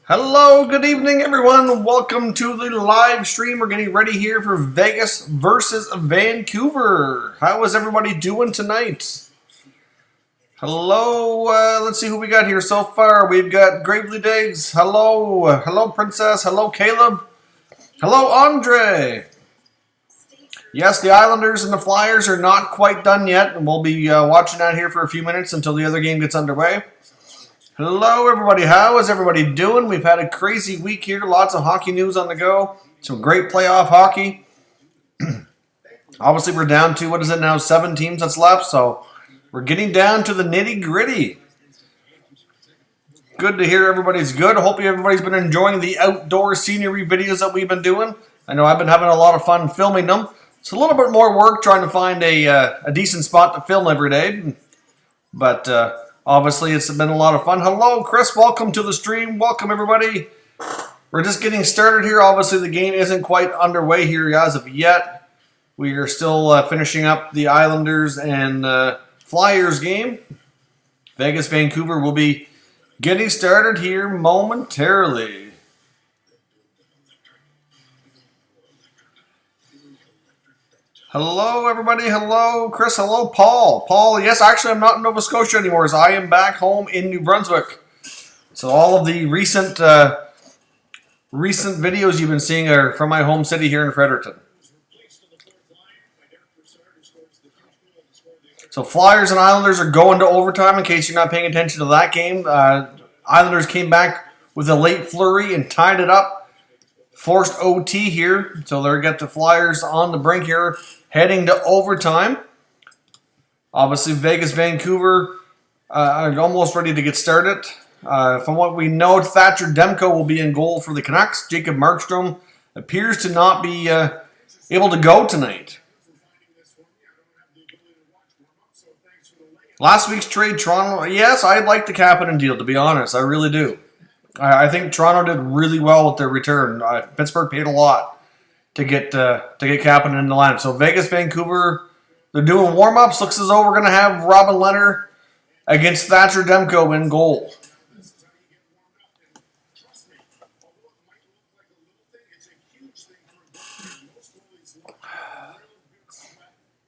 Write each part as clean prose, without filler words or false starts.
Hello, good evening, everyone. Welcome to the live stream. We're getting ready here for Vegas versus Vancouver. How is everybody doing tonight? Hello, let's see who we got here so far. We've got Gravely Diggs. Hello, hello, Princess. Hello, Caleb. Hello, Andre. Yes, the Islanders and the Flyers are not quite done yet, and we'll be watching that here for a few minutes until the other game gets underway. Hello, everybody. How is everybody doing? We've had a crazy week here. Lots of hockey news on the go. Some great playoff hockey. Obviously, we're down to, what is it now, 7 teams that's left. So we're getting down to the nitty-gritty. Good to hear everybody's good. I hope everybody's been enjoying the outdoor scenery videos that we've been doing. I know I've been having a lot of fun filming them. It's a little bit more work trying to find a decent spot to film every day. But obviously, it's been a lot of fun. Hello, Chris. Welcome to the stream. Welcome, everybody. We're just getting started here. Obviously, the game isn't quite underway here as of yet. We are still finishing up the Islanders and Flyers game. Vegas, Vancouver will be getting started here momentarily. Hello, everybody. Hello, Chris. Hello, Paul. Paul, yes, actually, I'm not in Nova Scotia anymore, as I am back home in New Brunswick. So all of the recent videos you've been seeing are from my home city here in Fredericton. So Flyers and Islanders are going to overtime, in case you're not paying attention to that game. Islanders came back with a late flurry and tied it up. Forced OT here, so they'll get the Flyers on the brink here, heading to overtime. Obviously, Vegas, Vancouver are almost ready to get started. From what we know, Thatcher Demko will be in goal for the Canucks. Jacob Markstrom appears to not be able to go tonight. Last week's trade, Toronto, yes, I like the Kapanen deal, to be honest. I really do. I think Toronto did really well with their return. Pittsburgh paid a lot to get Kapanen in the lineup. So Vegas, Vancouver, they're doing warm-ups. Looks as though we're going to have Robin Lehner against Thatcher Demko in goal.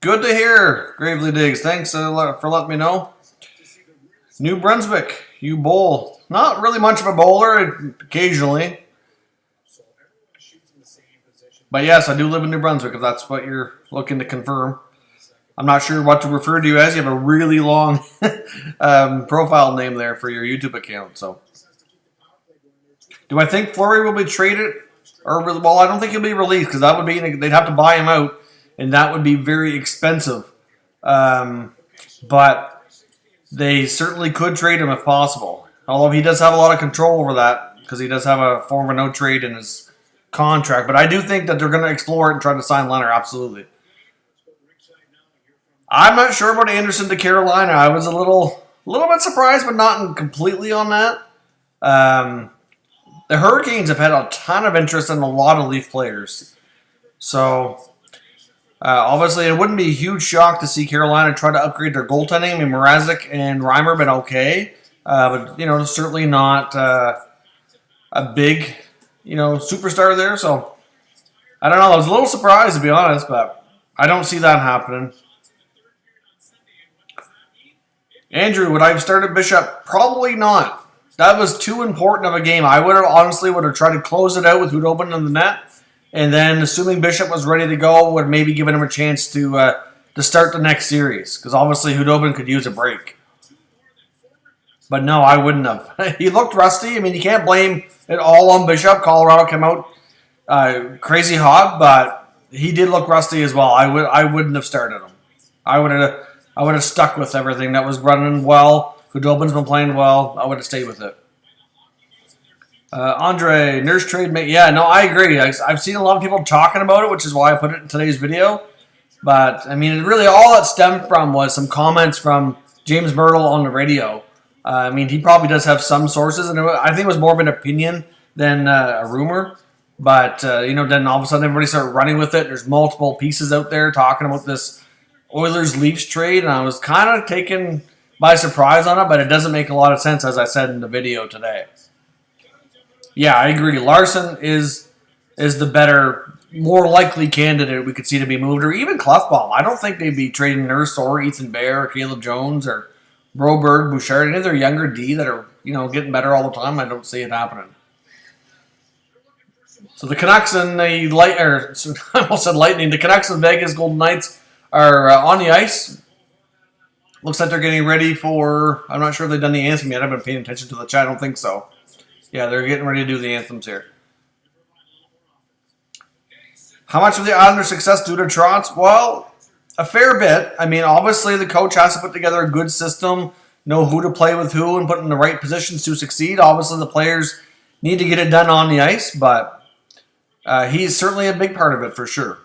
Good to hear, Gravely Diggs. Thanks for letting me know. New Brunswick, you bowl. Not really much of a bowler, occasionally. But yes, I do live in New Brunswick, if that's what you're looking to confirm. I'm not sure what to refer to you as. You have a really long profile name there for your YouTube account. So, do I think Fleury will be traded? Well, I don't think he'll be released, because that would be, they'd have to buy him out, and that would be very expensive. But they certainly could trade him if possible. Although he does have a lot of control over that, because he does have a form of no trade in his contract. But I do think that they're going to explore it and try to sign Lehner, absolutely. I'm not sure about Anderson to Carolina. I was a little bit surprised, but not completely on that. The Hurricanes have had a ton of interest in a lot of Leaf players. So, obviously, it wouldn't be a huge shock to see Carolina try to upgrade their goaltending. I mean, Mrazek and Reimer have been okay. But, certainly not a big, superstar there. So, I don't know. I was a little surprised, to be honest, but I don't see that happening. Andrew, would I have started Bishop? Probably not. That was too important of a game. I would have tried to close it out with Hudobin in the net. And then, assuming Bishop was ready to go, would maybe given him a chance to start the next series. Because obviously, Hudobin could use a break. But no, I wouldn't have. He looked rusty. I mean, you can't blame it all on Bishop. Colorado came out crazy hot, but he did look rusty as well. I wouldn't have started him. I would have stuck with everything that was running well. Hudobin's been playing well. I would have stayed with it. Andre, nurse trade mate. Yeah, no, I agree. I've seen a lot of people talking about it, which is why I put it in today's video. But, I mean, really all that stemmed from was some comments from James Myrtle on the radio. I mean, he probably does have some sources, and I think it was more of an opinion than a rumor. But, then all of a sudden everybody started running with it. There's multiple pieces out there talking about this Oilers-Leafs trade, and I was kind of taken by surprise on it, but it doesn't make a lot of sense, as I said in the video today. Yeah, I agree. Larson is the better, more likely candidate we could see to be moved, or even Clefbaum. I don't think they'd be trading Nurse or Ethan Bear or Caleb Jones or Broberg, Bouchard, any of their younger D that are, getting better all the time. I don't see it happening. So the Canucks and the I almost said Lightning. The Canucks and Vegas Golden Knights are on the ice. Looks like they're getting ready for, I'm not sure if they've done the anthem yet. I've been paying attention to the chat. I don't think so. Yeah, they're getting ready to do the anthems here. How much of the Islanders' success due to Trotz? Well, a fair bit. I mean, obviously the coach has to put together a good system, know who to play with who, and put in the right positions to succeed. Obviously the players need to get it done on the ice, but he's certainly a big part of it for sure.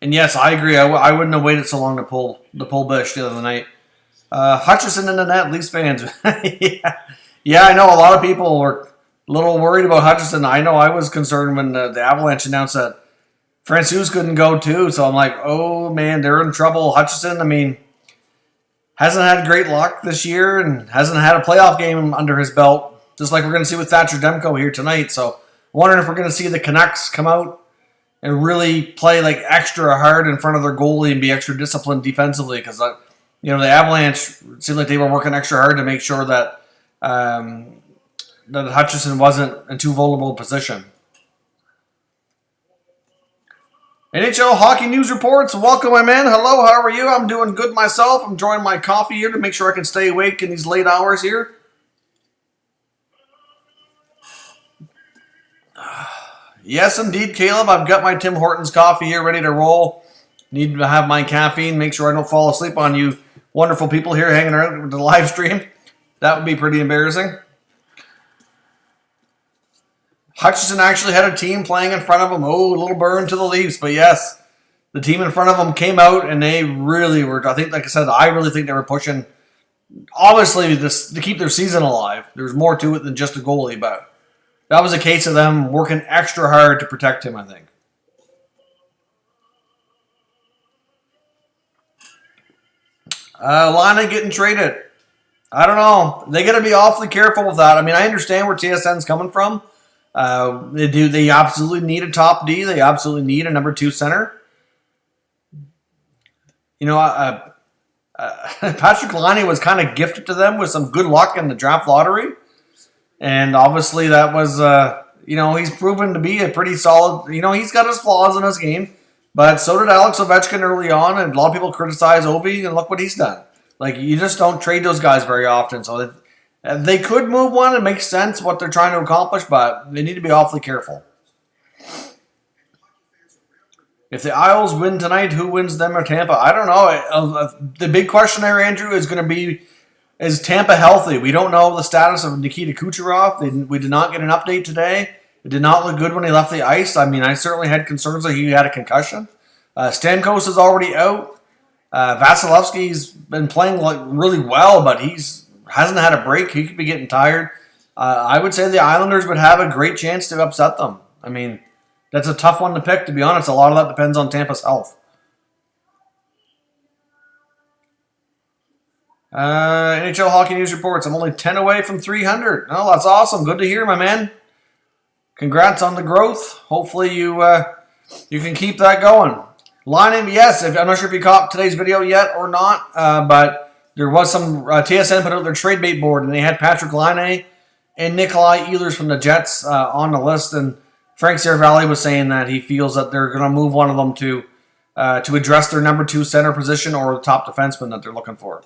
And yes, I agree. I wouldn't have waited so long to pull Bish the other night. Hutchison in the net, Leafs fans. yeah, I know a lot of people were a little worried about Hutchison. I know I was concerned when the Avalanche announced that Francouz couldn't go too. So I'm like, oh man, they're in trouble. Hutchison, I mean, hasn't had great luck this year and hasn't had a playoff game under his belt, just like we're going to see with Thatcher Demko here tonight. So wondering if we're going to see the Canucks come out and really play like extra hard in front of their goalie and be extra disciplined defensively, because the Avalanche seemed like they were working extra hard to make sure that that Hutchison wasn't in too vulnerable a position. NHL Hockey News Reports. Welcome, my man. Hello, how are you? I'm doing good myself. I'm enjoying my coffee here to make sure I can stay awake in these late hours here. Yes, indeed, Caleb. I've got my Tim Hortons coffee here ready to roll. Need to have my caffeine. Make sure I don't fall asleep on you wonderful people here hanging around with the live stream. That would be pretty embarrassing. Hutchison actually had a team playing in front of him. Oh, a little burn to the Leafs. But yes, the team in front of them came out and they really were, I think, like I said, I really think they were pushing, obviously, this to keep their season alive. There's more to it than just a goalie, but that was a case of them working extra hard to protect him, I think. Lana getting traded. I don't know. They got to be awfully careful with that. I mean, I understand where TSN's coming from. They absolutely need a top D. They absolutely need a number 2 center. Patrick Laine was kind of gifted to them with some good luck in the draft lottery. And obviously that was, he's proven to be a pretty solid, he's got his flaws in his game. But so did Alex Ovechkin early on, and a lot of people criticize Ovi, and look what he's done. Like, you just don't trade those guys very often. So they could move one. It makes sense what they're trying to accomplish, but they need to be awfully careful. If the Isles win tonight, who wins them or Tampa? I don't know. The big question there, Andrew, is going to be, is Tampa healthy? We don't know the status of Nikita Kucherov. We did not get an update today. It did not look good when he left the ice. I mean, I certainly had concerns that he had a concussion. Stamkos is already out. Vasilevsky's been playing really well, but hasn't had a break. He could be getting tired. I would say the Islanders would have a great chance to upset them. I mean, that's a tough one to pick, to be honest. A lot of that depends on Tampa's health. NHL Hockey News Reports. I'm only 10 away from 300. Oh, that's awesome. Good to hear, my man. Congrats on the growth. Hopefully you can keep that going. Line yes. I'm not sure if you caught today's video yet or not, but there was some TSN put out their trade bait board, and they had Patrick Laine and Nikolai Ehlers from the Jets on the list. And Frank Seravalli was saying that he feels that they're going to move one of them to address their number 2 center position or the top defenseman that they're looking for.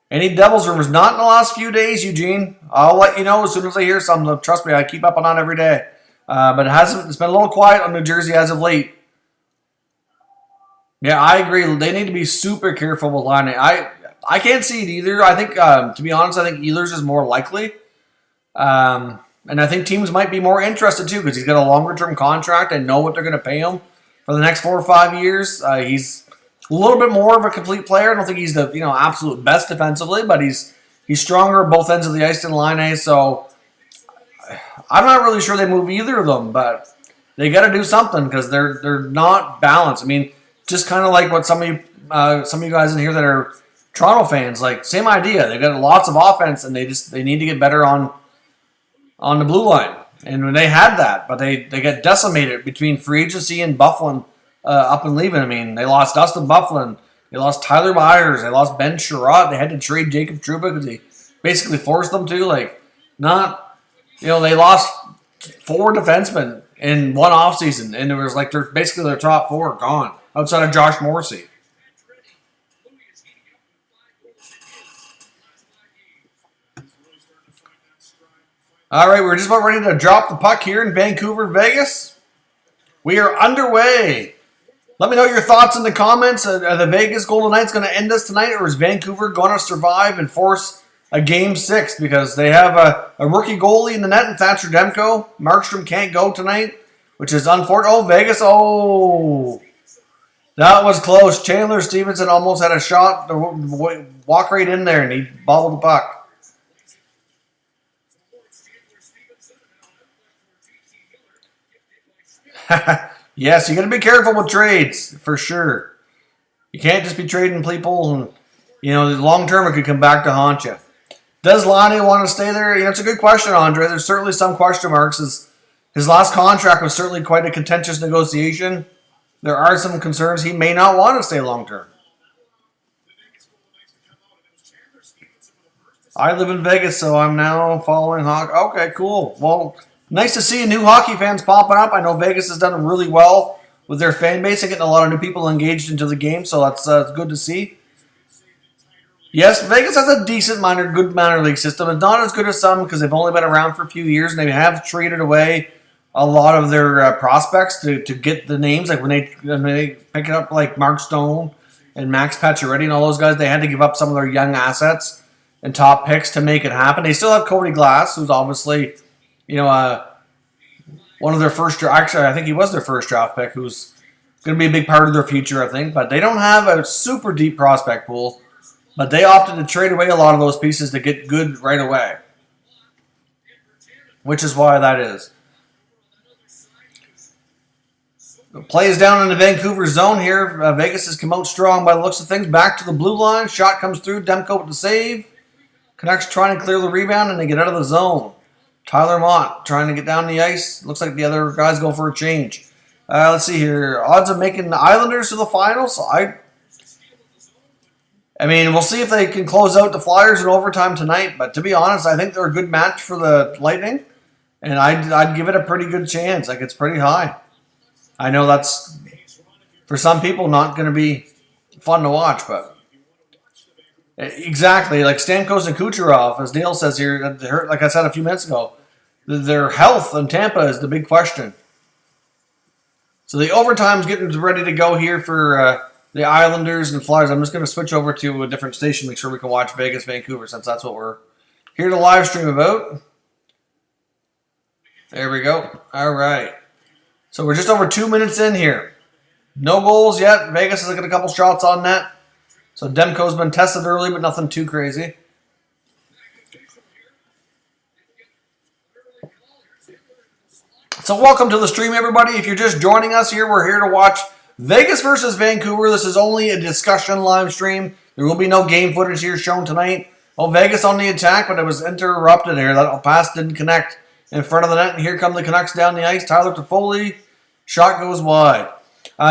Any Devils rumors? Not in the last few days, Eugene. I'll let you know as soon as I hear something. Trust me, I keep up on that every day. But it's been a little quiet on New Jersey as of late. Yeah, I agree. They need to be super careful with Laine. I can't see it either. I think, to be honest, I think Ehlers is more likely. And I think teams might be more interested too because he's got a longer-term contract and know what they're going to pay him for the next 4 or 5 years. He's a little bit more of a complete player. I don't think he's the absolute best defensively, but he's stronger at both ends of the ice than Laine. So I'm not really sure they move either of them, but they got to do something because they're not balanced. I mean, just kind of like what some of you guys in here that are Toronto fans, like same idea. They got lots of offense and they need to get better on the blue line. And when they had that, but they got decimated between free agency and Byfuglien up and leaving. I mean, they lost Dustin Byfuglien. They lost Tyler Myers. They lost Ben Sherratt. They had to trade Jacob Trouba because he basically forced them to. They lost 4 defensemen in one offseason, and it was like basically their top 4 gone outside of Josh Morrissey. All right, we're just about ready to drop the puck here in Vancouver, Vegas. We are underway. Let me know your thoughts in the comments. Are the Vegas Golden Knights going to end us tonight, or is Vancouver going to survive and force a Game 6? Because they have a rookie goalie in the net in Thatcher Demko. Markstrom can't go tonight, which is unfortunate. Oh, Vegas. Oh, that was close. Chandler Stevenson almost had a shot to walk right in there, and he bobbled the puck. Yes, you got to be careful with trades, for sure. You can't just be trading people, and long term it could come back to haunt you. Does Laine want to stay there? It's a good question, Andre. There's certainly some question marks. His last contract was certainly quite a contentious negotiation. There are some concerns he may not want to stay long term. I live in Vegas, so I'm now following hockey. Okay, cool. Well, nice to see new hockey fans popping up. I know Vegas has done really well with their fan base and getting a lot of new people engaged into the game, so that's good to see. Yes, Vegas has a good minor league system. It's not as good as some because they've only been around for a few years, and they have traded away a lot of their prospects to get the names. Like when they pick it up like Mark Stone and Max Pacioretty and all those guys, they had to give up some of their young assets and top picks to make it happen. They still have Cody Glass, who's obviously one of their first. Actually, I think he was their first draft pick, who's going to be a big part of their future, I think. But they don't have a super deep prospect pool. But they opted to trade away a lot of those pieces to get good right away, which is why that is. The play is down in the Vancouver zone here. Vegas has come out strong by the looks of things. Back to the blue line. Shot comes through. Demko with the save. Canucks trying to clear the rebound, and they get out of the zone. Tyler Mott trying to get down the ice. Looks like the other guys go for a change. Let's see here. Odds of making the Islanders to the finals. I mean, we'll see if they can close out the Flyers in overtime tonight. But to be honest, I think they're a good match for the Lightning. And I'd give it a pretty good chance. Like, it's pretty high. I know that's, for some people, not going to be fun to watch. But exactly, like Stamkos and Kucherov, as Neil says here, like I said a few minutes ago, their health in Tampa is the big question. So the overtime's getting ready to go here for the Islanders and Flyers. I'm just going to switch over to a different station, make sure we can watch Vegas, Vancouver, since that's what we're here to live stream about. There we go. All right. So we're just over 2 minutes in here. No goals yet. Vegas has got a couple shots on net. So Demko's been tested early, but nothing too crazy. So welcome to the stream, everybody. If you're just joining us here, we're here to watch Vegas versus Vancouver. This is only a discussion live stream. There will be no game footage here shown tonight. Oh, Vegas on the attack, but it was interrupted here. That pass didn't connect in front of the net, and here come the Canucks down the ice. Tyler Toffoli, shot goes wide.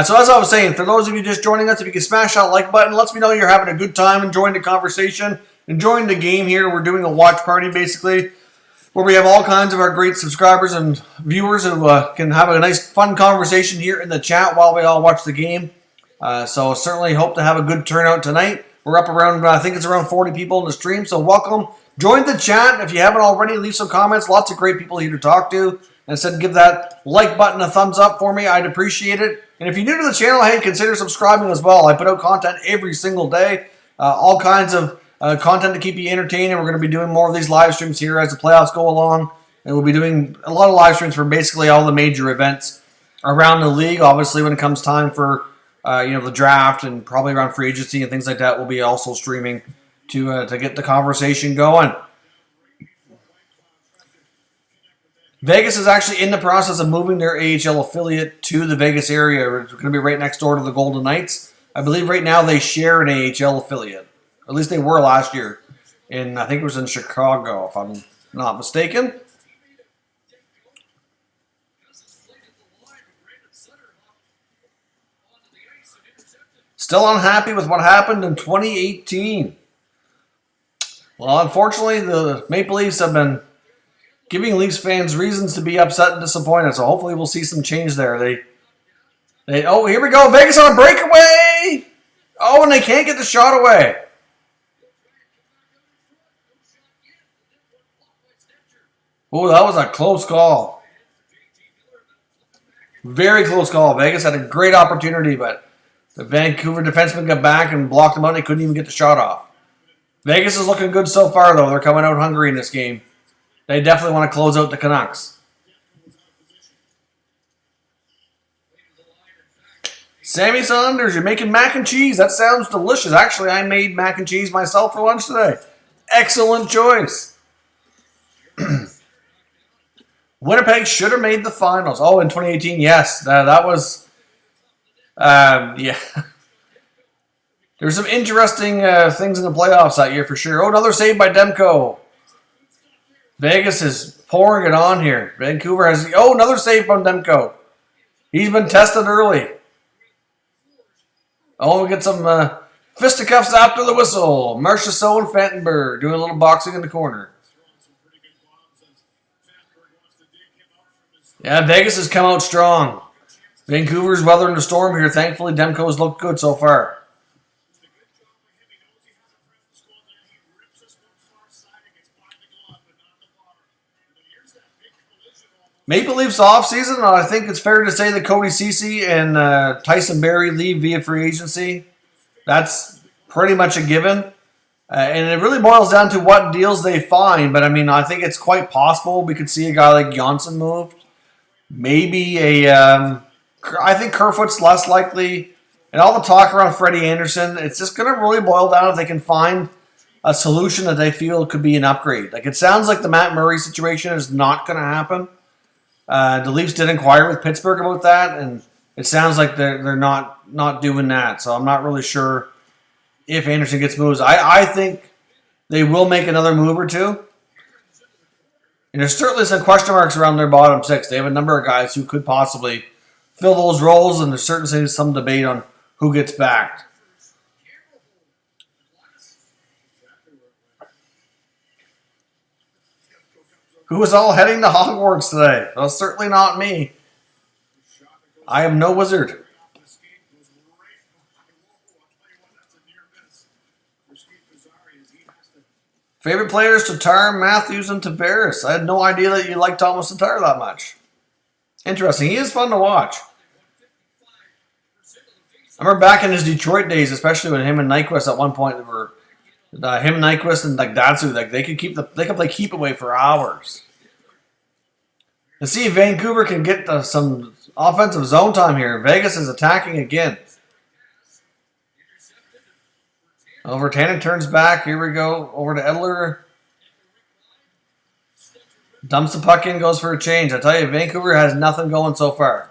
So as I was saying, for those of you just joining us, if you can smash that like button, lets me know you're having a good time, enjoying the conversation, enjoying the game here. We're doing a watch party, basically, where we have all kinds of our great subscribers and viewers who can have a nice, fun conversation here in the chat while we all watch the game. So certainly hope to have a good turnout tonight. We're up around, I think it's around 40 people in the stream, so welcome. Join the chat. If you haven't already, leave some comments. Lots of great people here to talk to. And instead, give that like button a thumbs up for me. I'd appreciate it. And if you're new to the channel, hey, consider subscribing as well. I put out content every single day. All kinds of content to keep you entertained. And we're going to be doing more of these live streams here as the playoffs go along. And we'll be doing a lot of live streams for basically all the major events around the league. Obviously, when it comes time for the draft and probably around free agency and things like that, we'll be also streaming to get the conversation going. Vegas is actually in the process of moving their AHL affiliate to the Vegas area. It's going to be right next door to the Golden Knights. I believe right now they share an AHL affiliate. At least they were last year. I think it was in Chicago, if I'm not mistaken. Still unhappy with what happened in 2018. Well, unfortunately, the Maple Leafs have been giving Leafs fans reasons to be upset and disappointed. So hopefully we'll see some change there. Oh, here we go. Vegas on a breakaway. Oh, and they can't get the shot away. Oh, that was a close call. Very close call. Vegas had a great opportunity, but the Vancouver defenseman got back and blocked them out. They couldn't even get the shot off. Vegas is looking good so far, though. They're coming out hungry in this game. They definitely want to close out the Canucks. Sammy Saunders, you're making mac and cheese. That sounds delicious. Actually, I made mac and cheese myself for lunch today. Excellent choice. Winnipeg should have made the finals. Oh, in 2018, yes. That was... yeah. There's some interesting things in the playoffs that year for sure. Oh, another save by Demko. Vegas is pouring it on here. Vancouver has... Oh, another save from Demko. He's been tested early. Oh, we get some fisticuffs after the whistle. Marchessault and Fantenberg doing a little boxing in the corner. Yeah, Vegas has come out strong. Vancouver's weathering the storm here. Thankfully, Demko's looked good so far. Maple Leafs offseason, I think it's fair to say that Cody Ceci and Tyson Barrie leave via free agency. That's pretty much a given. And it really boils down to what deals they find. But, I mean, I think it's quite possible we could see a guy like Johnson moved. Maybe I think Kerfoot's less likely. And all the talk around Freddie Anderson, it's just going to really boil down if they can find a solution that they feel could be an upgrade. Like, it sounds like the Matt Murray situation is not going to happen. The Leafs did inquire with Pittsburgh about that, and it sounds like they're not doing that. So I'm not really sure if Anderson gets moves. I think they will make another move or two. And there's certainly some question marks around their bottom six. They have a number of guys who could possibly fill those roles, and there's certainly some debate on who gets backed. Who was all heading to Hogwarts today? Well, certainly not me. I am no wizard. Favorite players, Tatar, Matthews, and Tavares. I had no idea that you liked Thomas Tatar that much. Interesting. He is fun to watch. I remember back in his Detroit days, especially when him and Nyquist at one point were... him, Nyquist, and like Datsu, like they could play keep away for hours. Let's see if Vancouver can get some offensive zone time here. Vegas is attacking again. Tannen turns back. Here we go. Over to Edler. Dumps the puck in, goes for a change. I tell you, Vancouver has nothing going so far.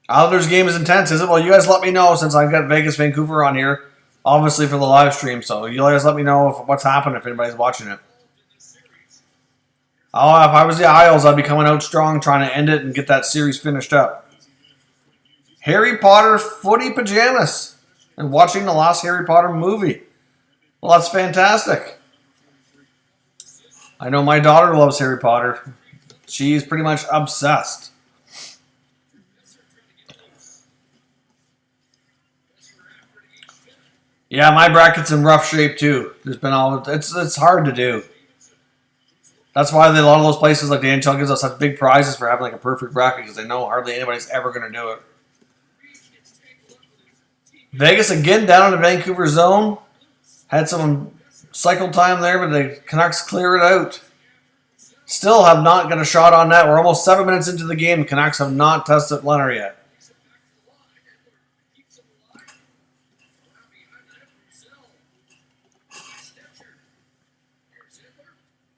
Islanders game is intense, is it? Well, you guys let me know since I've got Vegas Vancouver on here, obviously for the live stream. So you guys let me know what's happening if anybody's watching it. Oh, if I was the Isles, I'd be coming out strong, trying to end it and get that series finished up. Harry Potter footy pajamas and watching the last Harry Potter movie. Well, that's fantastic. I know my daughter loves Harry Potter. She's pretty much obsessed. Yeah, my bracket's in rough shape too. It's hard to do. That's why a lot of those places like the NHL gives us such big prizes for having like a perfect bracket because they know hardly anybody's ever going to do it. Vegas again down in the Vancouver zone. Had some cycle time there, but the Canucks clear it out. Still have not got a shot on net. We're almost 7 minutes into the game. The Canucks have not tested Leonard yet.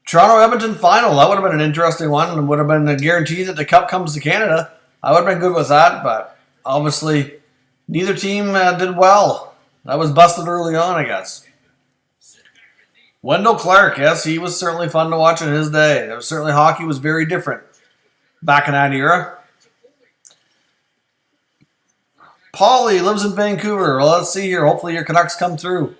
Toronto-Edmonton final. That would have been an interesting one and would have been a guarantee that the Cup comes to Canada. I would have been good with that, but obviously neither team did well. That was busted early on, I guess. Wendell Clark, yes, he was certainly fun to watch in his day. Certainly hockey was very different back in that era. Paulie lives in Vancouver. Well, let's see here. Hopefully your Canucks come through.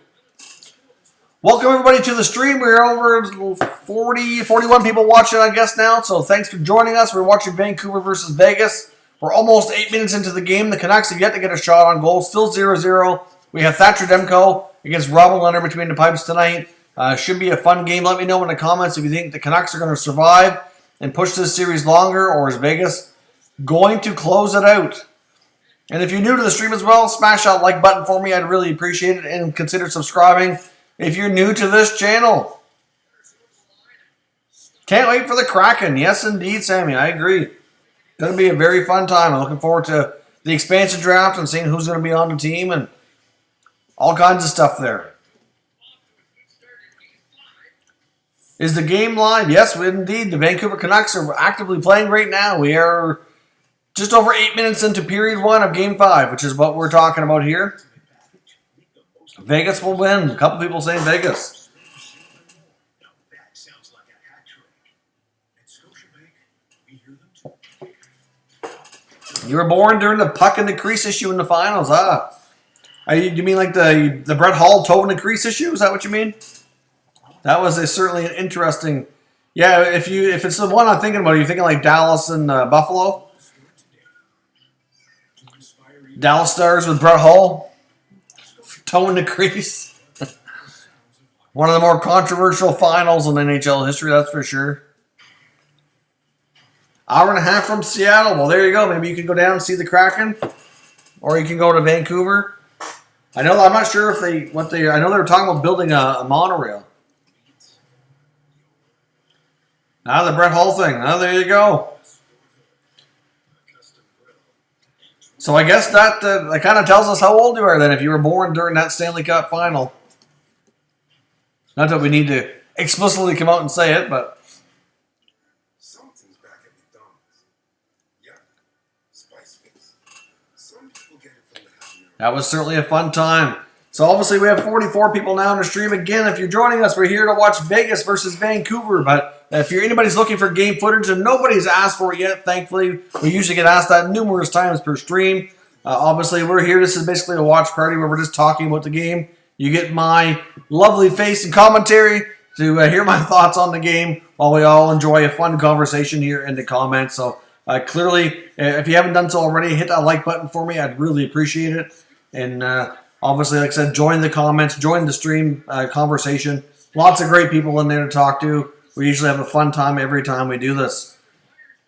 Welcome everybody to the stream. We're over 41 people watching, I guess, now. So thanks for joining us. We're watching Vancouver versus Vegas. We're almost 8 minutes into the game. The Canucks have yet to get a shot on goal. Still 0-0. We have Thatcher Demko against Robin Leonard between the pipes tonight. Should be a fun game. Let me know in the comments if you think the Canucks are going to survive and push this series longer, or is Vegas going to close it out? And if you're new to the stream as well, smash that like button for me. I'd really appreciate it, and consider subscribing if you're new to this channel. Can't wait for the Kraken. Yes, indeed, Sammy. I agree. Going to be a very fun time. I'm looking forward to the expansion draft and seeing who's going to be on the team and all kinds of stuff there. Is the game live? Yes, indeed. The Vancouver Canucks are actively playing right now. We are just over 8 minutes into period 1 of game 5, which is what we're talking about here. Vegas will win. A couple people saying Vegas. You were born during the puck in the crease issue in the finals, huh? You mean like the Brett Hall toe in the crease issue? Is that what you mean? That was certainly an interesting. Yeah, if it's the one I'm thinking about, you're thinking like Dallas and Buffalo. Dallas Stars with Brett Hall, toe in the crease. One of the more controversial finals in NHL history, that's for sure. Hour and a half from Seattle. Well, there you go. Maybe you can go down and see the Kraken, or you can go to Vancouver. I'm not sure if I know they were talking about building a monorail. Now the Brett Hall thing. Now there you go. So I guess that kind of tells us how old you are then if you were born during that Stanley Cup final. Not that we need to explicitly come out and say it, but that was certainly a fun time. So obviously we have 44 people now in the stream. Again, if you're joining us, we're here to watch Vegas versus Vancouver. But if anybody's looking for game footage and nobody's asked for it yet, thankfully, we usually get asked that numerous times per stream. Obviously, we're here. This is basically a watch party where we're just talking about the game. You get my lovely face and commentary to hear my thoughts on the game while we all enjoy a fun conversation here in the comments. So clearly, if you haven't done so already, hit that like button for me. I'd really appreciate it. And obviously, like I said, join the comments, join the stream conversation. Lots of great people in there to talk to. We usually have a fun time every time we do this.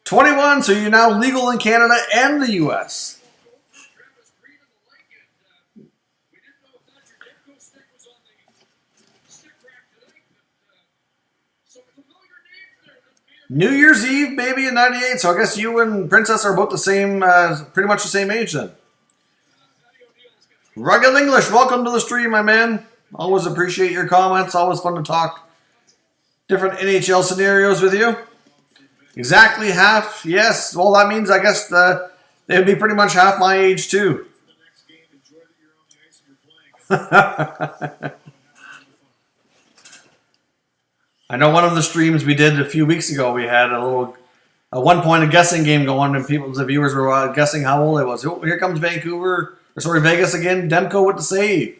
21, so you're now legal in Canada and the U.S. New Year's Eve, baby, in 98. So I guess you and Princess are both the same, pretty much the same age then. Rugged English, welcome to the stream, my man. Always appreciate your comments. Always fun to talk different NHL scenarios with you. Exactly half, yes. Well, that means I guess they would be pretty much half my age too. I know one of the streams we did a few weeks ago, we had at one point a guessing game going, and the viewers were guessing how old I was. Oh, here comes Vegas again. Demko with the save.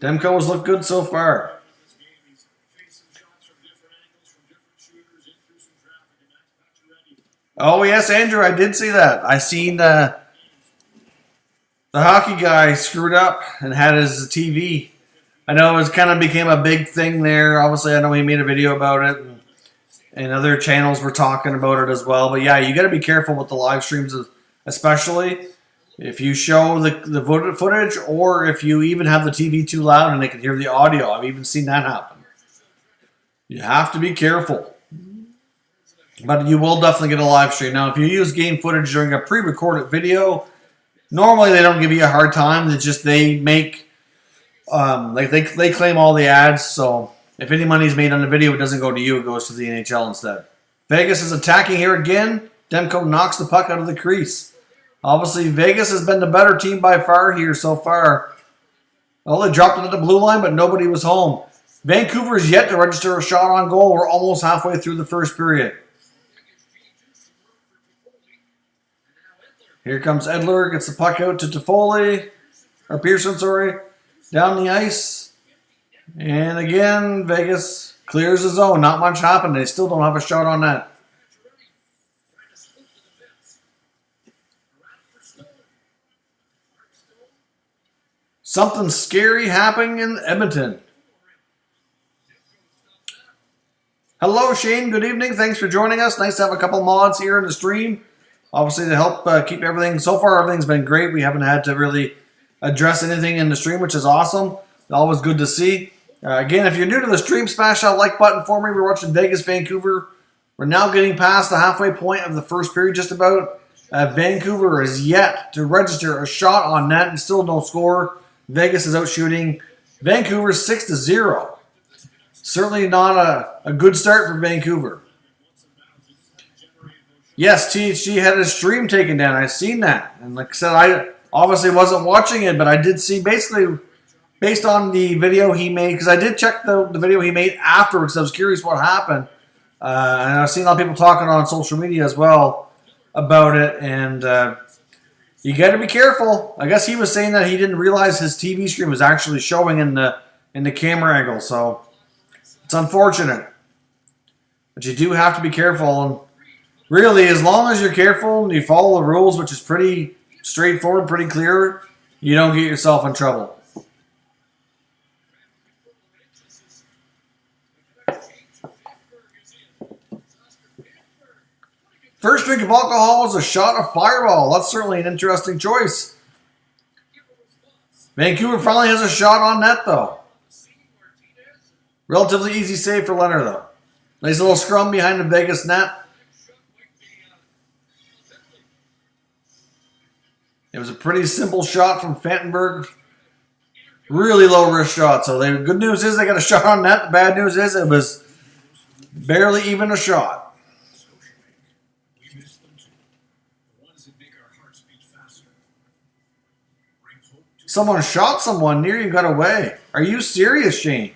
Demko has looked good so far. Oh yes, Andrew, I did see that. I seen the hockey guy screwed up and had his TV. I know it kind of became a big thing there. Obviously, I know he made a video about it, and other channels were talking about it as well. But yeah, you got to be careful with the live streams, especially. If you show the footage, or if you even have the TV too loud and they can hear the audio. I've even seen that happen. You have to be careful. But you will definitely get a live stream. Now, if you use game footage during a pre-recorded video, normally they don't give you a hard time. It's just they make, they claim all the ads. So if any money is made on the video, it doesn't go to you. It goes to the NHL instead. Vegas is attacking here again. Demko knocks the puck out of the crease. Obviously, Vegas has been the better team by far here so far. Well, they dropped it at the blue line, but nobody was home. Vancouver is yet to register a shot on goal. We're almost halfway through the first period. Here comes Edler, gets the puck out to Toffoli, or Pearson, sorry, down the ice. And again, Vegas clears the zone. Not much happened. They still don't have a shot on net. Something scary happening in Edmonton. Hello, Shane. Good evening. Thanks for joining us. Nice to have a couple mods here in the stream. Obviously, to help keep everything. So far, everything's been great. We haven't had to really address anything in the stream, which is awesome. Always good to see. Again, if you're new to the stream, smash that like button for me. We're watching Vegas, Vancouver. We're now getting past the halfway point of the first period, just about. Vancouver is yet to register a shot on net and still no score. Vegas is out shooting Vancouver 6-0. Certainly not a good start for Vancouver. Yes, THG had his stream taken down. I've seen that. And like I said, I obviously wasn't watching it, but I did see basically, based on the video he made, because I did check the video he made afterwards. I was curious what happened. And I've seen a lot of people talking on social media as well about it. And you got to be careful. I guess he was saying that he didn't realize his TV stream was actually showing in the camera angle. So it's unfortunate. But you do have to be careful. And really, as long as you're careful and you follow the rules, which is pretty straightforward, pretty clear, you don't get yourself in trouble. First drink of alcohol is a shot of Fireball. That's certainly an interesting choice. Vancouver finally has a shot on net, though. Relatively easy save for Leonard, though. Nice little scrum behind the Vegas net. It was a pretty simple shot from Fantenberg. Really low risk shot. So the good news is they got a shot on net. The bad news is it was barely even a shot. Someone shot someone near you, got away. Are you serious, Shane?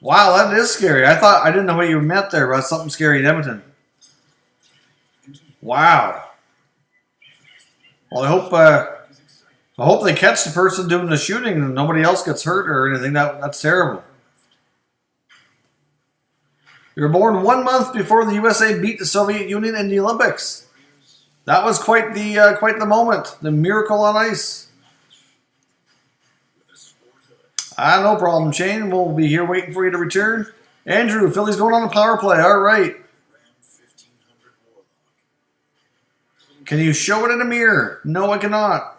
Wow, that is scary. I didn't know what you meant there, but something scary in Edmonton. Wow. Well, I hope they catch the person doing the shooting and nobody else gets hurt or anything. That's terrible. You were born 1 month before the USA beat the Soviet Union in the Olympics. That was quite the moment. The miracle on ice. No problem, Shane. We'll be here waiting for you to return. Andrew, Philly's going on a power play. All right. Can you show it in a mirror? No, I cannot.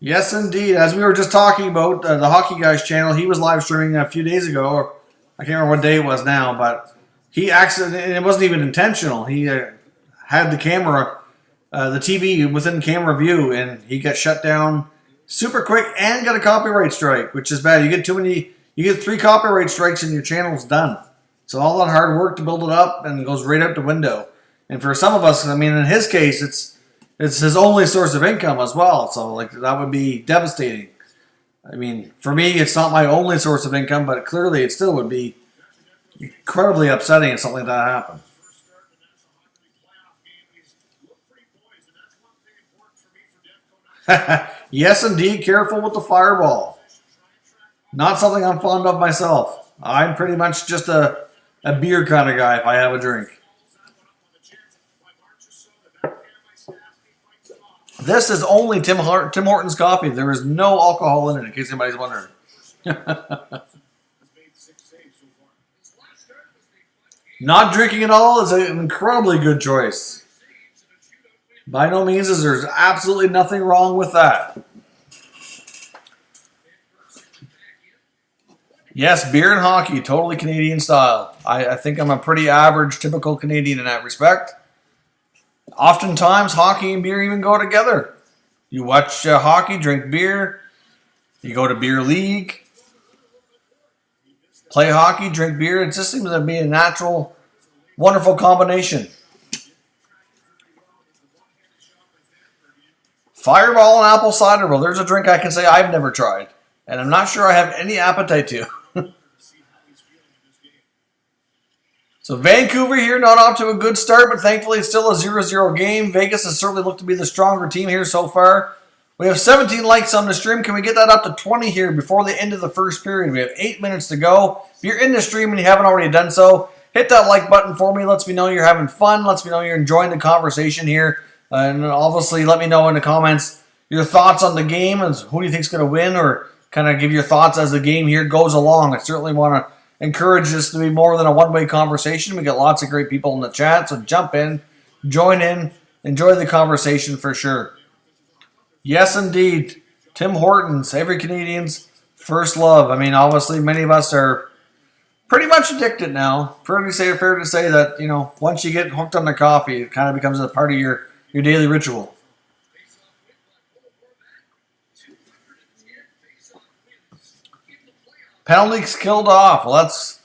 Yes, indeed. As we were just talking about, the Hockey Guys channel, he was live streaming a few days ago. Or I can't remember what day it was now, but he accidentally, and it wasn't even intentional. He had the camera, the TV within camera view, and he got shut down super quick and got a copyright strike, which is bad. You get 3 copyright strikes and your channel's done. So all that hard work to build it up and it goes right out the window. And for some of us, I mean, in his case, it's his only source of income as well. So like that would be devastating. I mean, for me, it's not my only source of income, but clearly it still would be incredibly upsetting if something like that happened. Yes, indeed. Careful with the Fireball. Not something I'm fond of myself. I'm pretty much just a beer kind of guy if I have a drink. This is only Tim Hortons coffee. There is no alcohol in it, in case anybody's wondering. Not drinking at all is an incredibly good choice. By no means is there's absolutely nothing wrong with that. Yes, beer and hockey, totally Canadian style. I think I'm a pretty average, typical Canadian in that respect. Oftentimes, hockey and beer even go together. You watch hockey, drink beer. You go to beer league, play hockey, drink beer. It just seems to be a natural, wonderful combination. Fireball and apple cider. Well, there's a drink I can say I've never tried. And I'm not sure I have any appetite to. So Vancouver here, not off to a good start, but thankfully it's still a 0-0 game. Vegas has certainly looked to be the stronger team here so far. We have 17 likes on the stream. Can we get that up to 20 here before the end of the first period? We have 8 minutes to go. If you're in the stream and you haven't already done so, hit that like button for me. Lets me know you're having fun. Lets me know you're enjoying the conversation here. And obviously let me know in the comments your thoughts on the game and who do you think is going to win, or kind of give your thoughts as the game here goes along. I certainly want to encourage this to be more than a one-way conversation. We got lots of great people in the chat, so jump in, join in, enjoy the conversation for sure. Yes, indeed. Tim Hortons, every Canadian's first love. I mean, obviously, many of us are pretty much addicted now. Fair to say that, you know, once you get hooked on the coffee, it kind of becomes a part of your daily ritual. Penalties killed off. Well, that's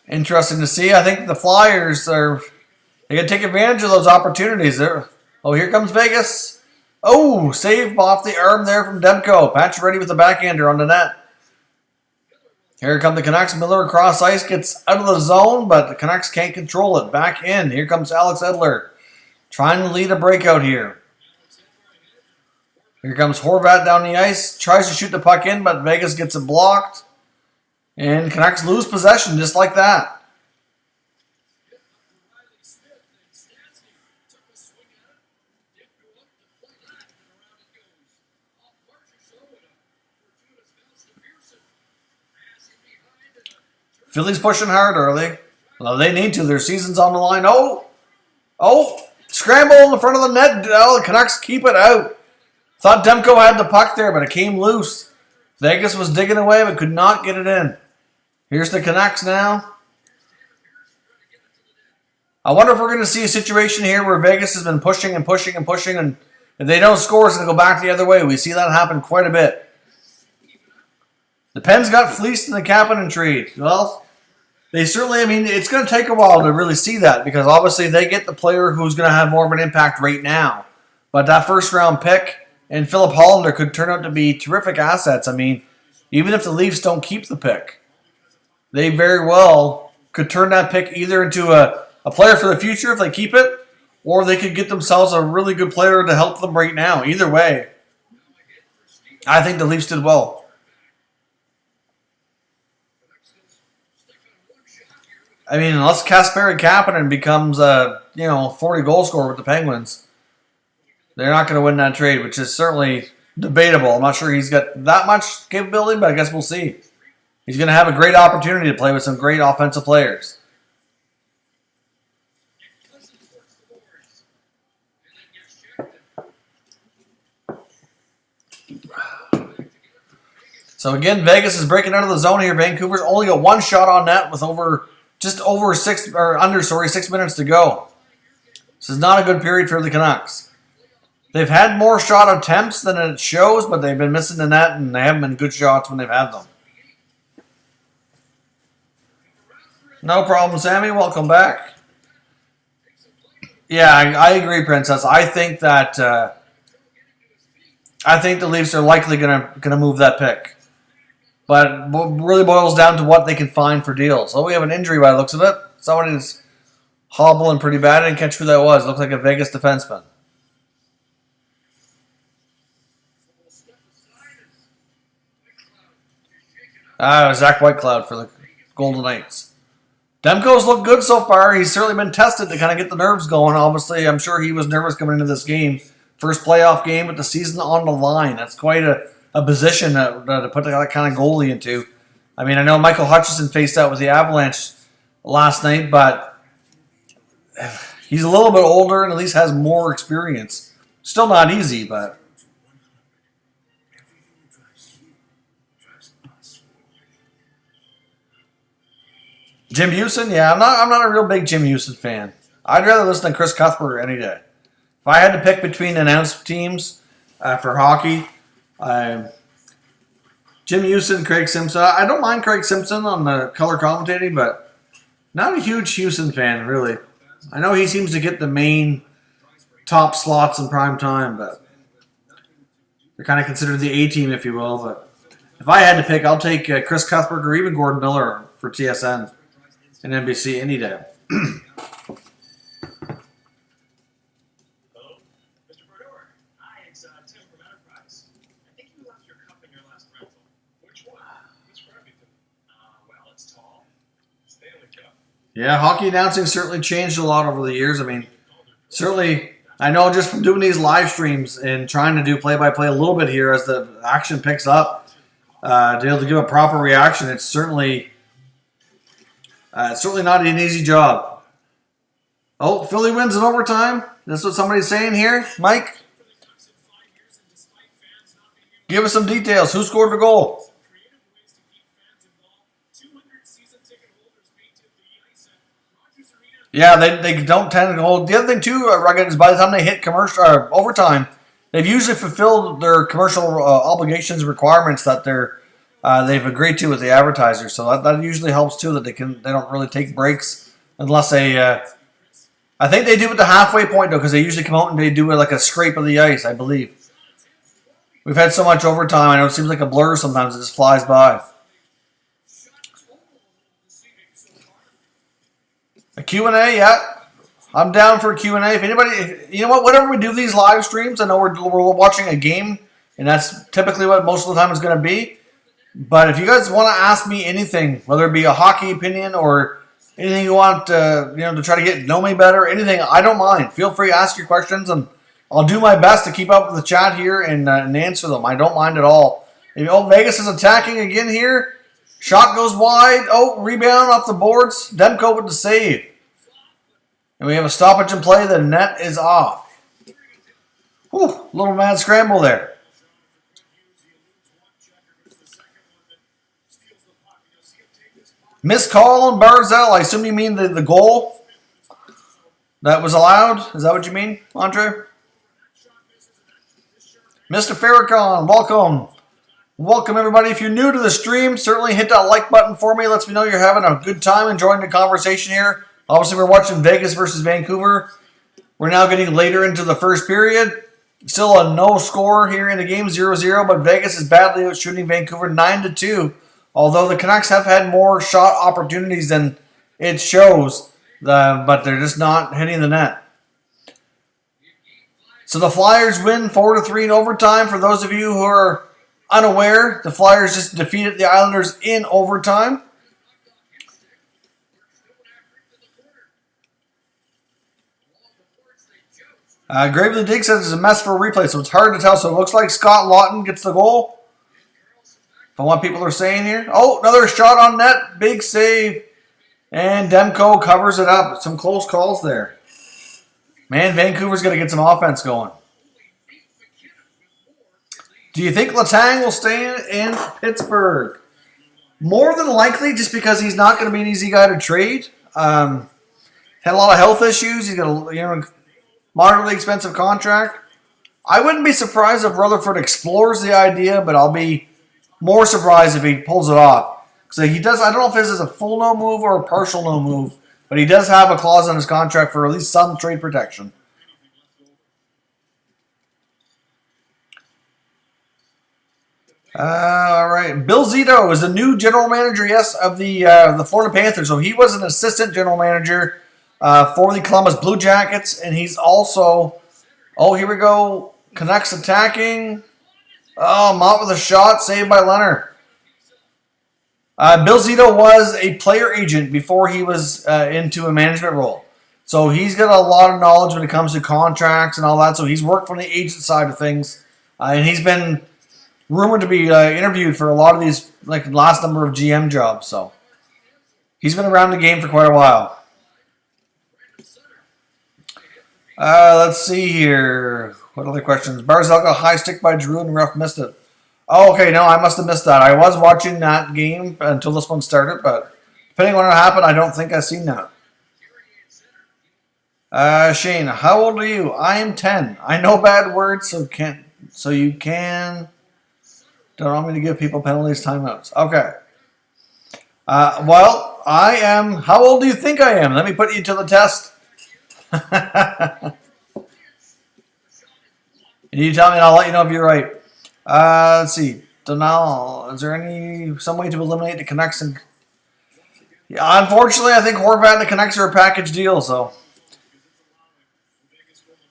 interesting to see. I think the Flyers they can take advantage of those opportunities. Oh, here comes Vegas. Oh, save off the arm there from Demko. Patch ready with the backhander on the net. Here come the Canucks. Miller across ice, gets out of the zone, but the Canucks can't control it. Back in. Here comes Alex Edler, trying to lead a breakout here. Here comes Horvat down the ice. Tries to shoot the puck in, but Vegas gets it blocked. And Canucks lose possession just like that. Philly's pushing hard early. Well, they need to. Their season's on the line. Oh, scramble in the front of the net. Oh, the Canucks keep it out. Thought Demko had the puck there, but it came loose. Vegas was digging away, but could not get it in. Here's the Canucks now. I wonder if we're going to see a situation here where Vegas has been pushing and pushing and pushing, and if they don't score, it's going to go back the other way. We see that happen quite a bit. The Pens got fleeced in the Kapanen trade. Well, they certainly, I mean, it's going to take a while to really see that, because obviously they get the player who's going to have more of an impact right now. But that first-round pick and Philip Hollander could turn out to be terrific assets. I mean, even if the Leafs don't keep the pick, they very well could turn that pick either into a player for the future if they keep it, or they could get themselves a really good player to help them right now. Either way, I think the Leafs did well. I mean, unless Kasperi Kapanen becomes a 40-goal scorer with the Penguins, they're not going to win that trade, which is certainly debatable. I'm not sure he's got that much capability, but I guess we'll see. He's going to have a great opportunity to play with some great offensive players. So again, Vegas is breaking out of the zone here. Vancouver's only got one shot on net with under 6 minutes to go. This is not a good period for the Canucks. They've had more shot attempts than it shows, but they've been missing the net, and they haven't been good shots when they've had them. No problem, Sammy. Welcome back. Yeah, I agree, Princess. I think that the Leafs are likely gonna move that pick, but it really boils down to what they can find for deals. Oh, we have an injury by the looks of it. Someone is hobbling pretty bad. I didn't catch who that was. It looks like a Vegas defenseman. Zach Whitecloud for the Golden Knights. Demko's looked good so far. He's certainly been tested to kind of get the nerves going. Obviously, I'm sure he was nervous coming into this game. First playoff game with the season on the line. That's quite a position to put that kind of goalie into. I mean, I know Michael Hutchison faced out with the Avalanche last night, but he's a little bit older and at least has more experience. Still not easy, but Jim Houston, yeah, I'm not a real big Jim Houston fan. I'd rather listen to Chris Cuthbert any day. If I had to pick between announced teams for hockey, Jim Houston, Craig Simpson. I don't mind Craig Simpson on the color commentating, but not a huge Houston fan, really. I know he seems to get the main top slots in prime time, but they're kind of considered the A-team, if you will. But if I had to pick, I'll take Chris Cuthbert or even Gordon Miller for TSN and NBC any day. Yeah, hockey announcing certainly changed a lot over the years. I mean, certainly, I know just from doing these live streams and trying to do play-by-play a little bit here as the action picks up, to be able to give a proper reaction, it's certainly not an easy job. Oh, Philly wins in overtime. That's what somebody's saying here, Mike. Give us some details. Who scored the goal? Yeah, they don't tend to hold. The other thing too, Rugged, is by the time they hit commercial overtime, they've usually fulfilled their commercial obligations and requirements that they've agreed to with the advertisers. So that usually helps too, that they don't really take breaks unless they. I think they do at the halfway point though, because they usually come out and they do like a scrape of the ice, I believe. We've had so much overtime. I know it seems like a blur sometimes. It just flies by. A Q&A, yeah. I'm down for a Q&A. If anybody, you know what, whenever we do these live streams, I know we're watching a game, and that's typically what most of the time is going to be. But if you guys want to ask me anything, whether it be a hockey opinion or anything you want to try to know me better, anything, I don't mind. Feel free to ask your questions, and I'll do my best to keep up with the chat here and answer them. I don't mind at all. Vegas is attacking again here. Shot goes wide. Oh, rebound off the boards. Demko with the save. And we have a stoppage in play. The net is off. Whew, little mad scramble there. Missed call on Barzell. I assume you mean the goal that was allowed. Is that what you mean, Andre? Mr. Farrakhan, welcome. Welcome, everybody. If you're new to the stream, certainly hit that like button for me. Lets me know you're having a good time enjoying the conversation here. Obviously, we're watching Vegas versus Vancouver. We're now getting later into the first period. Still a no score here in the game, 0-0, but Vegas is badly outshooting Vancouver 9-2. Although the Canucks have had more shot opportunities than it shows, but they're just not hitting the net. So the Flyers win 4-3 in overtime. For those of you who are unaware, the Flyers just defeated the Islanders in overtime. Gravely Dig says it's a mess for a replay, so it's hard to tell. So it looks like Scott Lawton gets the goal. From what people are saying here. Oh, another shot on net. Big save. And Demko covers it up. Some close calls there. Man, Vancouver's going to get some offense going. Do you think Letang will stay in Pittsburgh? More than likely, just because he's not going to be an easy guy to trade. Had a lot of health issues. He's got a moderately expensive contract. I wouldn't be surprised if Rutherford explores the idea, but I'll be more surprised if he pulls it off. Because he does. I don't know if this is a full no move or a partial no move, but he does have a clause on his contract for at least some trade protection. All right. Bill Zito is the new general manager, yes, of the Florida Panthers. So he was an assistant general manager for the Columbus Blue Jackets, and he's also, here we go, Canucks attacking. Oh, Mott with a shot, saved by Leonard. Bill Zito was a player agent before he was into a management role. So he's got a lot of knowledge when it comes to contracts and all that. So he's worked from the agent side of things. And he's been rumored to be interviewed for a lot of these, like the last number of GM jobs. So he's been around the game for quite a while. Let's see here. What other questions? Barzal got high stick by Drew and the ref missed it. Oh, okay. No, I must have missed that. I was watching that game until this one started, but depending on what happened, I don't think I've seen that. Shane, how old are you? I am 10. I know bad words, so you can. Don't want me to give people penalties, timeouts. Okay. Well, I am. How old do you think I am? Let me put you to the test. You tell me, and I'll let you know if you're right. Let's see. Donal, is there some way to eliminate the Canucks? Yeah, unfortunately, I think Horvat and the Canucks are a package deal. So,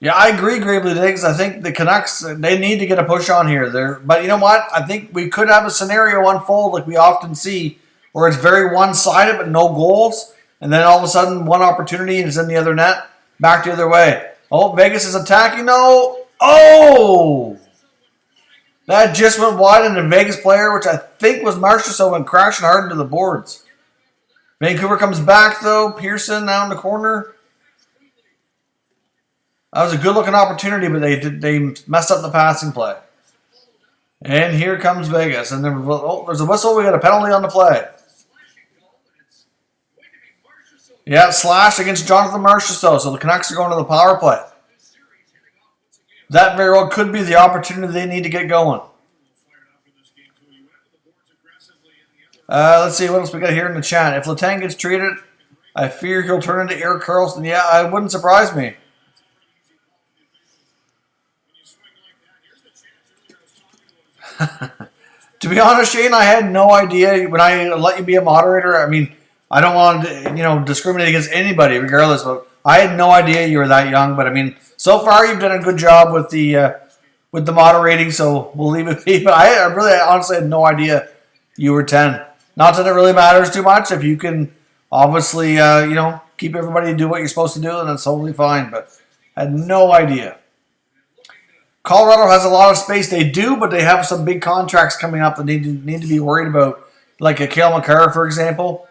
yeah, I agree, Gravely Diggs. I think the Canucks, they need to get a push on here. But you know what? I think we could have a scenario unfold like we often see, where it's very one-sided but no goals, and then all of a sudden one opportunity is in the other net, back the other way. Oh, Vegas is attacking. No. Oh! That just went wide, and the Vegas player, which I think was Marchessault, went crashing hard into the boards. Vancouver comes back, though. Pearson now in the corner. That was a good-looking opportunity, but they messed up the passing play. And here comes Vegas. And then, there's a whistle. We got a penalty on the play. Yeah, slash against Jonathan Marchessault. So the Canucks are going to the power play. That very well could be the opportunity they need to get going. Let's see what else we got here in the chat. If Letang gets treated, I fear he'll turn into Erik Karlsson. Yeah, it wouldn't surprise me. To be honest, Shane, I had no idea when I let you be a moderator. I mean, I don't want to, discriminate against anybody, regardless. But I had no idea you were that young. But I mean, so far you've done a good job with the moderating. So we'll leave it be. But I really, honestly, had no idea you were 10. Not that it really matters too much. If you can, obviously, keep everybody to do what you're supposed to do, then that's totally fine. But I had no idea. Colorado has a lot of space. They do, but they have some big contracts coming up that need to be worried about, like a Cale Makar, for example.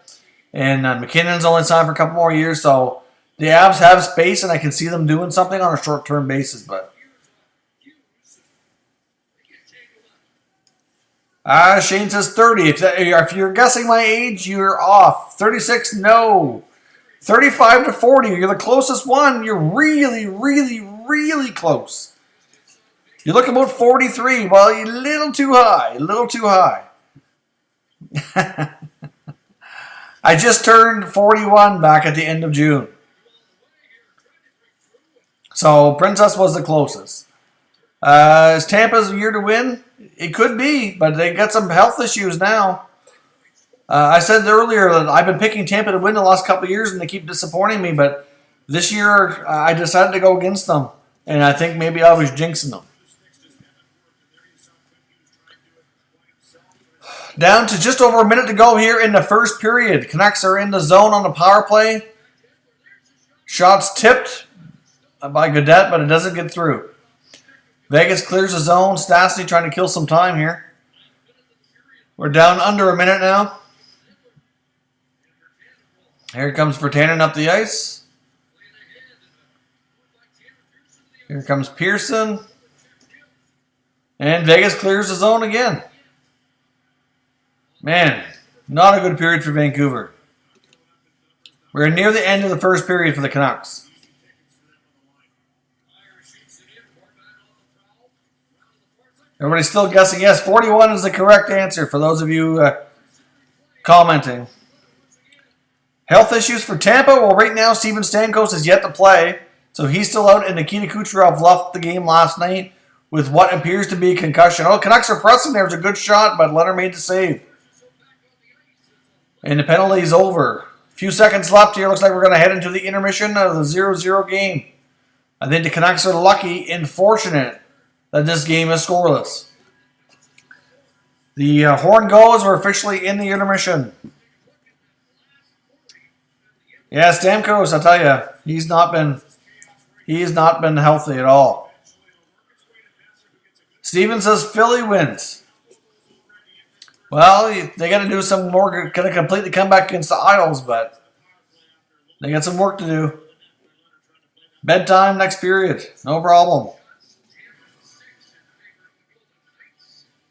And McKinnon's only signed for a couple more years, so the Avs have space, and I can see them doing something on a short-term basis. But Shane says 30. If you're guessing my age, you're off. 36, no. 35 to 40, you're the closest one. You're really, really, really close. You look about 43. Well, you're a little too high. A little too high. I just turned 41 back at the end of June. So, Princess was the closest. Is Tampa's year to win? It could be, but they got some health issues now. I said earlier that I've been picking Tampa to win the last couple of years, and they keep disappointing me. But this year, I decided to go against them. And I think maybe I was jinxing them. Down to just over a minute to go here in the first period. Canucks are in the zone on the power play. Shots tipped by Gaudette, but it doesn't get through. Vegas clears the zone. Stastny trying to kill some time here. We're down under a minute now. Here comes Virtanen up the ice. Here comes Pearson. And Vegas clears the zone again. Man, not a good period for Vancouver. We're near the end of the first period for the Canucks. Everybody's still guessing. Yes, 41 is the correct answer for those of you commenting. Health issues for Tampa. Well, right now, Steven Stamkos is yet to play. So he's still out, and Nikita Kucherov left the game last night with what appears to be a concussion. Oh, Canucks are pressing. There was a good shot, but Leonard made the save. And the penalty is over. A few seconds left here. Looks like we're going to head into the intermission of the 0-0 game. I think the Canucks are lucky and fortunate that this game is scoreless. The horn goes. We're officially in the intermission. Yeah, Stamkos, I tell you, he's not been healthy at all. Steven says Philly wins. Well, they got to do some more, kind of complete the comeback against the Isles, but they got some work to do. Bedtime next period. No problem.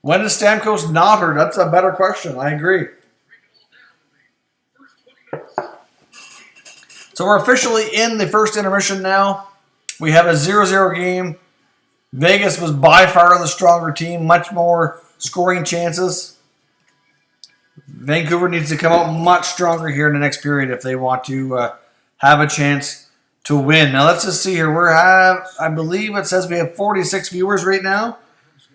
When is Stamkos not hurt? That's a better question. I agree. So we're officially in the first intermission now. We have a 0-0 game. Vegas was by far the stronger team. Much more scoring chances. Vancouver needs to come out much stronger here in the next period if they want to have a chance to win. Now let's just see here. I believe it says we have 46 viewers right now.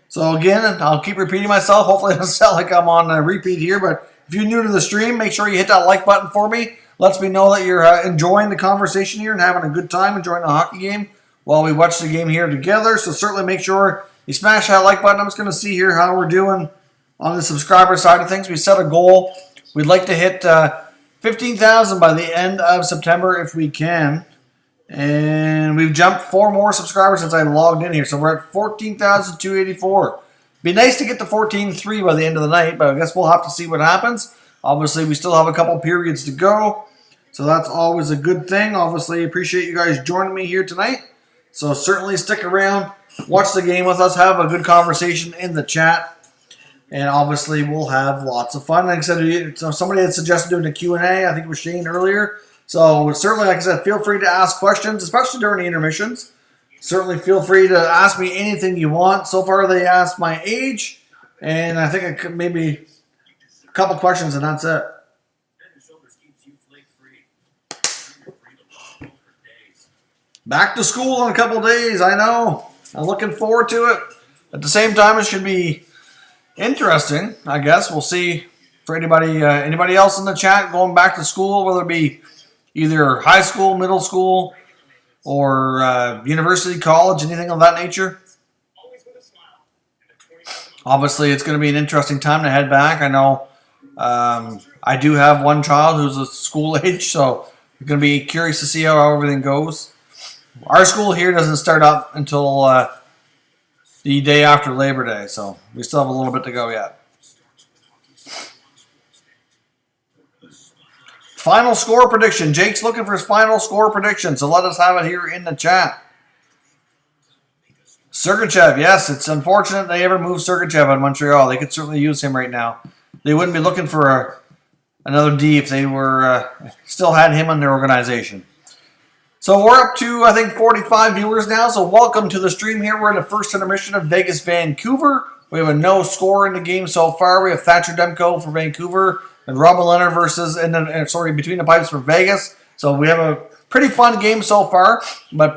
So again, I'll keep repeating myself. Hopefully it doesn't sound like I'm on a repeat here. But if you're new to the stream, make sure you hit that like button for me. Lets me know that you're enjoying the conversation here and having a good time enjoying the hockey game while we watch the game here together. So certainly make sure you smash that like button. I'm just going to see here how we're doing on the subscriber side of things. We set a goal. We'd like to hit 15,000 by the end of September if we can. And we've jumped 4 more subscribers since I logged in here. So we're at 14,284. Be nice to get to 14.3 by the end of the night, but I guess we'll have to see what happens. Obviously, we still have a couple periods to go. So that's always a good thing. Obviously, appreciate you guys joining me here tonight. So certainly stick around. Watch the game with us. Have a good conversation in the chat. And obviously, we'll have lots of fun. Like I said, somebody had suggested doing a Q&A. I think it was Shane earlier. So certainly, like I said, feel free to ask questions, especially during the intermissions. Certainly feel free to ask me anything you want. So far, they asked my age, and I think I could maybe a couple questions, and that's it. Back to school in a couple days, I know. I'm looking forward to it. At the same time, it should be interesting, I guess. We'll see for anybody else in the chat going back to school, whether it be either high school, middle school, or university, college, anything of that nature. Obviously, it's going to be an interesting time to head back. I know I do have one child who's a school age, so I'm going to be curious to see how everything goes. Our school here doesn't start up until the day after Labor Day, so we still have a little bit to go yet. Final score prediction. Jake's looking for his final score prediction, so let us have it here in the chat. Sergachev, yes, it's unfortunate they ever moved Sergachev in Montreal. They could certainly use him right now. They wouldn't be looking for another D if they were still had him in their organization. So we're up to, I think, 45 viewers now, so welcome to the stream here. We're in the first intermission of Vegas-Vancouver. We have a no score in the game so far. We have Thatcher Demko for Vancouver and Robin Leonard between the pipes for Vegas. So we have a pretty fun game so far, but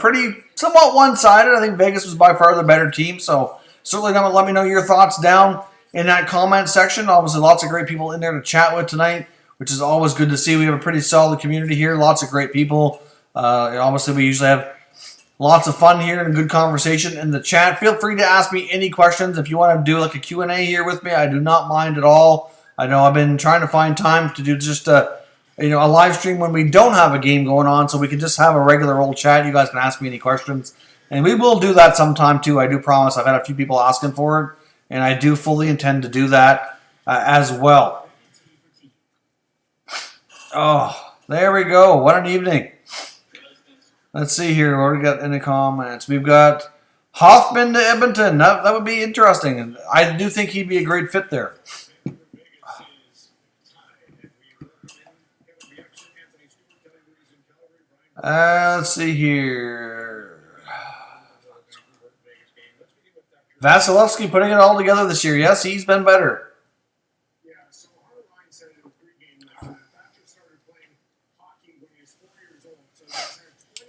somewhat one-sided. I think Vegas was by far the better team. So certainly let me know your thoughts down in that comment section. Obviously, lots of great people in there to chat with tonight, which is always good to see. We have a pretty solid community here. Lots of great people. Obviously, we usually have lots of fun here and a good conversation in the chat. Feel free to ask me any questions. If you want to do like a Q&A here with me, I do not mind at all. I know I've been trying to find time to do just a live stream when we don't have a game going on, so we can just have a regular old chat. You guys can ask me any questions, and we will do that sometime too. I do promise. I've had a few people asking for it, and I do fully intend to do that as well. Oh, there we go. What an evening. Let's see here. What do we got in the comments? We've got Hoffman to Edmonton. That would be interesting. I do think he'd be a great fit there. Let's see here. Vasilevsky putting it all together this year. Yes, he's been better.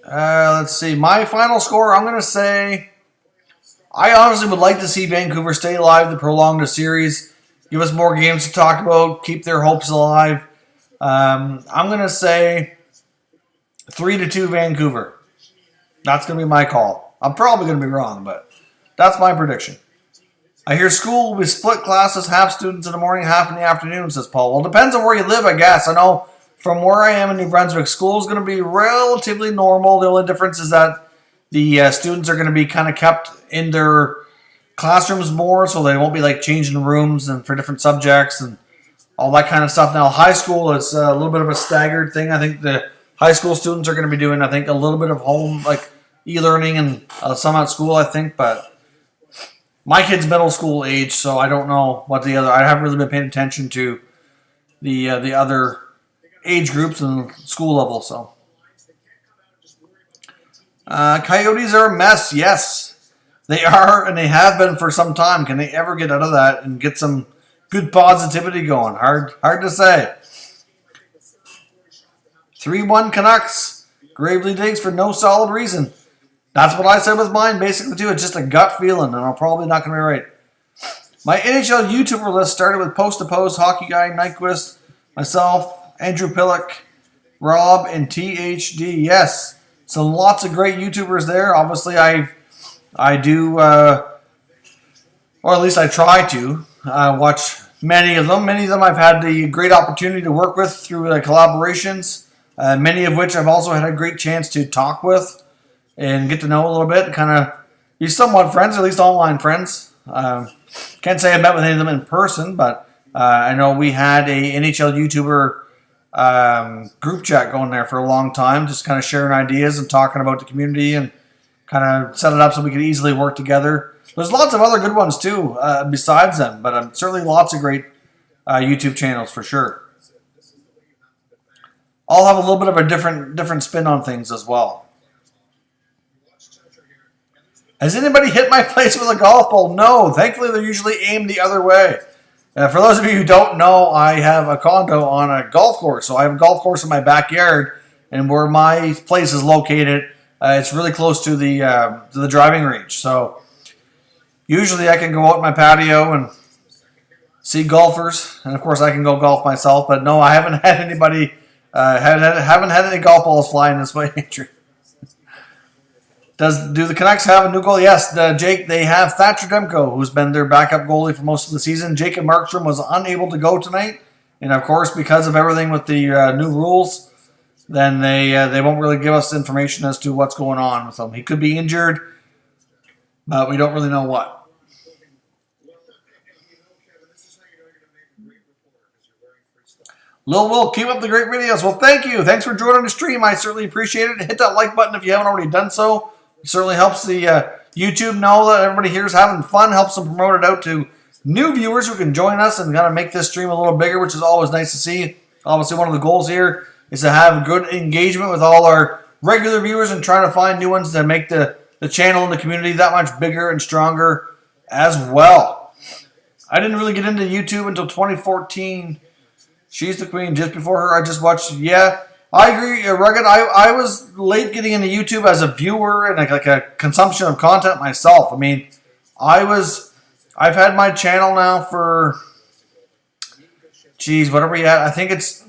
Let's see. My final score, I'm going to say, I honestly would like to see Vancouver stay alive to prolong the series, give us more games to talk about, keep their hopes alive. I'm going to say 3-2 Vancouver. That's going to be my call. I'm probably going to be wrong, but that's my prediction. I hear school will be split classes, half students in the morning, half in the afternoon, says Paul. Well, it depends on where you live, I guess. I know from where I am in New Brunswick, school is going to be relatively normal. The only difference is that the students are going to be kind of kept in their classrooms more, so they won't be like changing rooms and for different subjects and all that kind of stuff. Now, high school is a little bit of a staggered thing. I think the high school students are going to be doing, a little bit of home, like e-learning and some at school, I think, but my kid's middle school age, so I don't know what the other. I haven't really been paying attention to the other age groups and school level. So, Coyotes are a mess. Yes, they are, and they have been for some time. Can they ever get out of that and get some good positivity going? Hard to say. 3-1 Canucks. Gravely digs for no solid reason. That's what I said with mine, basically, too. It's just a gut feeling, and I'm probably not going to be right. My NHL YouTuber list started with Post to Post, Hockey Guy, Nyquist, myself, Andrew Pillock, Rob, and THD. Yes, so lots of great YouTubers there. Obviously, I do, or at least I try to, watch many of them. Many of them I've had the great opportunity to work with through collaborations, many of which I've also had a great chance to talk with and get to know a little bit, kind of be somewhat friends, at least online friends. Can't say I met with any of them in person, but I know we had a NHL YouTuber group chat going there for a long time, just kind of sharing ideas and talking about the community and kind of set it up so we could easily work together. There's lots of other good ones too besides them, but certainly lots of great YouTube channels for sure. All have a little bit of a different spin on things as well. Has anybody hit my place with a golf ball? No. Thankfully, they're usually aimed the other way. For those of you who don't know, I have a condo on a golf course. So I have a golf course in my backyard, and where my place is located, it's really close to the driving range. So usually I can go out in my patio and see golfers, and of course I can go golf myself. But no, I haven't had anybody, haven't had any golf balls flying this way, Andrew. Do the Canucks have a new goalie? Yes, Jake. They have Thatcher Demko, who's been their backup goalie for most of the season. Jacob Markstrom was unable to go tonight, and of course, because of everything with the new rules, then they won't really give us information as to what's going on with him. He could be injured, but we don't really know what. Lil Will, keep up the great videos. Well, thank you. Thanks for joining the stream. I certainly appreciate it. Hit that like button if you haven't already done so. It certainly helps the YouTube know that everybody here is having fun, helps them promote it out to new viewers who can join us and kind of make this stream a little bigger, which is always nice to see. Obviously, one of the goals here is to have good engagement with all our regular viewers and trying to find new ones to make the channel and the community that much bigger and stronger as well. I didn't really get into YouTube until 2014. She's the queen. Just before her, I just watched, I agree, Rugged. I was late getting into YouTube as a viewer and like a consumption of content myself. I mean, I've had my channel now for, what are we at? I think is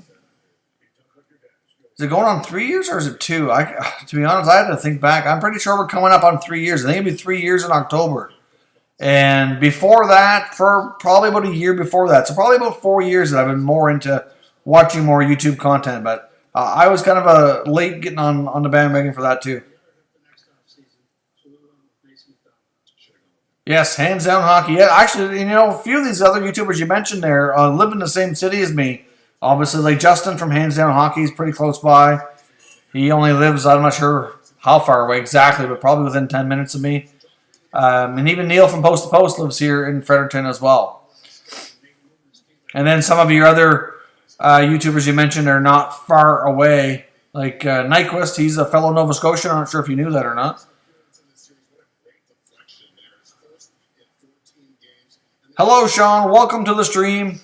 it going on 3 years or is it 2? To be honest, I had to think back. I'm pretty sure we're coming up on 3 years. I think it'll be 3 years in October. And before that, for probably about a year before that, so probably about 4 years that I've been more into watching more YouTube content, but I was kind of a late getting on the bandwagon for that too. Yes, hands down hockey. Yeah, actually, a few of these other YouTubers you mentioned there live in the same city as me. Obviously, like Justin from Hands Down Hockey is pretty close by. He only lives, I'm not sure how far away exactly, but probably within 10 minutes of me. And even Neil from Post to Post lives here in Fredericton as well. And then some of your other YouTubers you mentioned are not far away. Like Nyquist, he's a fellow Nova Scotian. I'm not sure if you knew that or not. Hello, Sean. Welcome to the stream.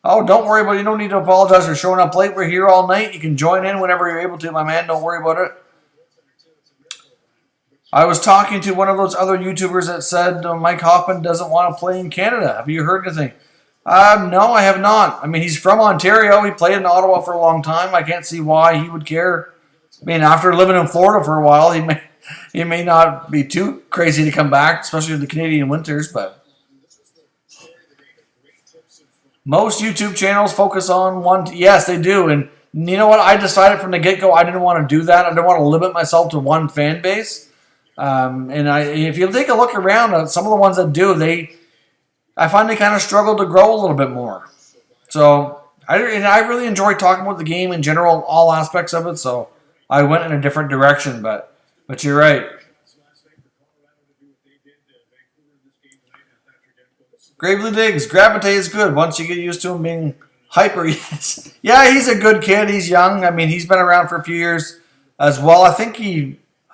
Oh, don't worry about it. You don't need to apologize for showing up late. We're here all night. You can join in whenever you're able to, my man. Don't worry about it. I was talking to one of those other YouTubers that said Mike Hoffman doesn't want to play in Canada. Have you heard anything? No, I have not. I mean, he's from Ontario. He played in Ottawa for a long time. I can't see why he would care. I mean, after living in Florida for a while, he may not be too crazy to come back, especially with the Canadian winters, but most YouTube channels focus on one. Yes, they do. And you know what? I decided from the get-go I didn't want to do that. I didn't want to limit myself to one fan base. If you take a look around at some of the ones that do, I find they kind of struggle to grow a little bit more. So I really enjoy talking about the game in general, all aspects of it. So I went in a different direction. But But you're right. Gravely Diggs. Gravitate is good once you get used to him being hyper. Yeah, he's a good kid. He's young. I mean, he's been around for a few years as well. I think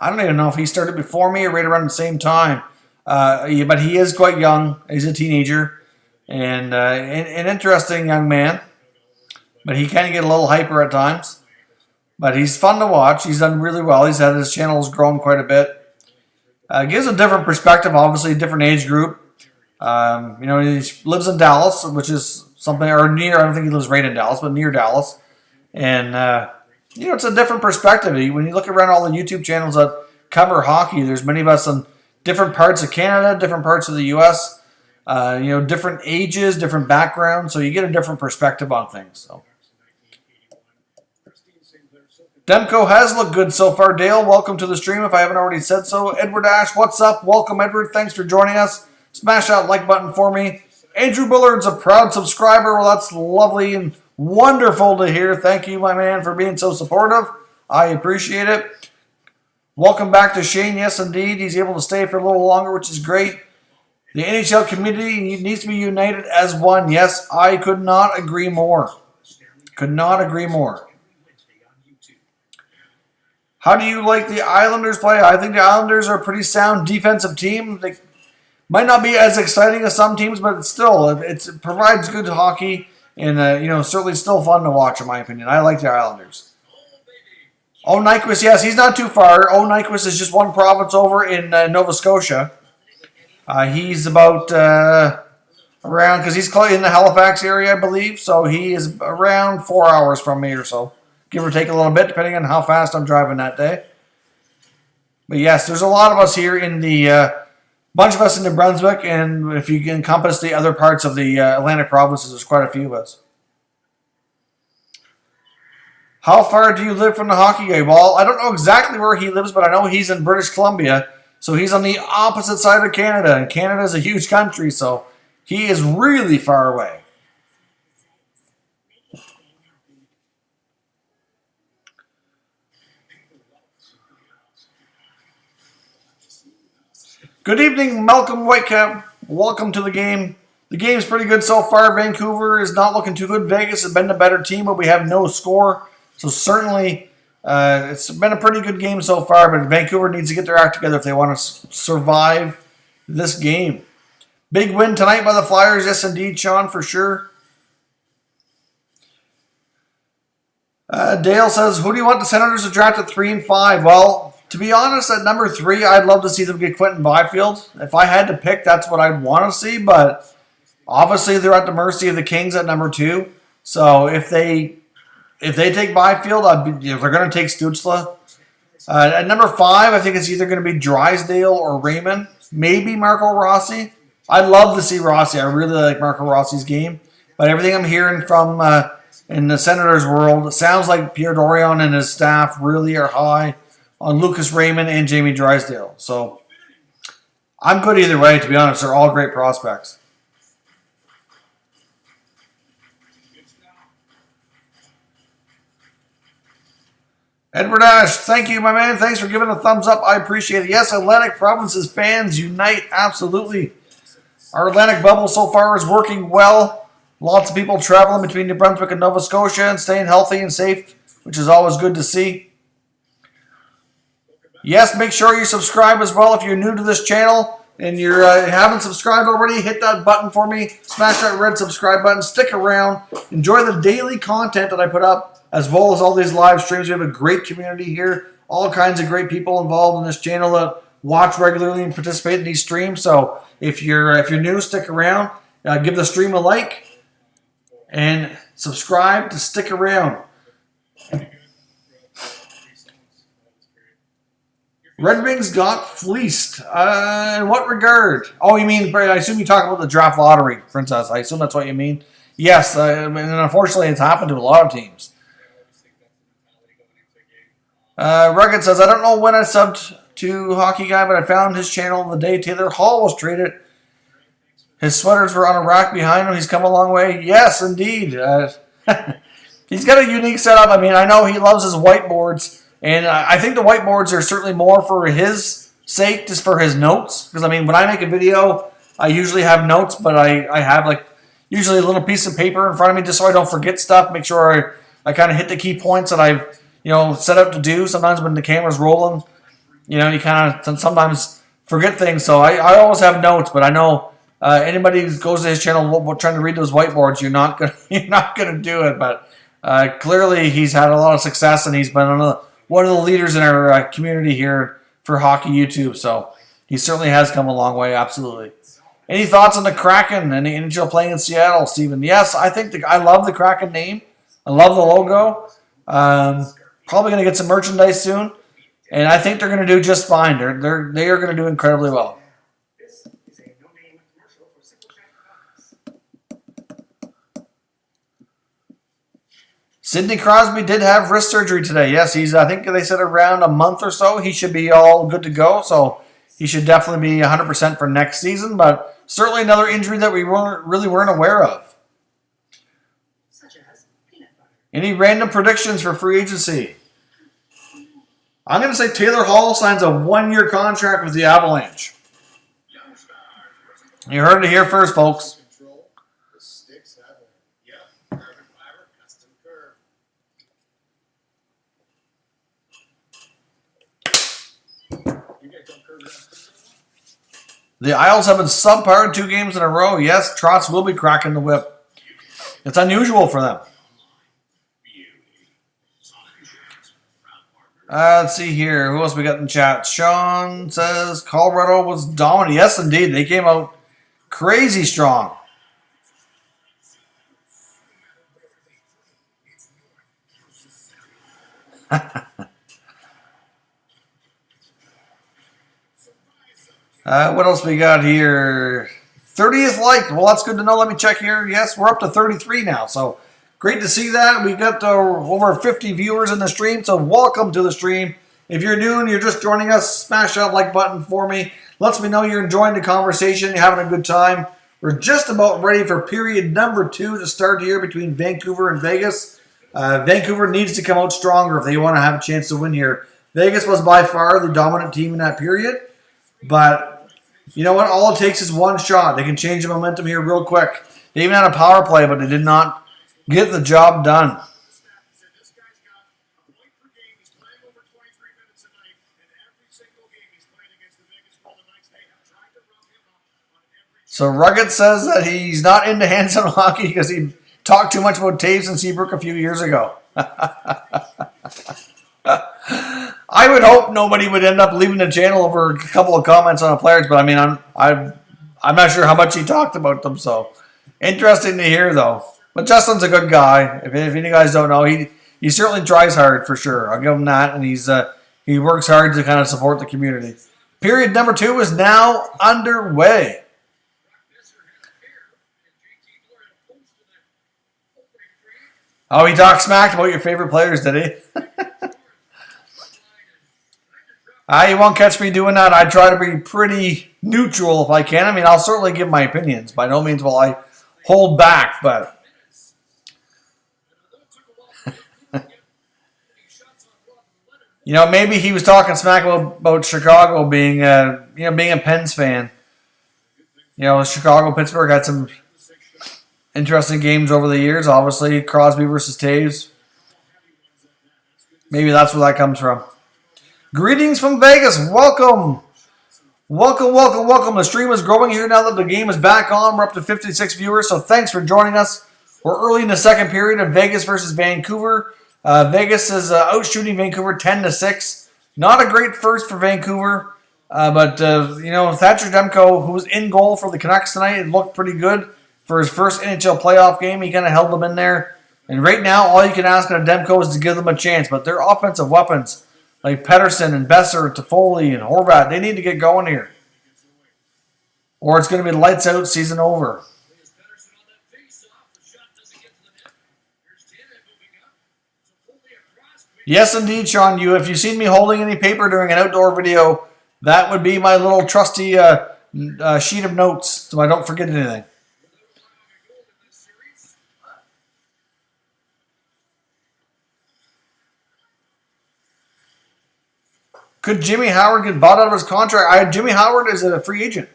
I don't even know if he started before me or right around the same time. But he is quite young. He's a teenager and an interesting young man. But he can get a little hyper at times. But he's fun to watch. He's done really well. His channel's grown quite a bit. Gives a different perspective, obviously, a different age group. He lives in Dallas, which is something, or near, I don't think he lives right in Dallas, but near Dallas. And, it's a different perspective. When you look around all the YouTube channels that cover hockey, there's many of us in different parts of Canada, different parts of the U.S., different ages, different backgrounds, so you get a different perspective on things. So. Demko has looked good so far. Dale, welcome to the stream if I haven't already said so. Edward Ash, what's up? Welcome, Edward. Thanks for joining us. Smash that like button for me. Andrew Bullard's a proud subscriber. Well, that's lovely and wonderful to hear. Thank you, my man, for being so supportive. I appreciate it. Welcome back to Shane. Yes, indeed. He's able to stay for a little longer, which is great. The NHL community needs to be united as one. Yes, I could not agree more. Could not agree more. How do you like the Islanders play? I think the Islanders are a pretty sound defensive team. They might not be as exciting as some teams, but it provides good hockey and certainly still fun to watch in my opinion. I like the Islanders. Oh, Nyquist, yes, he's not too far. Oh, Nyquist is just one province over in Nova Scotia. He's about around, because he's in the Halifax area, I believe, so he is around 4 hours from me or so. Give or take a little bit, depending on how fast I'm driving that day. But yes, there's a lot of us here in the bunch of us in New Brunswick, and if you encompass the other parts of the Atlantic provinces, there's quite a few of us. How far do you live from the hockey game? Well, I don't know exactly where he lives, but I know he's in British Columbia, so he's on the opposite side of Canada, and Canada is a huge country, so he is really far away. Good evening, Malcolm Whitecap. Welcome to the game. The game's pretty good so far. Vancouver is not looking too good. Vegas has been the better team, but we have no score. So certainly, it's been a pretty good game so far, but Vancouver needs to get their act together if they want to survive this game. Big win tonight by the Flyers. Yes, indeed, Sean, for sure. Dale says, who do you want the Senators to draft at 3 and 5? Well, to be honest, at number 3, I'd love to see them get Quentin Byfield. If I had to pick, that's what I'd want to see, but obviously they're at the mercy of the Kings at number 2. So if they take Byfield, they're going to take Stützle. At number 5, I think it's either going to be Drysdale or Raymond. Maybe Marco Rossi. I'd love to see Rossi. I really like Marco Rossi's game. But everything I'm hearing from in the Senators world, it sounds like Pierre Dorion and his staff really are high on Lucas Raymond and Jamie Drysdale. So I'm good either way, to be honest. They're all great prospects. Edward Ash, thank you, my man. Thanks for giving a thumbs up. I appreciate it. Yes, Atlantic Provinces fans unite. Absolutely. Our Atlantic bubble so far is working well. Lots of people traveling between New Brunswick and Nova Scotia and staying healthy and safe, which is always good to see. Yes, make sure you subscribe as well if you're new to this channel and you haven't subscribed already. Hit that button for me. Smash that red subscribe button. Stick around. Enjoy the daily content that I put up as well as all these live streams. We have a great community here. All kinds of great people involved in this channel that watch regularly and participate in these streams. So if you're new, stick around. Give the stream a like and subscribe to stick around. Red Wings got fleeced. In what regard? Oh, you mean, I assume you talk about the draft lottery, Princess. I assume that's what you mean. Yes, and unfortunately it's happened to a lot of teams. Rugged says, I don't know when I subbed to Hockey Guy, but I found his channel the day Taylor Hall was traded. His sweaters were on a rack behind him. He's come a long way. Yes, indeed. He's got a unique setup. I mean, I know he loves his whiteboards. And I think the whiteboards are certainly more for his sake, just for his notes. Because, I mean, when I make a video, I usually have notes, but I have, like, usually a little piece of paper in front of me just so I don't forget stuff. Make sure I kind of hit the key points that I've, set out to do. Sometimes when the camera's rolling, you kind of sometimes forget things. So I always have notes, but I know anybody who goes to his channel trying to read those whiteboards, you're not gonna do it. But clearly he's had a lot of success, and he's been one of the leaders in our community here for hockey YouTube. So he certainly has come a long way. Absolutely. Any thoughts on the Kraken and the NHL playing in Seattle, Steven? Yes, I think I love the Kraken name. I love the logo. Probably going to get some merchandise soon, and I think they're going to do just fine. They are going to do incredibly well. Sidney Crosby did have wrist surgery today. Yes, I think they said around a month or so he should be all good to go. So he should definitely be 100% for next season. But certainly another injury that we really weren't aware of. Any random predictions for free agency? I'm going to say Taylor Hall signs a 1-year contract with the Avalanche. You heard it here first, folks. The Isles have been subpar 2 games in a row. Yes, Trotz will be cracking the whip. It's unusual for them. Let's see here. Who else we got in chat? Sean says Colorado was dominant. Yes, indeed. They came out crazy strong. What else we got here? 30th like. Well, that's good to know. Let me check here. Yes, we're up to 33 now. So great to see that. We got over 50 viewers in the stream, so welcome to the stream. If you're new and you're just joining us, smash that like button for me. Lets me know you're enjoying the conversation, you're having a good time. We're just about ready for period number 2 to start here between Vancouver and Vegas. Vancouver needs to come out stronger if they want to have a chance to win here. Vegas was by far the dominant team in that period, but you know what? All it takes is one shot. They can change the momentum here real quick. They even had a power play, but they did not get the job done. So Rugged says that he's not into hands-on hockey because he talked too much about Taves and Seabrook a few years ago. I would hope nobody would end up leaving the channel over a couple of comments on the players, but I mean, I'm not sure how much he talked about them. So interesting to hear, though. But Justin's a good guy. If any of you guys don't know, he certainly tries hard for sure. I'll give him that, and he works hard to kind of support the community. Period number 2 is now underway. Oh, he talked smack about your favorite players, did he? You won't catch me doing that. I try to be pretty neutral if I can. I mean, I'll certainly give my opinions. By no means will I hold back, but maybe he was talking smack about Chicago being a Pens fan. Chicago, Pittsburgh had some interesting games over the years. Obviously, Crosby versus Taves. Maybe that's where that comes from. Greetings from Vegas. Welcome. Welcome, welcome, welcome. The stream is growing here now that the game is back on. We're up to 56 viewers, so thanks for joining us. We're early in the second period of Vegas versus Vancouver. Vegas is outshooting Vancouver 10-6. Not a great first for Vancouver, but Thatcher Demko, who was in goal for the Canucks tonight, it looked pretty good for his first NHL playoff game. He kind of held them in there. And right now, all you can ask of Demko is to give them a chance. But their offensive weapons, like Pettersson and Besser, Toffoli and Horvat, they need to get going here. Or it's going to be lights out, season over. Yes, indeed, Sean. If you've seen me holding any paper during an outdoor video, that would be my little trusty sheet of notes so I don't forget anything. Could Jimmy Howard get bought out of his contract? Jimmy Howard is a free agent.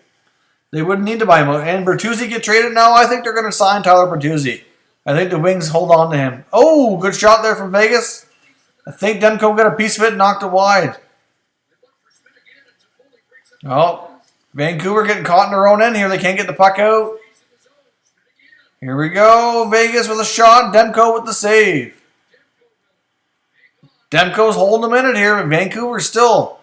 They wouldn't need to buy him out. And Bertuzzi get traded now? I think they're going to sign Tyler Bertuzzi. I think the Wings hold on to him. Oh, good shot there from Vegas. I think Demko got a piece of it and knocked it wide. Oh, Vancouver getting caught in their own end here. They can't get the puck out. Here we go. Vegas with a shot. Demko with the save. Demko's holding them in it here. Vancouver still.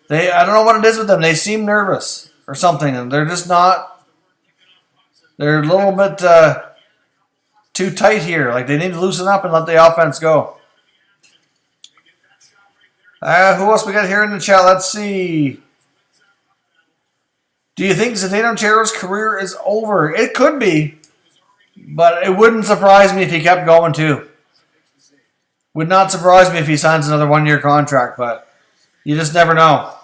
I don't know what it is with them. They seem nervous or something. And they're just not. They're a little bit too tight here. Like they need to loosen up and let the offense go. Who else we got here in the chat? Let's see. Do you think Zdeno Chara's career is over? It could be. But it wouldn't surprise me if he kept going too. Would not surprise me if he signs another one-year contract, but you just never know.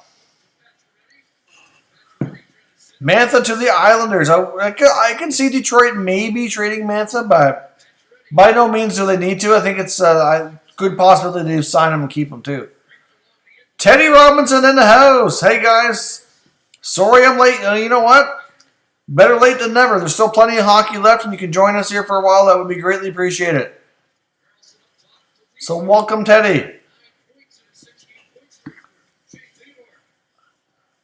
Mantha to the Islanders. I can see Detroit maybe trading Mantha, but by no means do they need to. I think it's a good possibility to sign him and keep him too. Teddy Robinson in the house. Hey, guys. Sorry I'm late. You know what? Better late than never. There's still plenty of hockey left, and you can join us here for a while. That would be greatly appreciated. So welcome, Teddy.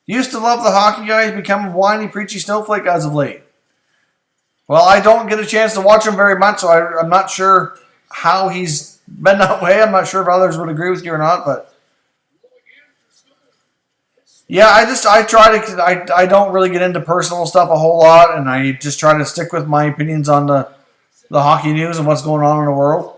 Used to love the hockey guys, become a whiny, preachy snowflake as of late. Well, I don't get a chance to watch him very much, so I'm not sure how he's been that way. I'm not sure if others would agree with you or not, but yeah, I don't really get into personal stuff a whole lot, and I just try to stick with my opinions on the hockey news and what's going on in the world.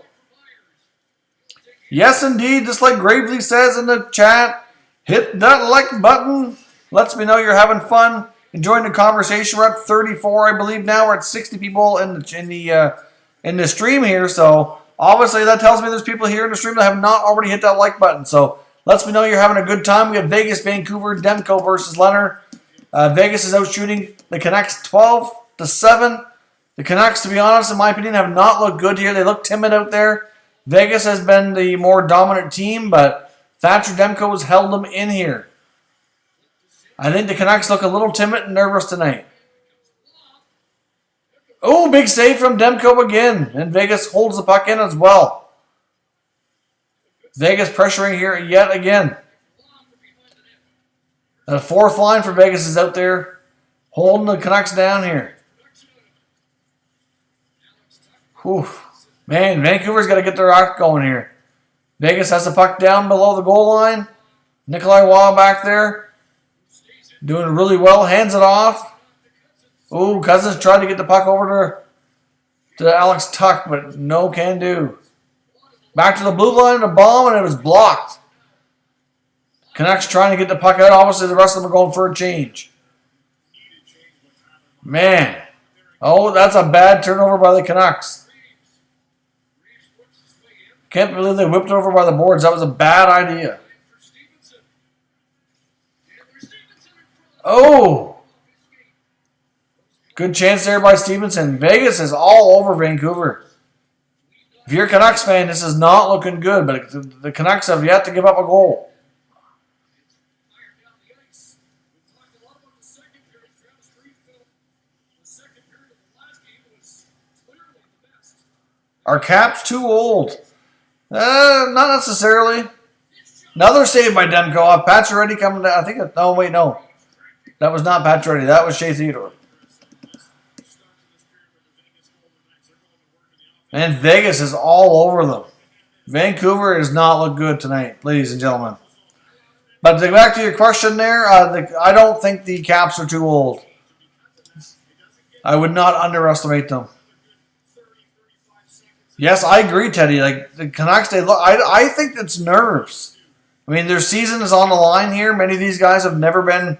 Yes, indeed, just like Gravely says in the chat, hit that like button. Lets me know you're having fun, enjoying the conversation. We're at 34, I believe now. We're at 60 people in the stream here, so obviously that tells me there's people here in the stream that have not already hit that like button. So lets me know you're having a good time. We have Vegas, Vancouver, Demko versus Leonard. Vegas is out shooting the Canucks 12-7. The Canucks, to be honest, in my opinion, have not looked good here. They look timid out there. Vegas has been the more dominant team, but Thatcher Demko has held them in here. I think the Canucks look a little timid and nervous tonight. Oh, big save from Demko again. And Vegas holds the puck in as well. Vegas pressuring here yet again. The fourth line for Vegas is out there holding the Canucks down here. Whew. Man, Vancouver's got to get their act going here. Vegas has the puck down below the goal line. Nikolai Waugh back there. Doing really well. Hands it off. Ooh, Cousins tried to get the puck over to Alex Tuck, but no can do. Back to the blue line, a bomb, and it was blocked. Canucks trying to get the puck out. Obviously, the rest of them are going for a change. Man. Oh, that's a bad turnover by the Canucks. Can't believe they whipped it over by the boards. That was a bad idea. Oh! Good chance there by Stevenson. Vegas is all over Vancouver. If you're a Canucks fan, this is not looking good, but the Canucks have yet to give up a goal. Are Caps too old? Not necessarily. Another save by Demko. Pacioretty coming down. I think. Oh wait, no, that was not Pacioretty. That was Shea Theodore. And Vegas is all over them. Vancouver does not look good tonight, ladies and gentlemen. But to go back to your question there, I don't think the Caps are too old. I would not underestimate them. Yes, I agree, Teddy. Like the Canucks, I think it's nerves. I mean, their season is on the line here. Many of these guys have never been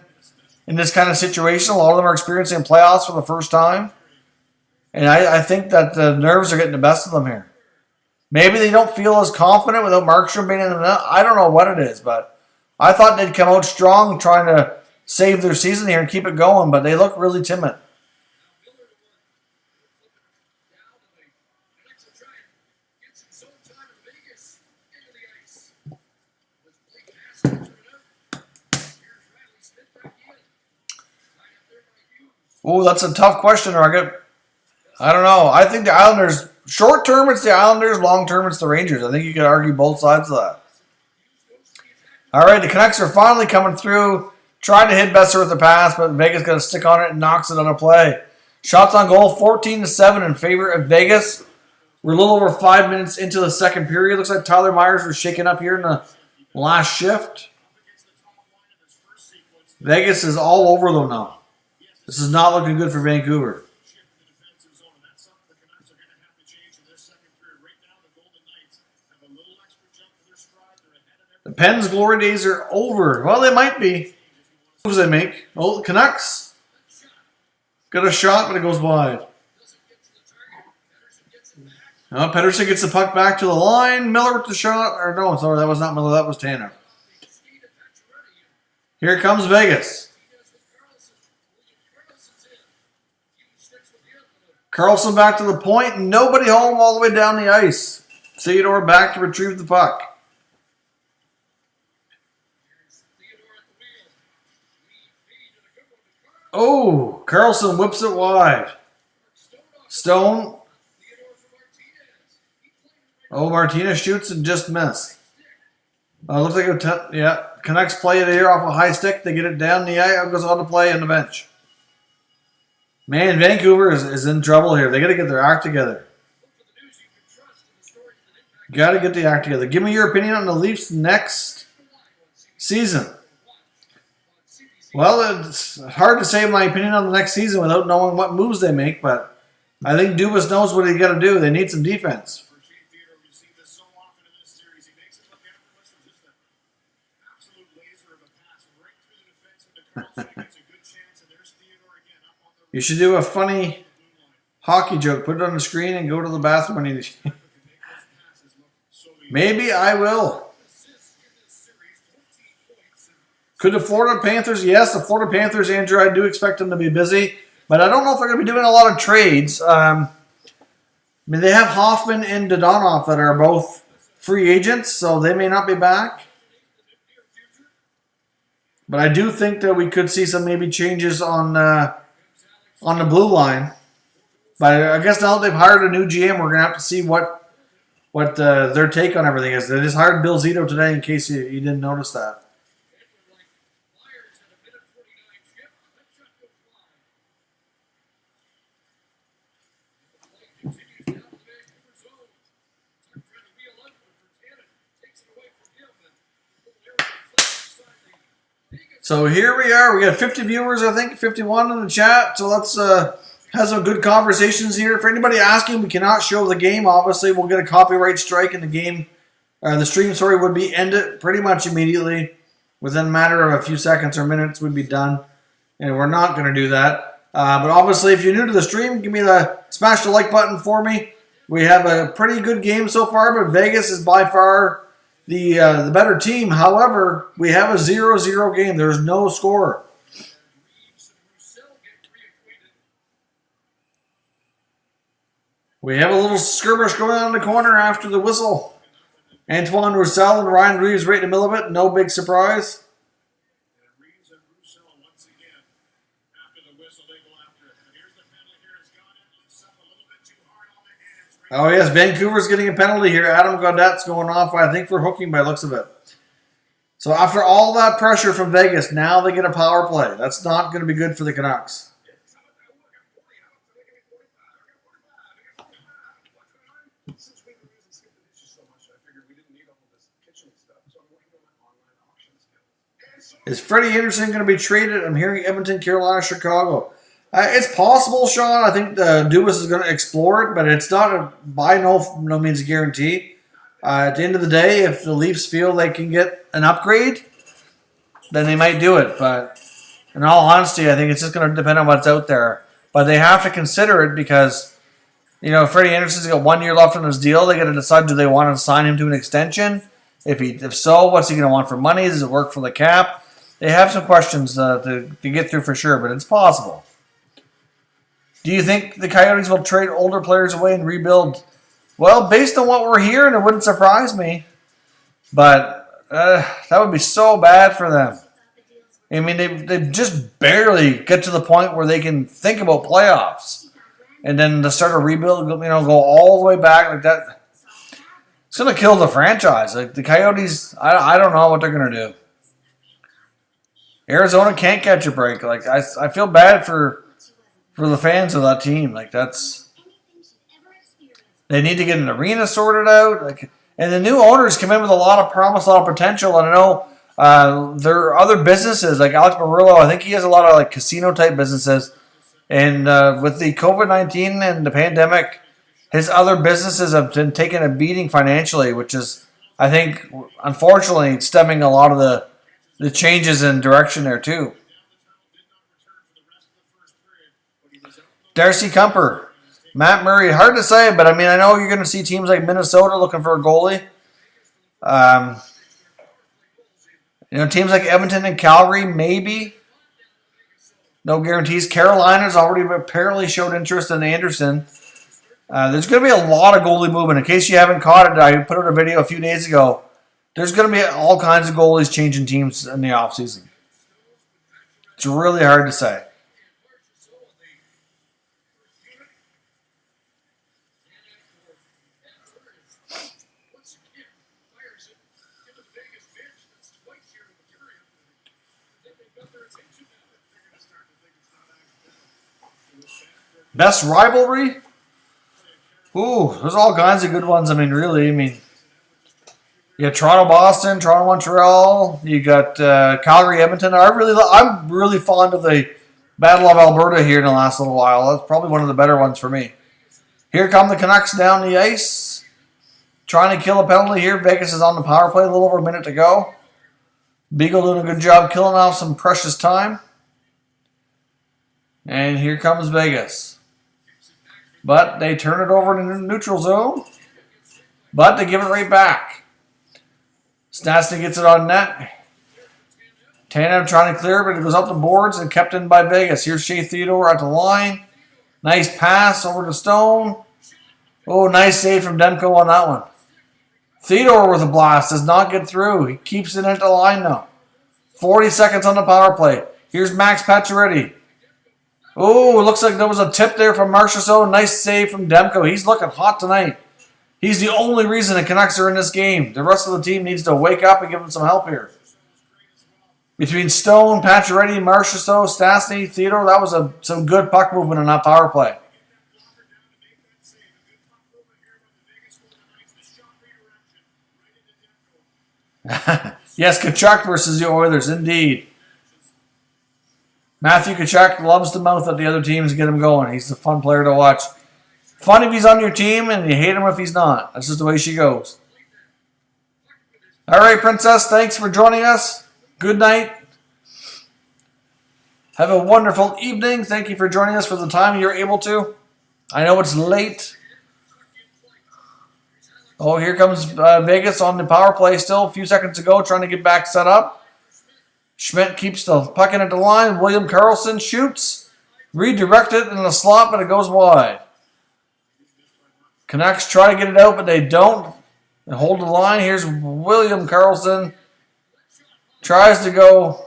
in this kind of situation. A lot of them are experiencing playoffs for the first time. And I think that the nerves are getting the best of them here. Maybe they don't feel as confident without Markstrom being in the net. I don't know what it is, but I thought they'd come out strong trying to save their season here and keep it going, but they look really timid. Oh, that's a tough question, Rocket. I don't know. I think the Islanders, short term it's the Islanders, long term it's the Rangers. I think you could argue both sides of that. All right, the Canucks are finally coming through. Tried to hit Besser with the pass, but Vegas got to stick on it and knocks it on a play. Shots on goal, 14-7 in favor of Vegas. We're a little over 5 minutes into the second period. Looks like Tyler Myers was shaken up here in the last shift. Vegas is all over them now. This is not looking good for Vancouver. The Pens' glory days are over. Well, they might be. Moves they make. Oh, the Canucks got a shot, but it goes wide. Pettersson gets the puck back to the line. Miller with the shot. Or no, sorry, that was not Miller. That was Tanner. Here comes Vegas. Carlson back to the point. Nobody home all the way down the ice. Theodore back to retrieve the puck. Oh, Carlson whips it wide. Stone. Oh, Martinez shoots and just missed. Looks like Canucks play it here off a high stick. They get it down the ice. Goes on to play on the bench. Man, Vancouver is in trouble here. They got to get their act together. Got to get the act together. Give me your opinion on the Leafs next season. Well, it's hard to say my opinion on the next season without knowing what moves they make, but I think Dubas knows what he's got to do. They need some defense. You should do a funny hockey joke. Put it on the screen and go to the bathroom. Maybe I will. Could the Florida Panthers? Yes, the Florida Panthers, Andrew, I do expect them to be busy. But I don't know if they're going to be doing a lot of trades. I mean, they have Hoffman and Dodonov that are both free agents, so they may not be back. But I do think that we could see some maybe changes on the blue line. But I guess now that they've hired a new GM, we're going to have to see what their take on everything is. They just hired Bill Zito today, in case you didn't notice that. So here we are. We got 50 viewers, I think, 51 in the chat. So let's have some good conversations here. For anybody asking, we cannot show the game. Obviously, we'll get a copyright strike, and the game, the stream, would be ended pretty much immediately. Within a matter of a few seconds or minutes, we'd be done. And we're not going to do that. But obviously, if you're new to the stream, smash the like button for me. We have a pretty good game so far, but Vegas is by far the better team. However, we have a 0-0 game. There's no score. We have a little skirmish going on in the corner after the whistle. Antoine Roussel and Ryan Reeves right in the middle of it. No big surprise. Oh, yes, Vancouver's getting a penalty here. Adam Gaudette's going off, I think, for hooking by the looks of it. So after all that pressure from Vegas, now they get a power play. That's not going to be good for the Canucks. Is Freddie Anderson going to be traded? I'm hearing Edmonton, Carolina, Chicago. It's possible, Sean. I think Dubas is going to explore it, but it's not by no means a guarantee. At the end of the day, if the Leafs feel they can get an upgrade, then they might do it. But in all honesty, I think it's just going to depend on what's out there. But they have to consider it because, Freddie Anderson's got 1 year left on his deal. They got to decide, do they want to sign him to an extension? If so, what's he going to want for money? Does it work for the cap? They have some questions to get through for sure, but it's possible. Do you think the Coyotes will trade older players away and rebuild? Well, based on what we're hearing, it wouldn't surprise me. But that would be so bad for them. I mean, they just barely get to the point where they can think about playoffs. And then to start a rebuild, go all the way back like that. It's going to kill the franchise. Like the Coyotes, I don't know what they're going to do. Arizona can't catch a break. Like I feel bad for the fans of that team. Like they need to get an arena sorted out. Like, and the new owners come in with a lot of promise, a lot of potential. And I know there are other businesses like Alex Murillo. I think he has a lot of like casino type businesses. And with the COVID-19 and the pandemic, his other businesses have been taking a beating financially, which is, I think, unfortunately, stemming a lot of the changes in direction there, too. Darcy Kumper, Matt Murray, hard to say, but I mean, I know you're going to see teams like Minnesota looking for a goalie. Teams like Edmonton and Calgary, maybe. No guarantees. Carolina's already apparently showed interest in Anderson. There's going to be a lot of goalie movement. In case you haven't caught it, I put out a video a few days ago. There's going to be all kinds of goalies changing teams in the offseason. It's really hard to say. Best rivalry? Ooh, there's all kinds of good ones. I mean, really. You got Toronto-Boston, Toronto-Montreal. You got Calgary-Edmonton. I'm really fond of the Battle of Alberta here in the last little while. That's probably one of the better ones for me. Here come the Canucks down the ice. Trying to kill a penalty here. Vegas is on the power play. A little over a minute to go. Beagle doing a good job killing off some precious time. And here comes Vegas. But they turn it over to the neutral zone. But they give it right back. Stastny gets it on net. Tanev trying to clear, but it goes up the boards and kept in by Vegas. Here's Shea Theodore at the line. Nice pass over to Stone. Oh, nice save from Demko on that one. Theodore with a blast. Does not get through. He keeps it at the line now. 40 seconds on the power play. Here's Max Pacioretty. Oh, it looks like there was a tip there from Marchessault. Nice save from Demko. He's looking hot tonight. He's the only reason the Canucks are in this game. The rest of the team needs to wake up and give them some help here. Between Stone, Pacioretty, Marchessault, Stastny, Theodore, that was some good puck movement on that power play. Yes, Tkachuk versus the Oilers, indeed. Matthew Tkachuk loves to mouth at the other teams and get him going. He's a fun player to watch. Fun if he's on your team, and you hate him if he's not. That's just the way she goes. All right, Princess, thanks for joining us. Good night. Have a wonderful evening. Thank you for joining us for the time you're able to. I know it's late. Oh, here comes Vegas on the power play still. A few seconds to go, trying to get back set up. Schmidt keeps the puck in at the line. William Karlsson shoots. Redirected in the slot, but it goes wide. Canucks try to get it out, but they don't. They hold the line. Here's William Karlsson. Tries to go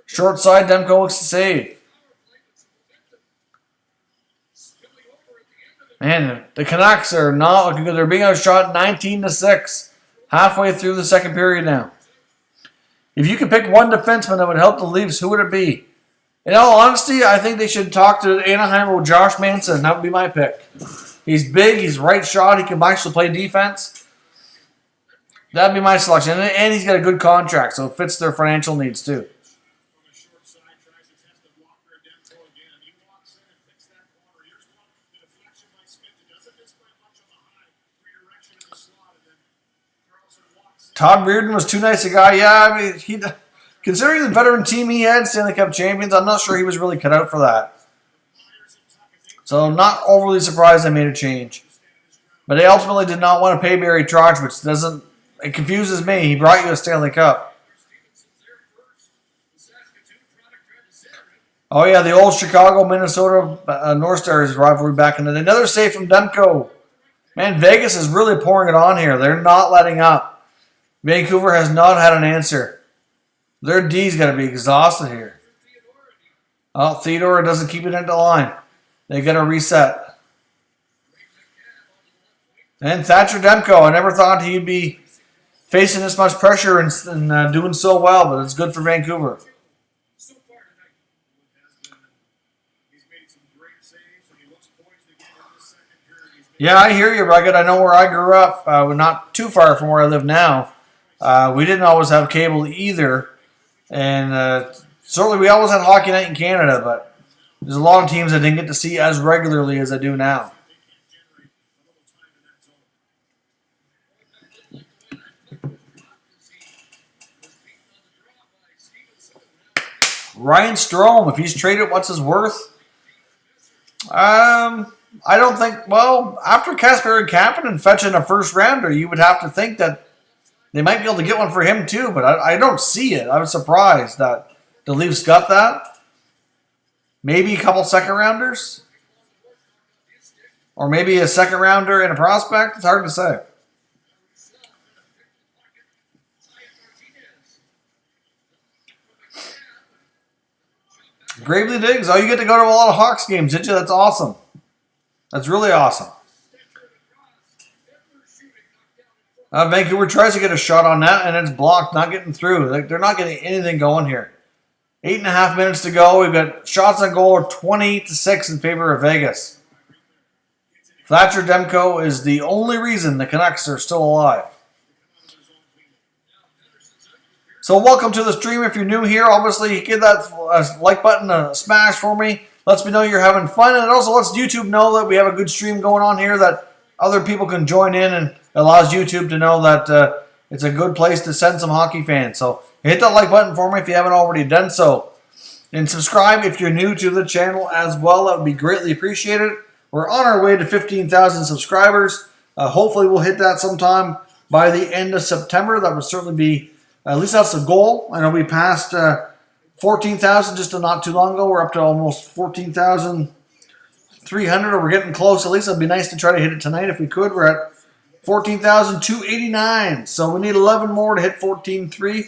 short side. Demko looks to save. Man, the Canucks are not looking good. They're being outshot 19-6. Halfway through the second period now. If you could pick one defenseman that would help the Leafs, who would it be? In all honesty, I think they should talk to Anaheim or Josh Manson. That would be my pick. He's big. He's right shot. He can actually play defense. That would be my selection. And he's got a good contract, so it fits their financial needs too. Todd Reirden was too nice a guy. Yeah, I mean, considering the veteran team he had, Stanley Cup champions, I'm not sure he was really cut out for that. So I'm not overly surprised they made a change. But they ultimately did not want to pay Barry Trotz, which doesn't, it confuses me. He brought you a Stanley Cup. Oh yeah, the old Chicago-Minnesota North Stars rivalry back in the day. Another save from Demko. Man, Vegas is really pouring it on here. They're not letting up. Vancouver has not had an answer. Their D's got to be exhausted here. Oh, Theodore doesn't keep it into line. They got to reset. And Thatcher Demko, I never thought he'd be facing this much pressure and doing so well, but it's good for Vancouver. Yeah, I hear you, Rugged. I know where I grew up. We're not too far from where I live now. We didn't always have cable either. And certainly we always had Hockey Night in Canada, but there's a lot of teams I didn't get to see as regularly as I do now. Ryan Strome, if he's traded, what's his worth? I don't think, well, after Kasperi Kapanen fetching a first rounder, you would have to think that they might be able to get one for him too, but I don't see it. I was surprised that the Leafs got that. Maybe a couple second rounders? Or maybe a second rounder and a prospect? It's hard to say. Gravely Diggs, oh, you get to go to a lot of Hawks games, did you? That's awesome. That's really awesome. Vancouver tries to get a shot on that, and it's blocked, not getting through. They're not getting anything going here. 8.5 minutes to go. We've got shots on goal 20-6 in favor of Vegas. Thatcher Demko is the only reason the Canucks are still alive. So welcome to the stream. If you're new here, obviously give that like button a smash for me. Lets me know you're having fun, and it also lets YouTube know that we have a good stream going on here that other people can join in, and allows YouTube to know that it's a good place to send some hockey fans. So hit that like button for me if you haven't already done so. And subscribe if you're new to the channel as well. That would be greatly appreciated. We're on our way to 15,000 subscribers. Hopefully we'll hit that sometime by the end of September. That would certainly be, at least that's the goal. I know we passed 14,000 just not too long ago. We're up to almost 14,300, or we're getting close. At least it'd be nice to try to hit it tonight if we could. We're at 14,289. So we need 11 more to hit 14,300.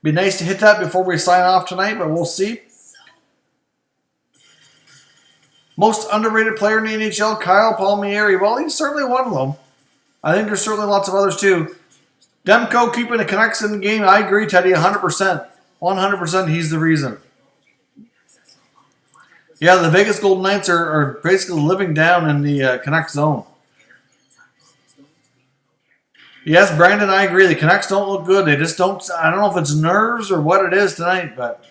Be nice to hit that before we sign off tonight, but we'll see. Most underrated player in the NHL, Kyle Palmieri. Well, he's certainly one of them. I think there's certainly lots of others too. Demko keeping the Canucks in the game. I agree, Teddy, 100%. 100% he's the reason. Yeah, the Vegas Golden Knights are basically living down in the Canucks zone. Yes, Brandon, I agree. The Canucks don't look good. They just don't. I don't know if it's nerves or what it is tonight, but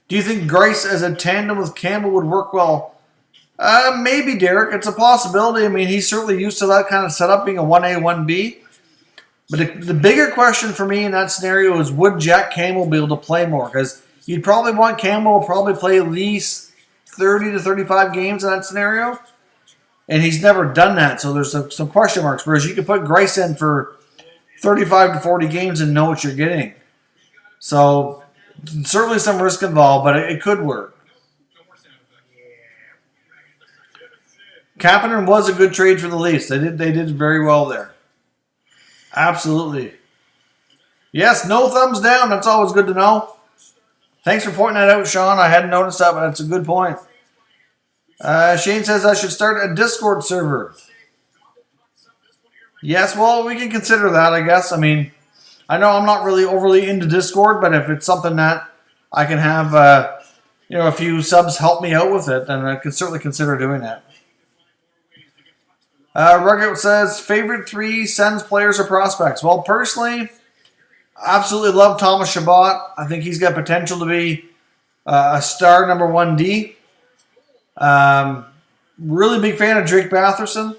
do you think Grice as a tandem with Campbell would work well? Maybe, Derek. It's a possibility. I mean, he's certainly used to that kind of setup, being a 1A, 1B. But the bigger question for me in that scenario is, would Jack Campbell be able to play more? Because you'd probably want Campbell to probably play at least 30 to 35 games in that scenario. And he's never done that, so there's some question marks. Whereas you could put Grice in for 35 to 40 games and know what you're getting. So certainly some risk involved, but it could work. Kapanen was a good trade for the Leafs. They did very well there. Absolutely. Yes, no thumbs down. That's always good to know. Thanks for pointing that out, Sean. I hadn't noticed that, but that's a good point. Shane says I should start a Discord server. Yes, well, we can consider that, I guess. I mean, I know I'm not really overly into Discord, but if it's something that I can have, a few subs help me out with it, then I could certainly consider doing that. Rugged says, favorite 3 Sens players or prospects? Well, personally, absolutely love Thomas Chabot. I think he's got potential to be a star number 1D. Really big fan of Drake Batherson.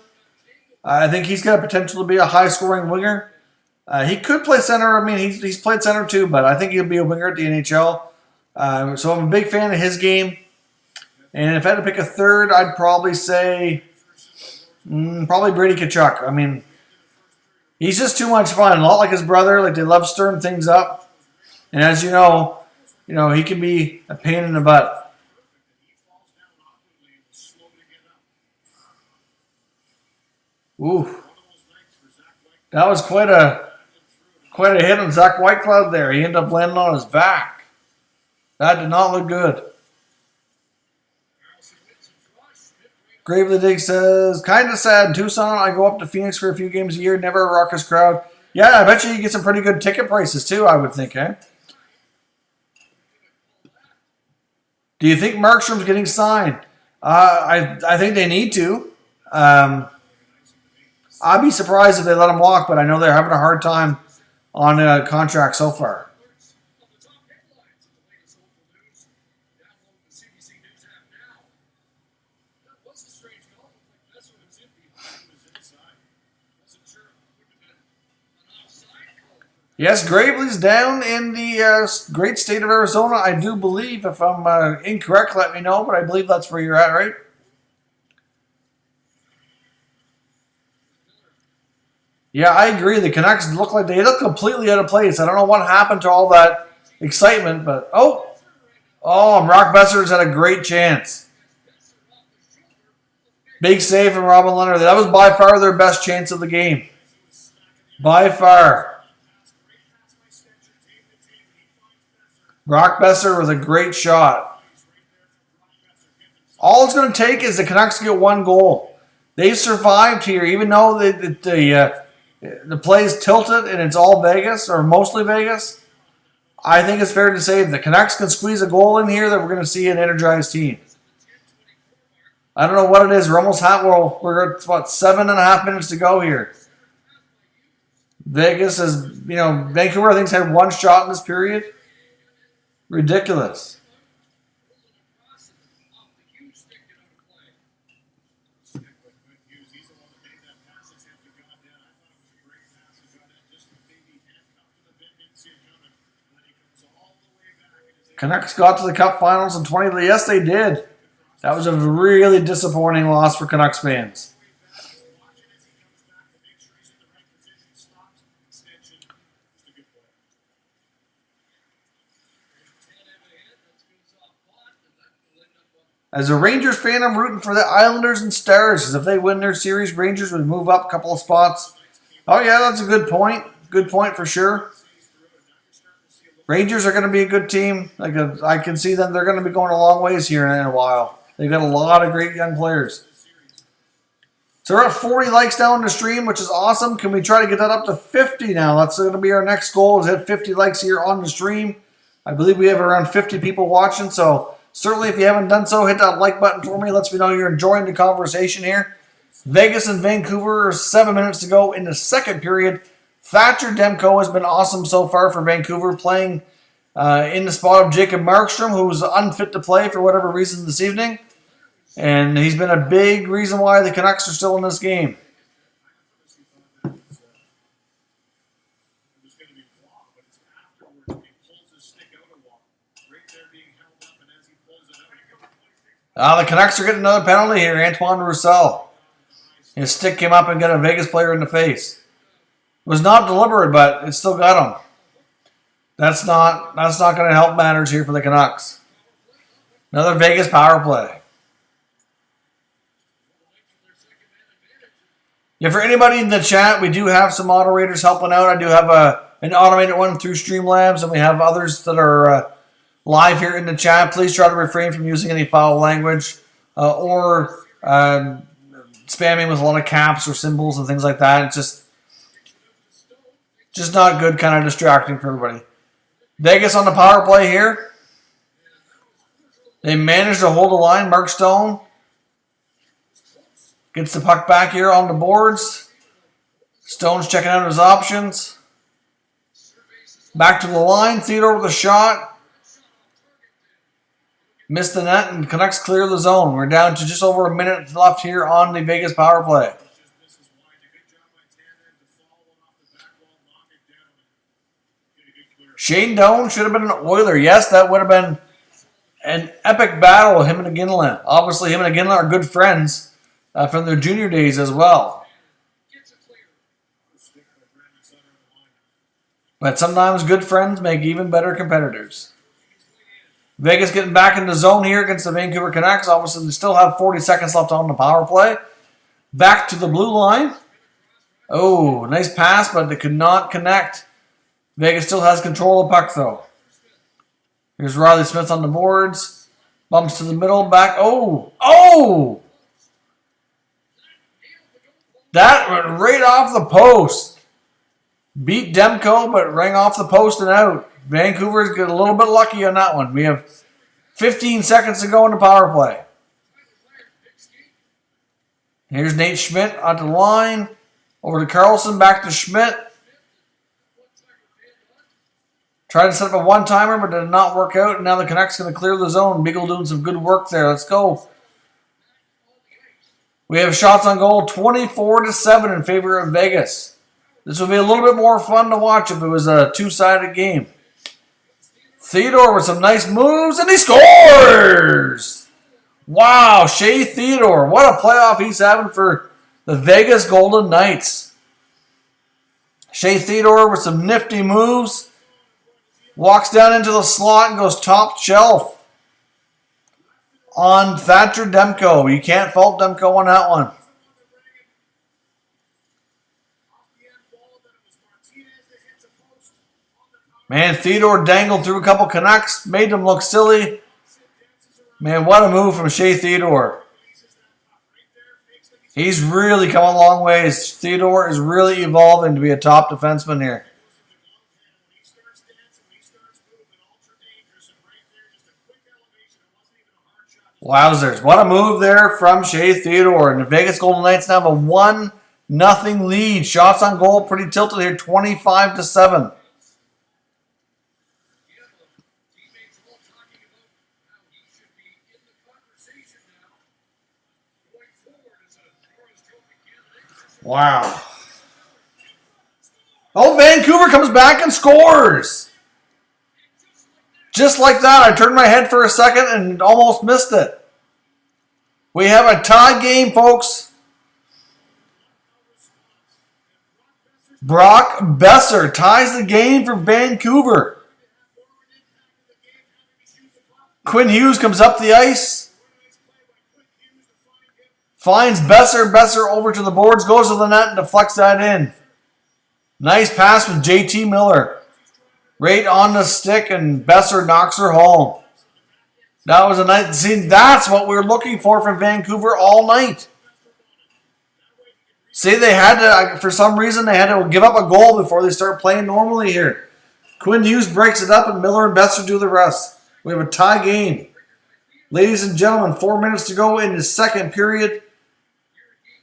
I think he's got potential to be a high-scoring winger. He could play center. I mean, he's played center too, but I think he'll be a winger at the NHL. So I'm a big fan of his game. And if I had to pick a third, I'd probably say probably Brady Tkachuk. I mean, he's just too much fun. A lot like his brother. Like, they love stirring things up. And as you know, he can be a pain in the butt. Ooh, that was quite Quite a hit on Zach Whitecloud there. He ended up landing on his back. That did not look good. Gravely Dig says, kind of sad. In Tucson, I go up to Phoenix for a few games a year. Never a raucous crowd. Yeah, I bet you get some pretty good ticket prices too, I would think, eh? Do you think Markstrom's getting signed? I think they need to. I'd be surprised if they let him walk, but I know they're having a hard time on a contract so far. Yes, Gravely's down in the great state of Arizona. I do believe, if I'm incorrect, let me know, but I believe that's where you're at, right? Yeah, I agree. The Canucks look like they look completely out of place. I don't know what happened to all that excitement, but Brock Besser's had a great chance. Big save from Robin Leonard. That was by far their best chance of the game. By far. Brock Besser with a great shot. All it's going to take is the Canucks to get one goal. They survived here, even though the play is tilted and it's all Vegas, or mostly Vegas. I think it's fair to say if the Canucks can squeeze a goal in here, that we're going to see an energized team. I don't know what it is. We're almost we're at, 7.5 minutes to go here. Vegas is, Vancouver I think has had one shot in this period. Ridiculous. Canucks got to the Cup Finals in 20. Yes, they did. That was a really disappointing loss for Canucks fans. As a Rangers fan, I'm rooting for the Islanders and Stars, because if they win their series, Rangers would move up a couple of spots. Oh, yeah, that's a good point. Good point for sure. Rangers are going to be a good team. I can see them. They're going to be going a long ways here in a while. They've got a lot of great young players. So we're at 40 likes now on the stream, which is awesome. Can we try to get that up to 50 now? That's going to be our next goal, is hit 50 likes here on the stream. I believe we have around 50 people watching, so certainly if you haven't done so, hit that like button for me. Lets me know you're enjoying the conversation here. Vegas and Vancouver, 7 minutes to go in the second period. Thatcher Demko has been awesome so far for Vancouver, playing in the spot of Jacob Markstrom, who's unfit to play for whatever reason this evening. And he's been a big reason why the Canucks are still in this game. The Canucks are getting another penalty here. Antoine Roussel. His stick came up and got a Vegas player in the face. It was not deliberate, but it still got him. That's not going to help matters here for the Canucks. Another Vegas power play. Yeah, for anybody in the chat, we do have some moderators helping out. I do have an automated one through Streamlabs, and we have others that are live here in the chat. Please try to refrain from using any foul language or spamming with a lot of caps or symbols and things like that. It's just not good, kind of distracting for everybody. Vegas on the power play here. They managed to hold the line. Mark Stone gets the puck back here on the boards. Stone's checking out his options. Back to the line. Theodore with a shot. Missed the net, and Canucks clear the zone. We're down to just over a minute left here on the Vegas power play. Shane Doan should have been an Oiler. Yes, that would have been an epic battle, him and Ginla. Obviously, him and Ginla are good friends from their junior days as well. But sometimes good friends make even better competitors. Vegas getting back in the zone here against the Vancouver Canucks. Obviously, they still have 40 seconds left on the power play. Back to the blue line. Oh, nice pass, but they could not connect. Vegas still has control of the puck, though. Here's Riley Smith on the boards. Bumps to the middle, back. Oh! Oh! That went right off the post. Beat Demko, but rang off the post and out. Vancouver's got a little bit lucky on that one. We have 15 seconds to go in the power play. Here's Nate Schmidt on the line. Over to Carlson, back to Schmidt. Tried to set up a one-timer, but did not work out. And now the Canucks going to clear the zone. Beagle doing some good work there. Let's go. We have shots on goal 24-7 in favor of Vegas. This would be a little bit more fun to watch if it was a two-sided game. Theodore with some nice moves, and he scores! Wow, Shea Theodore. What a playoff he's having for the Vegas Golden Knights. Shea Theodore with some nifty moves. Walks down into the slot and goes top shelf on Thatcher Demko. You can't fault Demko on that one. Man, Theodore dangled through a couple Canucks, made them look silly. Man, what a move from Shea Theodore. He's really come a long ways. Theodore is really evolving to be a top defenseman here. Wowzers. What a move there from Shea Theodore. And the Vegas Golden Knights now have a 1-0 lead. Shots on goal pretty tilted here, 25-7. Wow. Oh, Vancouver comes back and scores. Just like that, I turned my head for a second and almost missed it. We have a tie game, folks. Brock Besser ties the game for Vancouver. Quinn Hughes comes up the ice. Finds Besser. Besser over to the boards, goes to the net and deflects that in. Nice pass with JT Miller. Right on the stick, and Besser knocks her home. That was a nice... See, that's what we were looking for from Vancouver all night. See, they had to... For some reason, they had to give up a goal before they start playing normally here. Quinn Hughes breaks it up, and Miller and Besser do the rest. We have a tie game. Ladies and gentlemen, 4 minutes to go in the second period.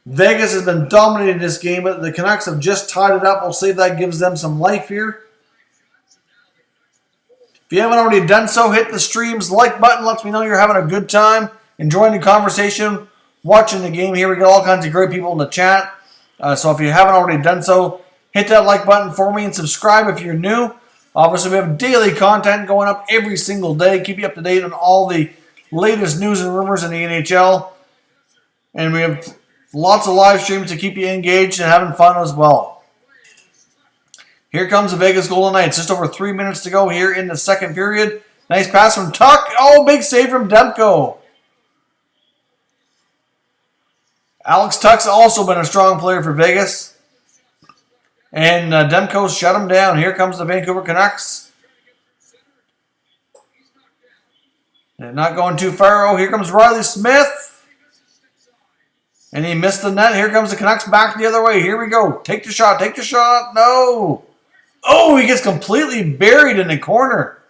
Vegas has been dominating this game, but the Canucks have just tied it up. We'll see if that gives them some life here. If you haven't already done so, hit the stream's like button. Lets me know you're having a good time, enjoying the conversation, watching the game here. We got all kinds of great people in the chat. So if you haven't already done so, hit that like button for me and subscribe if you're new. Obviously, we have daily content going up every single day. Keep you up to date on all the latest news and rumors in the NHL. And we have lots of live streams to keep you engaged and having fun as well. Here comes the Vegas Golden Knights. Just over 3 minutes to go here in the second period. Nice pass from Tuck. Oh, big save from Demko. Alex Tuck's also been a strong player for Vegas. And Demko's shut him down. Here comes the Vancouver Canucks. They're not going too far. Oh, here comes Riley Smith. And he missed the net. Here comes the Canucks back the other way. Here we go. Take the shot. Take the shot. No. Oh, he gets completely buried in the corner.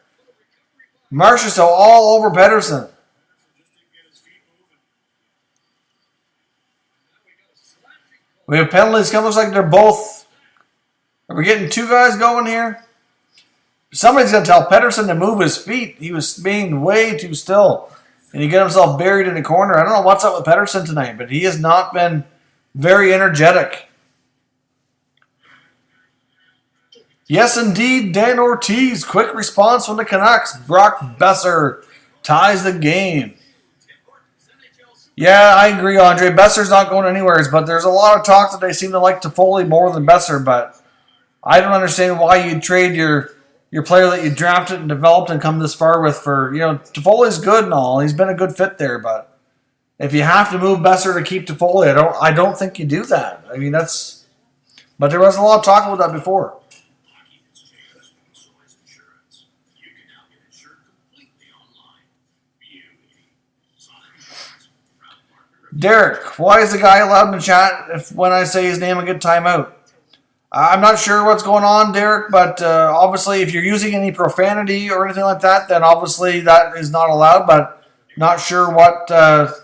Marchessault all over Pettersson. We have penalties. It looks like they're both. Are we getting two guys going here? Somebody's going to tell Pettersson to move his feet. He was being way too still. And he got himself buried in the corner. I don't know what's up with Pettersson tonight, but he has not been very energetic. Yes, indeed, Dan Ortiz. Quick response from the Canucks. Brock Besser ties the game. Yeah, I agree, Andre. Besser's not going anywhere, but there's a lot of talk that they seem to like Toffoli more than Besser, but I don't understand why you'd trade your player that you drafted and developed and come this far with for, Toffoli's good and all. He's been a good fit there, but if you have to move Besser to keep Toffoli, I don't think you do that. I mean, but there was a lot of talk about that before. Derek, why is the guy allowed in the chat when I say his name and get timeout? I'm not sure what's going on, Derek, but obviously if you're using any profanity or anything like that, then obviously that is not allowed, but not sure what the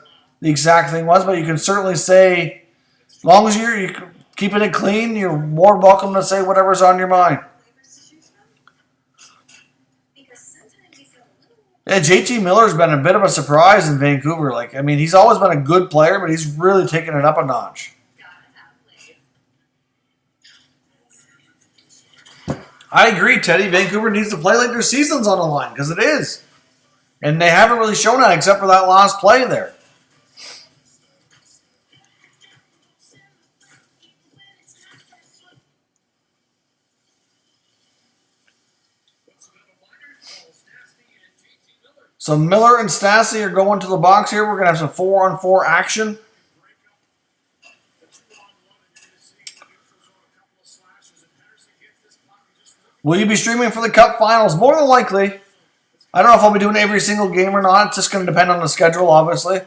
exact thing was, but you can certainly say, as long as you're keeping it clean, you're more welcome to say whatever's on your mind. Yeah, JT Miller's been a bit of a surprise in Vancouver. He's always been a good player, but he's really taken it up a notch. I agree, Teddy. Vancouver needs to play like their season's on the line, because it is. And they haven't really shown that except for that last play there. So Miller and Stassi are going to the box here. We're going to have some 4-on-4 action. Will you be streaming for the Cup Finals? More than likely. I don't know if I'll be doing every single game or not. It's just going to depend on the schedule, obviously.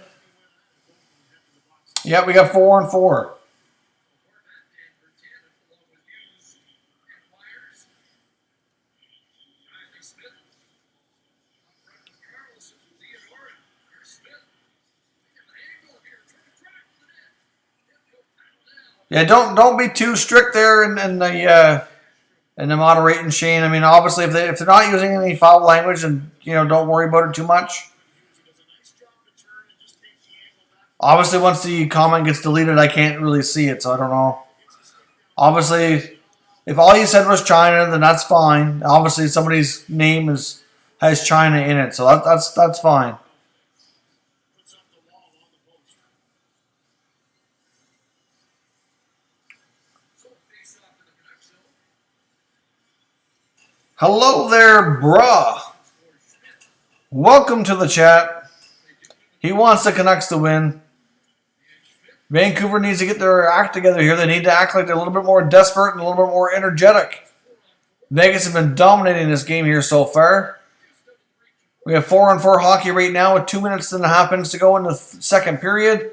Yeah, we got 4-on-4. Yeah, don't be too strict there in the moderating, Shane. I mean, obviously, if they're not using any foul language, then don't worry about it too much. Obviously, once the comment gets deleted, I can't really see it, so I don't know. Obviously, if all you said was China, then that's fine. Obviously, somebody's name has China in it, so that's fine. Hello there, bruh. Welcome to the chat. He wants the Canucks to win. Vancouver needs to get their act together here. They need to act like they're a little bit more desperate and a little bit more energetic. Vegas has been dominating this game here so far. We have 4-on-4 hockey right now with 2.5 minutes to go in the second period.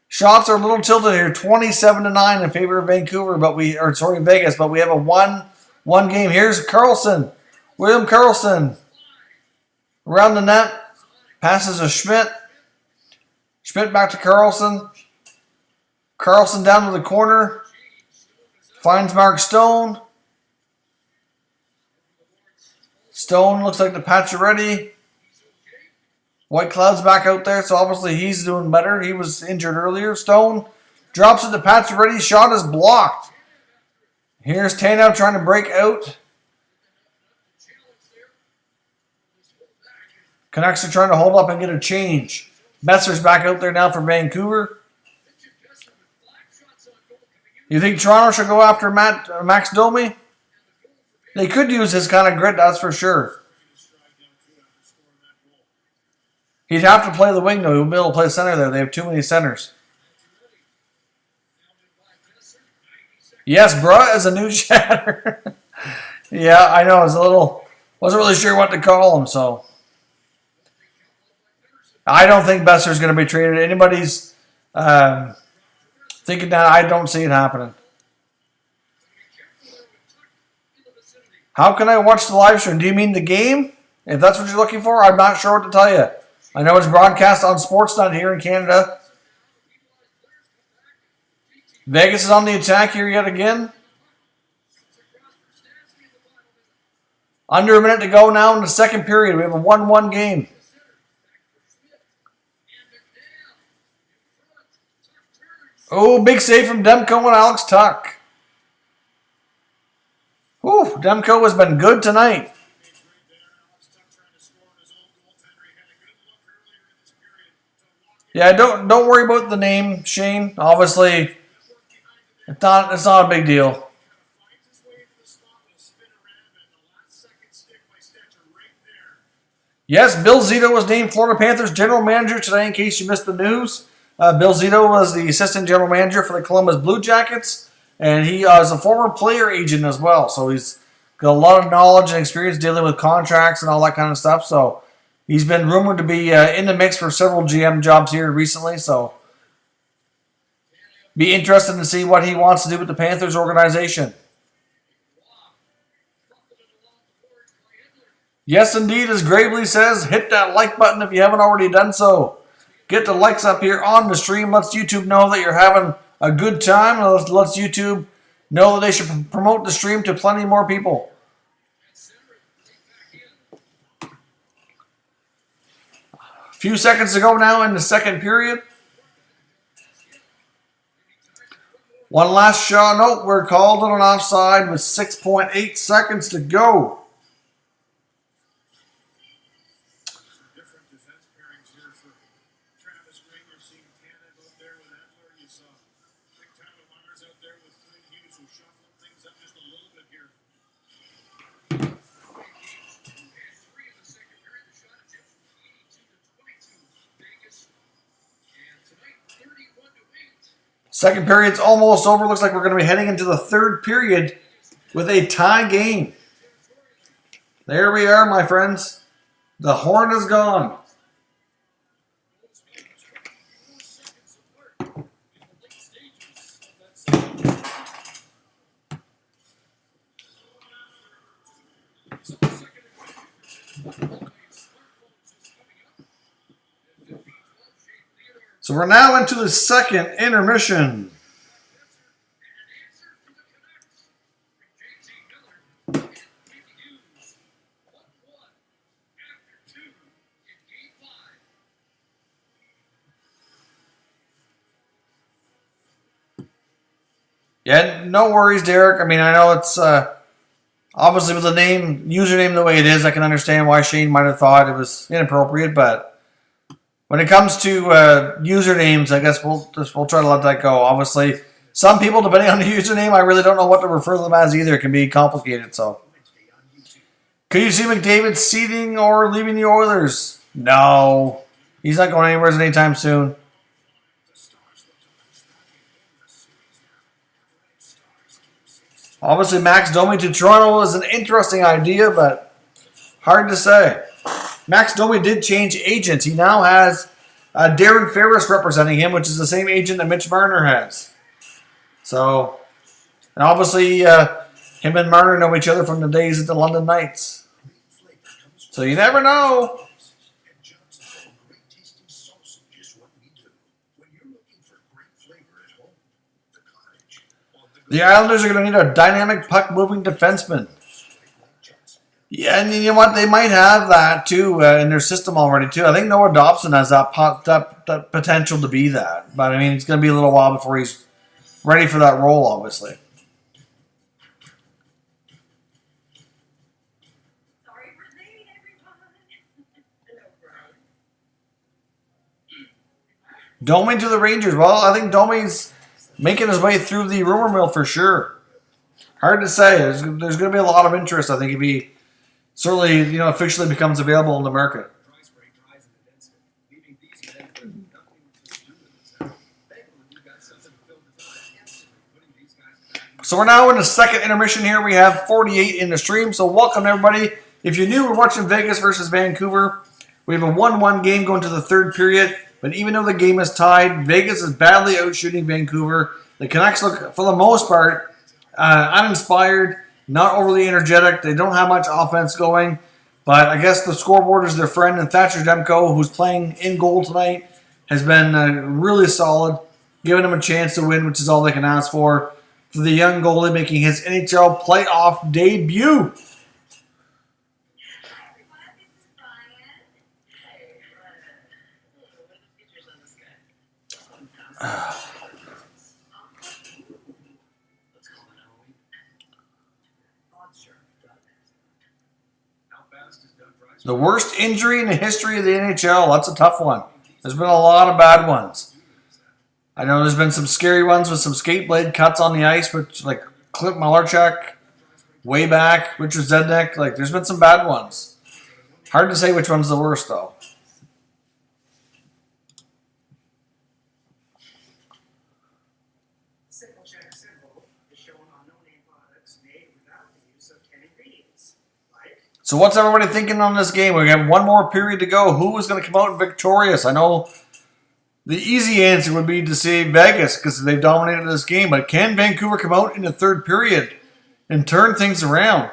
Shots are a little tilted here, 27-9 in favor of Vancouver, Vegas, but we have a one game. Here's Karlsson. William Karlsson. Around the net. Passes to Schmidt. Schmidt back to Karlsson. Karlsson down to the corner. Finds Mark Stone. Stone looks like the Pacioretty. White Cloud's back out there, so obviously he's doing better. He was injured earlier. Stone drops it to Pacioretty. Shot is blocked. Here's Tanev trying to break out. Canucks are trying to hold up and get a change. Besser's back out there now for Vancouver. You think Toronto should go after Max Domi? They could use his kind of grit, that's for sure. He'd have to play the wing, though. He wouldn't be able to play center there. They have too many centers. Yes, bruh is a new chatter. Yeah, I know. Wasn't really sure what to call him, so. I don't think Besser's going to be traded. Anybody's thinking that, I don't see it happening. How can I watch the live stream? Do you mean the game? If that's what you're looking for, I'm not sure what to tell you. I know it's broadcast on Sportsnet here in Canada. Vegas is on the attack here yet again. Under a minute to go now in the second period. We have a 1-1 game. Oh, big save from Demko and Alex Tuck. Whew, Demko has been good tonight. Yeah, don't worry about the name, Shane. Obviously, it's not a big deal. Yes, Bill Zito was named Florida Panthers general manager today, in case you missed the news. Bill Zito was the assistant general manager for the Columbus Blue Jackets, and he is a former player agent as well. So he's got a lot of knowledge and experience dealing with contracts and all that kind of stuff. So he's been rumored to be in the mix for several GM jobs here recently. So Be interested to see what he wants to do with the Panthers organization. Yes, indeed, as Gravely says, hit that like button if you haven't already done so. Get the likes up here on the stream. Lets YouTube know that you're having a good time. Lets YouTube know that they should promote the stream to plenty more people. A few seconds to go now in the second period. One last shot. Nope, we're called on an offside with 6.8 seconds to go. Second period's almost over. Looks like we're going to be heading into the third period with a tie game. There we are, my friends. The horn is gone. So we're now into the second intermission. Yeah, no worries, Derek. I mean, I know it's obviously with the username the way it is, I can understand why Shane might have thought it was inappropriate, but when it comes to usernames, I guess we'll try to let that go. Obviously, some people, depending on the username, I really don't know what to refer to them as either. It can be complicated. So, could you see McDavid seating or leaving the Oilers? No, he's not going anywhere anytime soon. Obviously, Max Domi to Toronto is an interesting idea, but hard to say. Max Domi did change agents. He now has Darren Ferris representing him, which is the same agent that Mitch Marner has. So, and obviously, him and Marner know each other from the days at the London Knights. So you never know. The Islanders are going to need a dynamic puck-moving defenseman. Yeah, and you know what? They might have that, too, in their system already, too. I think Noah Dobson has that potential to be that. But, I mean, it's going to be a little while before he's ready for that role, obviously. Domi to the Rangers. Well, I think Domi's making his way through the rumor mill for sure. Hard to say. There's going to be a lot of interest, I think, if he certainly, officially becomes available in the market. So we're now in the second intermission here. We have 48 in the stream. So welcome, everybody. If you're new, we're watching Vegas versus Vancouver. We have a 1-1 game going to the third period. But even though the game is tied, Vegas is badly outshooting Vancouver. The Canucks look, for the most part, uninspired, not overly energetic. They don't have much offense going. But I guess the scoreboard is their friend. And Thatcher Demko, who's playing in goal tonight, has been really solid, giving them a chance to win, which is all they can ask for the young goalie making his NHL playoff debut. The worst injury in the history of the NHL. That's a tough one. There's been a lot of bad ones. I know there's been some scary ones with some skate blade cuts on the ice, which like Clint Malarchuk, way back, Richard Zednik. Like there's been some bad ones. Hard to say which one's the worst though. So what's everybody thinking on this game? We have one more period to go. Who is going to come out victorious? I know The easy answer would be to say Vegas because they've dominated this game. But can Vancouver come out in the third period and turn things around?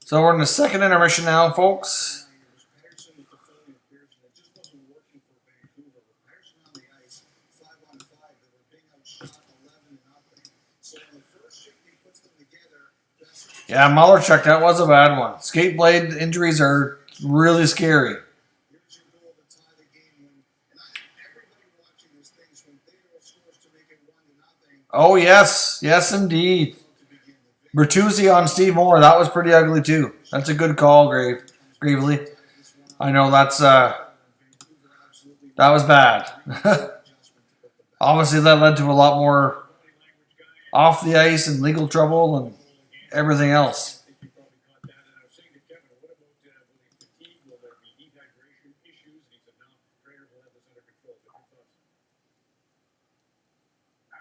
So we're in the second intermission now, folks. Yeah, Mahlerchuk, that was a bad one. Skate blade injuries are really scary. Oh, yes. Yes, indeed. Bertuzzi on Steve Moore. That was pretty ugly, too. That's a good call, Gravely. I know that was bad. Obviously, that led to a lot more off the ice and legal trouble and everything else.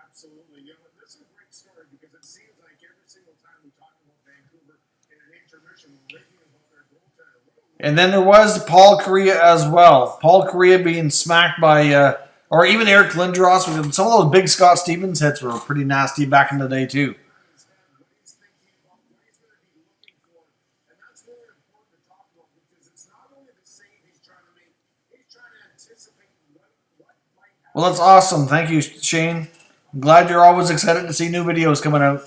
Absolutely. This is a great story because it seems like every single time we talk about Vancouver in an intermission, we're raving about their goaltender. And then there was Paul Kariya as well. Paul Kariya being smacked by, or even Eric Lindros. Some of those big Scott Stevens hits were pretty nasty back in the day, too. Well, that's awesome. Thank you, Shane. I'm glad you're always excited to see new videos coming out.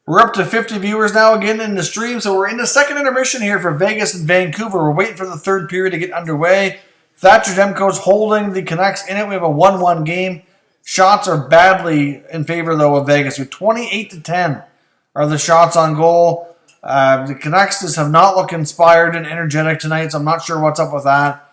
We're up to 50 viewers now again in the stream, so we're in the second intermission here for Vegas and Vancouver. We're waiting for the third period to get underway. Thatcher Demko's holding the Canucks in it. We have a 1-1 game. Shots are badly in favor, though, of Vegas. With 28-10 are the shots on goal. The Canucks just have not looked inspired and energetic tonight, so I'm not sure what's up with that.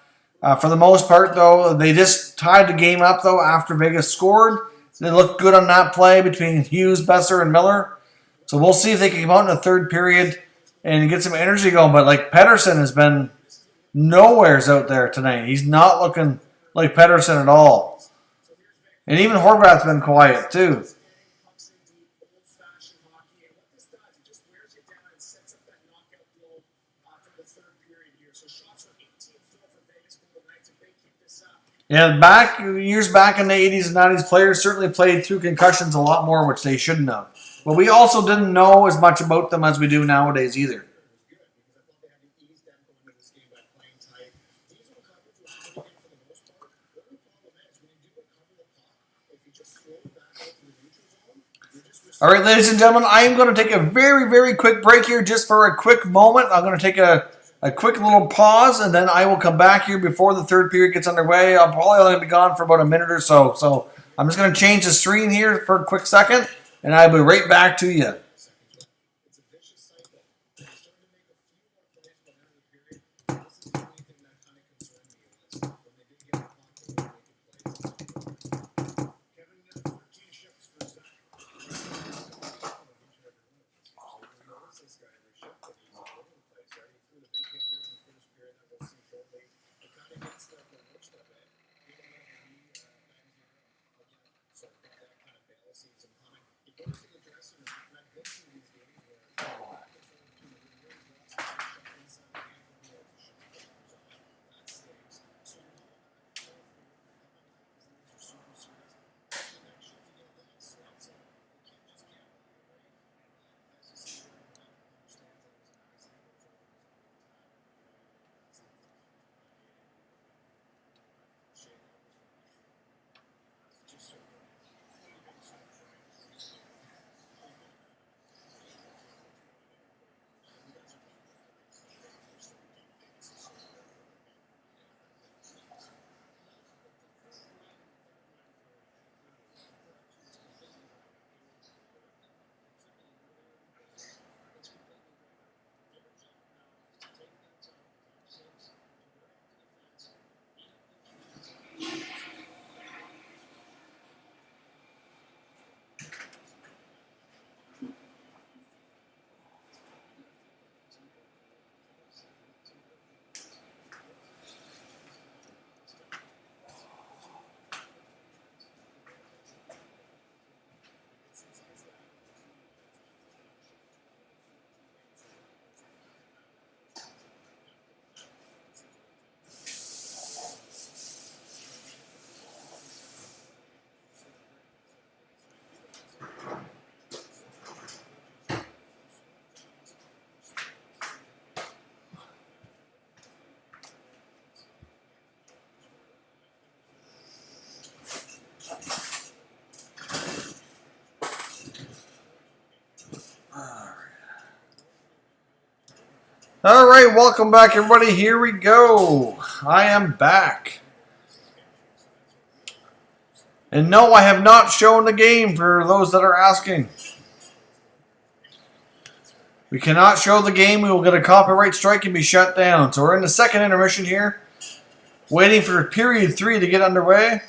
For the most part, though, they just tied the game up, though, after Vegas scored. They looked good on that play between Hughes, Besser, and Miller. So we'll see if they can come out in the third period and get some energy going. But, like, Pettersson has been nowheres out there tonight. He's not looking like Pettersson at all. And even Horvath's been quiet, too. Yeah, years back in the 80s and 90s, players certainly played through concussions a lot more, which they shouldn't have. But we also didn't know as much about them as we do nowadays either. All right, ladies and gentlemen, I am going to take a very, very quick break here just for a quick moment. I'm going to take a quick little pause, and then I will come back here before the third period gets underway. I'll probably only be gone for about a minute or so. So I'm just going to change the screen here for a quick second, and I'll be right back to you. All right, welcome back, everybody. Here we go. I am back. And no, I have not shown the game for those that are asking. We cannot show the game. We will get a copyright strike and be shut down. So we're in the second intermission here, waiting for period 3 to get underway.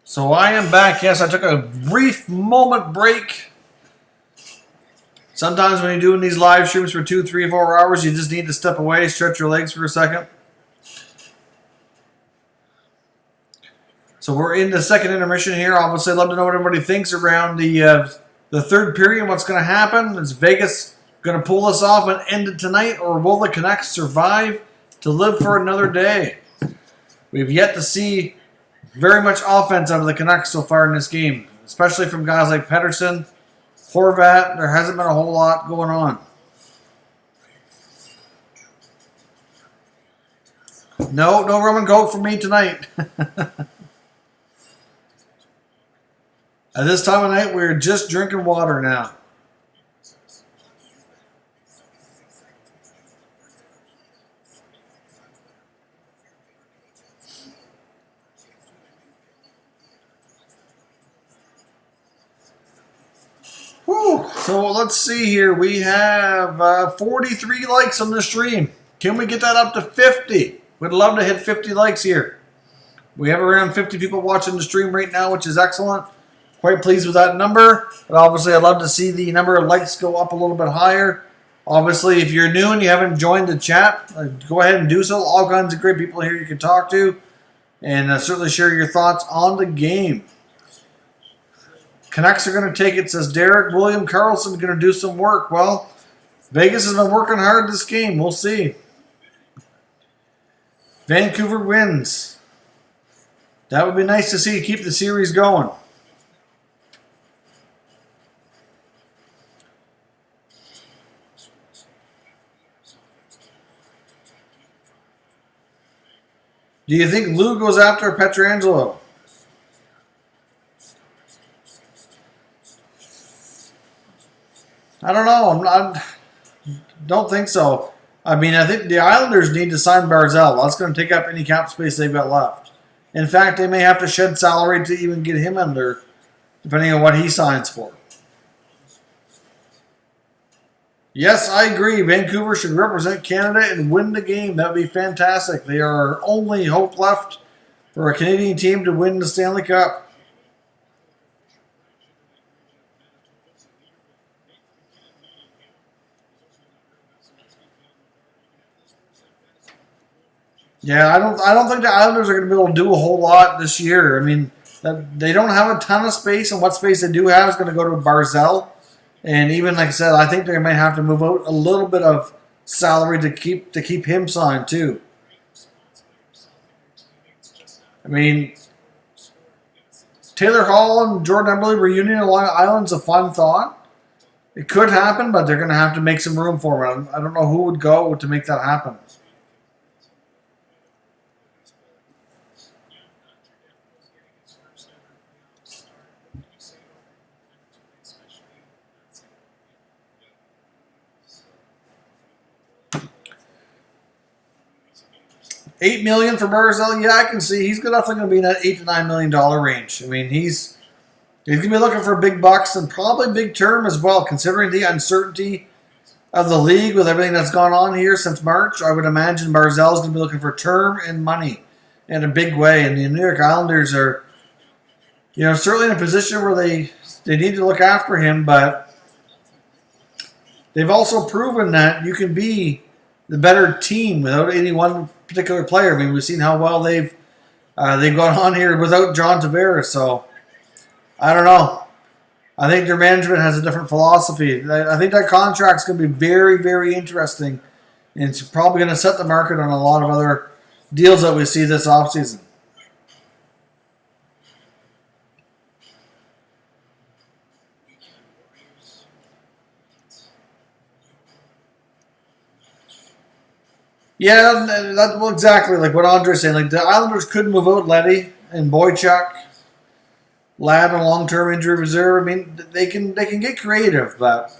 So I am back. Yes, I took a brief moment break. Sometimes when you're doing these live streams for 2, 3, 4 hours, you just need to step away, stretch your legs for a second. So we're in the second intermission here. Obviously, I'd love to know what everybody thinks around the third period. What's going to happen? Is Vegas going to pull this off and end it tonight, or will the Canucks survive to live for another day? We've yet to see very much offense out of the Canucks so far in this game, especially from guys like Pettersson, Horvat. There hasn't been a whole lot going on. No rum and coke for me tonight. At this time of night, we're just drinking water now. Whew. So let's see here. We have 43 likes on the stream. Can we get that up to 50? We'd love to hit 50 likes here. We have around 50 people watching the stream right now, which is excellent. Quite pleased with that number. But obviously, I'd love to see the number of likes go up a little bit higher. Obviously, if you're new and you haven't joined the chat, go ahead and do so. All kinds of great people here you can talk to. And certainly share your thoughts on the game. Canucks are going to take it, says Derek. William Karlsson's going to do some work. Well, Vegas has been working hard this game. We'll see. Vancouver wins. That would be nice to see. Keep the series going. Do you think Lou goes after Pietrangelo? I don't know. I don't think so. I mean, I think the Islanders need to sign Barzal. That's going to take up any cap space they've got left. In fact, they may have to shed salary to even get him under, depending on what he signs for. Yes, I agree. Vancouver should represent Canada and win the game. That would be fantastic. They are our only hope left for a Canadian team to win the Stanley Cup. Yeah, I don't think the Islanders are going to be able to do a whole lot this year. I mean, they don't have a ton of space, and what space they do have is going to go to Barzal. And even like I said, I think they might have to move out a little bit of salary to keep him signed too. I mean, Taylor Hall and Jordan Eberle reunion along the island's a fun thought. It could happen, but they're going to have to make some room for him. I don't know who would go to make that happen. $8 million for Barzal, yeah, I can see he's definitely going to be in that $8 to $9 million range. I mean, he's going to be looking for big bucks and probably big term as well, considering the uncertainty of the league with everything that's gone on here since March. I would imagine Barzal's going to be looking for term and money in a big way, and the New York Islanders are, certainly in a position where they need to look after him, but they've also proven that you can be the better team without any one particular player. I mean, we've seen how well they've gone on here without John Tavares. So I don't know. I think their management has a different philosophy. I think that contract's going to be very, very interesting, and it's probably going to set the market on a lot of other deals that we see this offseason. Yeah, well, exactly like what Andre's saying. Like the Islanders could move out Letty and Boychuk, Ladd on long-term injury reserve. I mean, they can get creative, but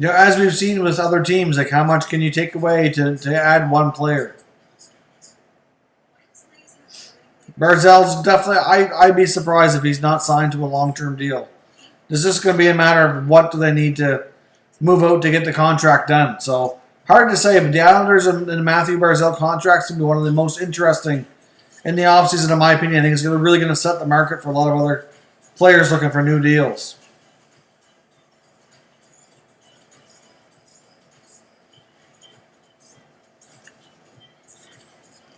as we've seen with other teams, like how much can you take away to add one player? Barzell's definitely. I'd be surprised if he's not signed to a long-term deal. This is going to be a matter of what do they need to move out to get the contract done. So hard to say, but the Islanders and the Matthew Barzell contracts will be one of the most interesting in the offseason, in my opinion. I think it's really going to set the market for a lot of other players looking for new deals.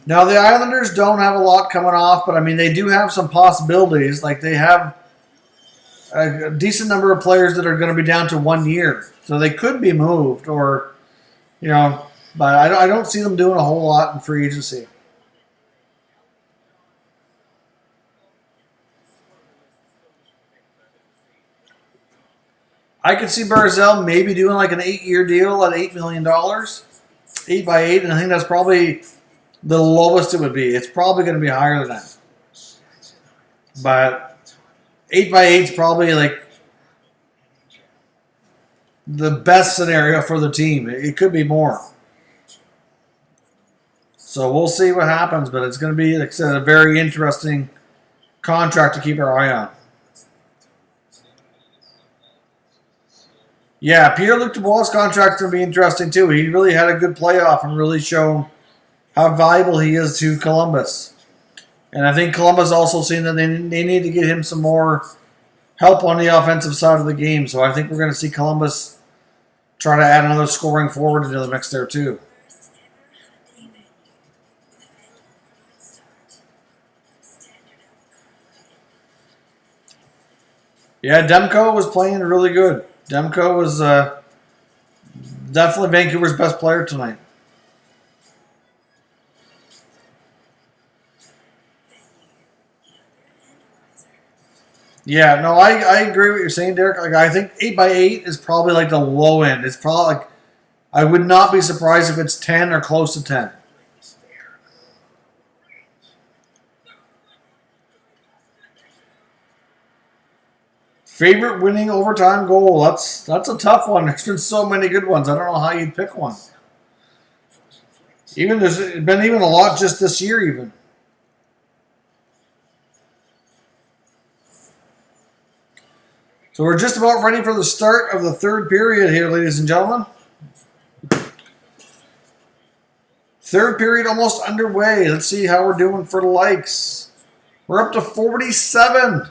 Now, the Islanders don't have a lot coming off, but I mean, they do have some possibilities. Like, they have a decent number of players that are going to be down to 1 year. So they could be moved or, but I don't see them doing a whole lot in free agency. I could see Barzell maybe doing like an 8-year deal at $8 million. 8 by 8, and I think that's probably the lowest it would be. It's probably going to be higher than that. But 8 by 8 is probably like the best scenario for the team. It could be more. So we'll see what happens, but it's going to be, like I said, a very interesting contract to keep our eye on. Yeah, Pierre-Luc Dubois' contract is going to be interesting too. He really had a good playoff and really shown how valuable he is to Columbus. And I think Columbus also seen that they need to get him some more help on the offensive side of the game. So I think we're going to see Columbus try to add another scoring forward into the mix there too. Yeah, Demko was playing really good. Demko was definitely Vancouver's best player tonight. Yeah, no, I agree with what you're saying, Derek. Like, I think 8 by 8 is probably like the low end. It's probably like, I would not be surprised if it's 10 or close to 10. Favorite winning overtime goal? That's a tough one. There's been so many good ones. I don't know how you'd pick one. There's been even a lot just this year even. So we're just about ready for the start of the third period here, ladies and gentlemen. Third period almost underway. Let's see how we're doing for the likes. We're up to 47.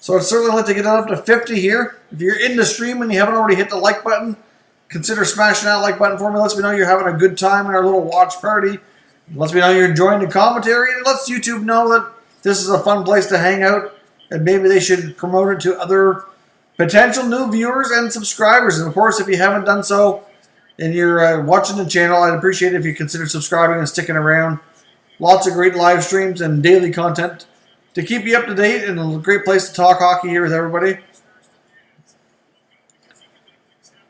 So I'd certainly like to get up to 50 here. If you're in the stream and you haven't already hit the like button, consider smashing that like button for me. Lets me know you're having a good time in our little watch party. Lets me know you're enjoying the commentary. And it lets YouTube know that this is a fun place to hang out. And maybe they should promote it to other potential new viewers and subscribers. And of course, if you haven't done so and you're watching the channel, I'd appreciate it if you consider subscribing and sticking around. Lots of great live streams and daily content to keep you up to date, and a great place to talk hockey here with everybody.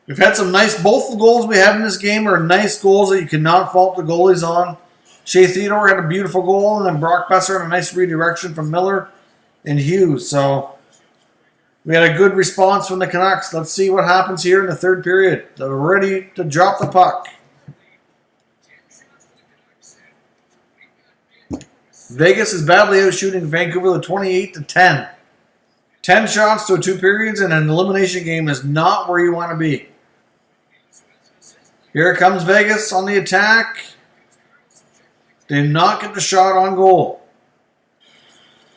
We've had some both the goals we have in this game are nice goals that you cannot fault the goalies on. Shea Theodore had a beautiful goal, and then Brock Besser had a nice redirection from Miller and Hughes. So we had a good response from the Canucks. Let's see what happens here in the third period. They're ready to drop the puck. Vegas is badly out shooting Vancouver with 28-10. 10 shots to 2 periods, and an elimination game is not where you want to be. Here comes Vegas on the attack. Did not get the shot on goal.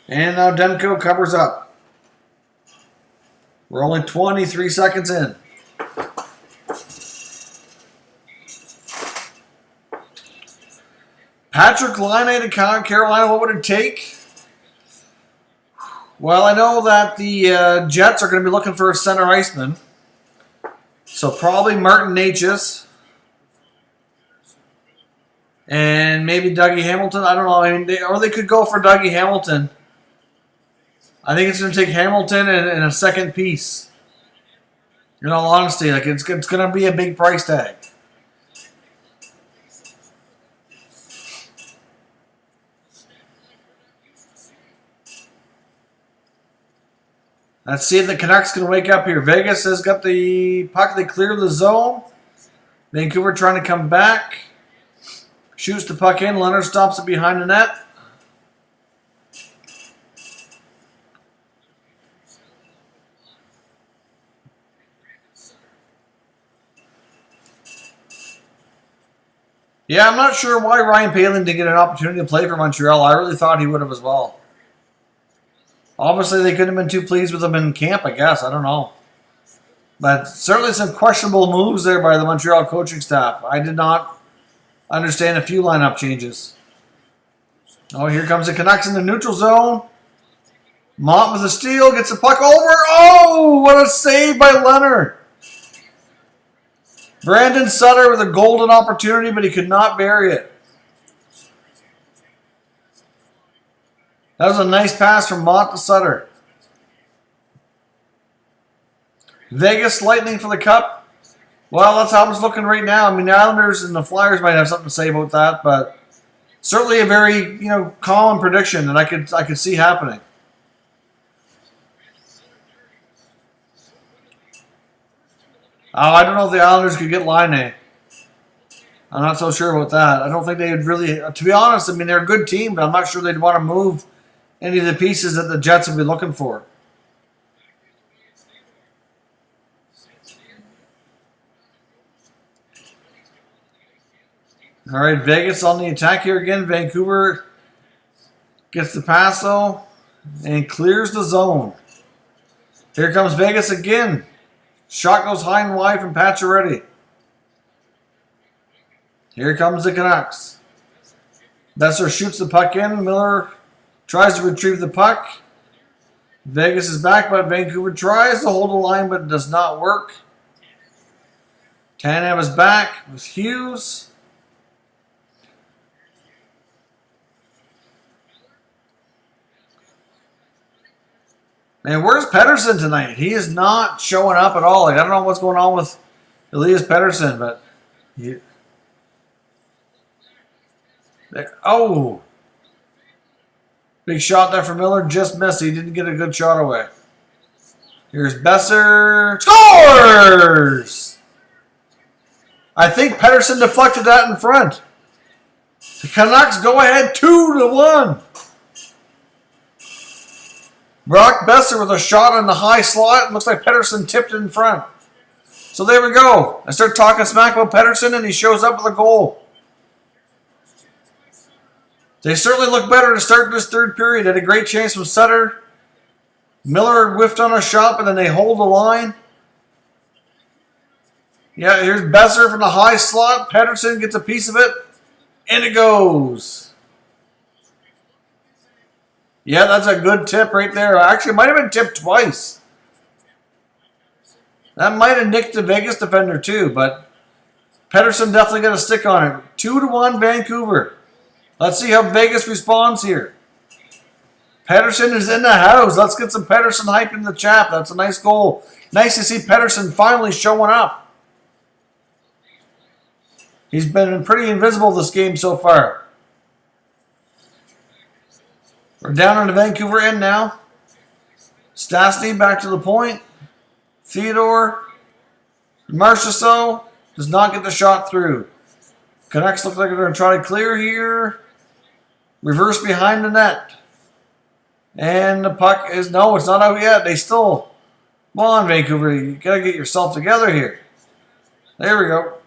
And now Demko covers up. We're only 23 seconds in. Patrick Laine to Carolina, what would it take? Well, I know that the Jets are going to be looking for a center iceman. So probably Martin Necas. And maybe Dougie Hamilton. I don't know. I mean, or they could go for Dougie Hamilton. I think it's going to take Hamilton and a second piece. In all honesty, like it's going to be a big price tag. Let's see if the Canucks can wake up here. Vegas has got the puck. They clear the zone. Vancouver trying to come back. Shoots the puck in. Leonard stops it behind the net. Yeah, I'm not sure why Ryan Poehling didn't get an opportunity to play for Montreal. I really thought he would have as well. Obviously, they couldn't have been too pleased with him in camp, I guess. I don't know. But certainly some questionable moves there by the Montreal coaching staff. I did not understand a few lineup changes. Oh, here comes the Canucks in the neutral zone. Mott with a steal, gets the puck over. Oh, what a save by Leonard. Brandon Sutter with a golden opportunity, but he could not bury it. That was a nice pass from Mott to Sutter. Vegas Lightning for the Cup. Well, that's how it's looking right now. I mean, the Islanders and the Flyers might have something to say about that, but certainly a very, common prediction that I could see happening. Oh, I don't know if the Islanders could get Laine. I'm not so sure about that. I don't think they would really, to be honest, I mean, they're a good team, but I'm not sure they'd want to move any of the pieces that the Jets would be looking for. All right, Vegas on the attack here again. Vancouver gets the pass, though, and clears the zone. Here comes Vegas again. Shot goes high and wide from Pacioretty. Here comes the Canucks. Besser shoots the puck in. Miller tries to retrieve the puck. Vegas is back, but Vancouver tries to hold the line, but it does not work. Tanev is back with Hughes. Man, where's Pettersson tonight? He is not showing up at all. Like, I don't know what's going on with Elias Pettersson, but oh, big shot there for Miller. Just missed. He didn't get a good shot away. Here's Besser. Scores! I think Pettersson deflected that in front. The Canucks go ahead 2-1. Brock Besser with a shot on the high slot. Looks like Pettersson tipped it in front. So there we go. I start talking smack about Pettersson, and he shows up with a goal. They certainly look better to start this third period. They had a great chance from Sutter. Miller whiffed on a shot, but then they hold the line. Yeah, here's Besser from the high slot. Pettersson gets a piece of it, and it goes. Yeah, that's a good tip right there. Actually, it might have been tipped twice. That might have nicked the Vegas defender too, but Pettersson definitely got a stick on it. 2-1 Vancouver. Let's see how Vegas responds here. Pettersson is in the house. Let's get some Pettersson hype in the chat. That's a nice goal. Nice to see Pettersson finally showing up. He's been pretty invisible this game so far. We're down on the Vancouver end now. Stastny back to the point. Theodore. Marchessault does not get the shot through. Canucks look like they're going to try to clear here. Reverse behind the net. And the puck is, no, it's not out yet. They still, come on, Vancouver. You got to get yourself together here. There we go.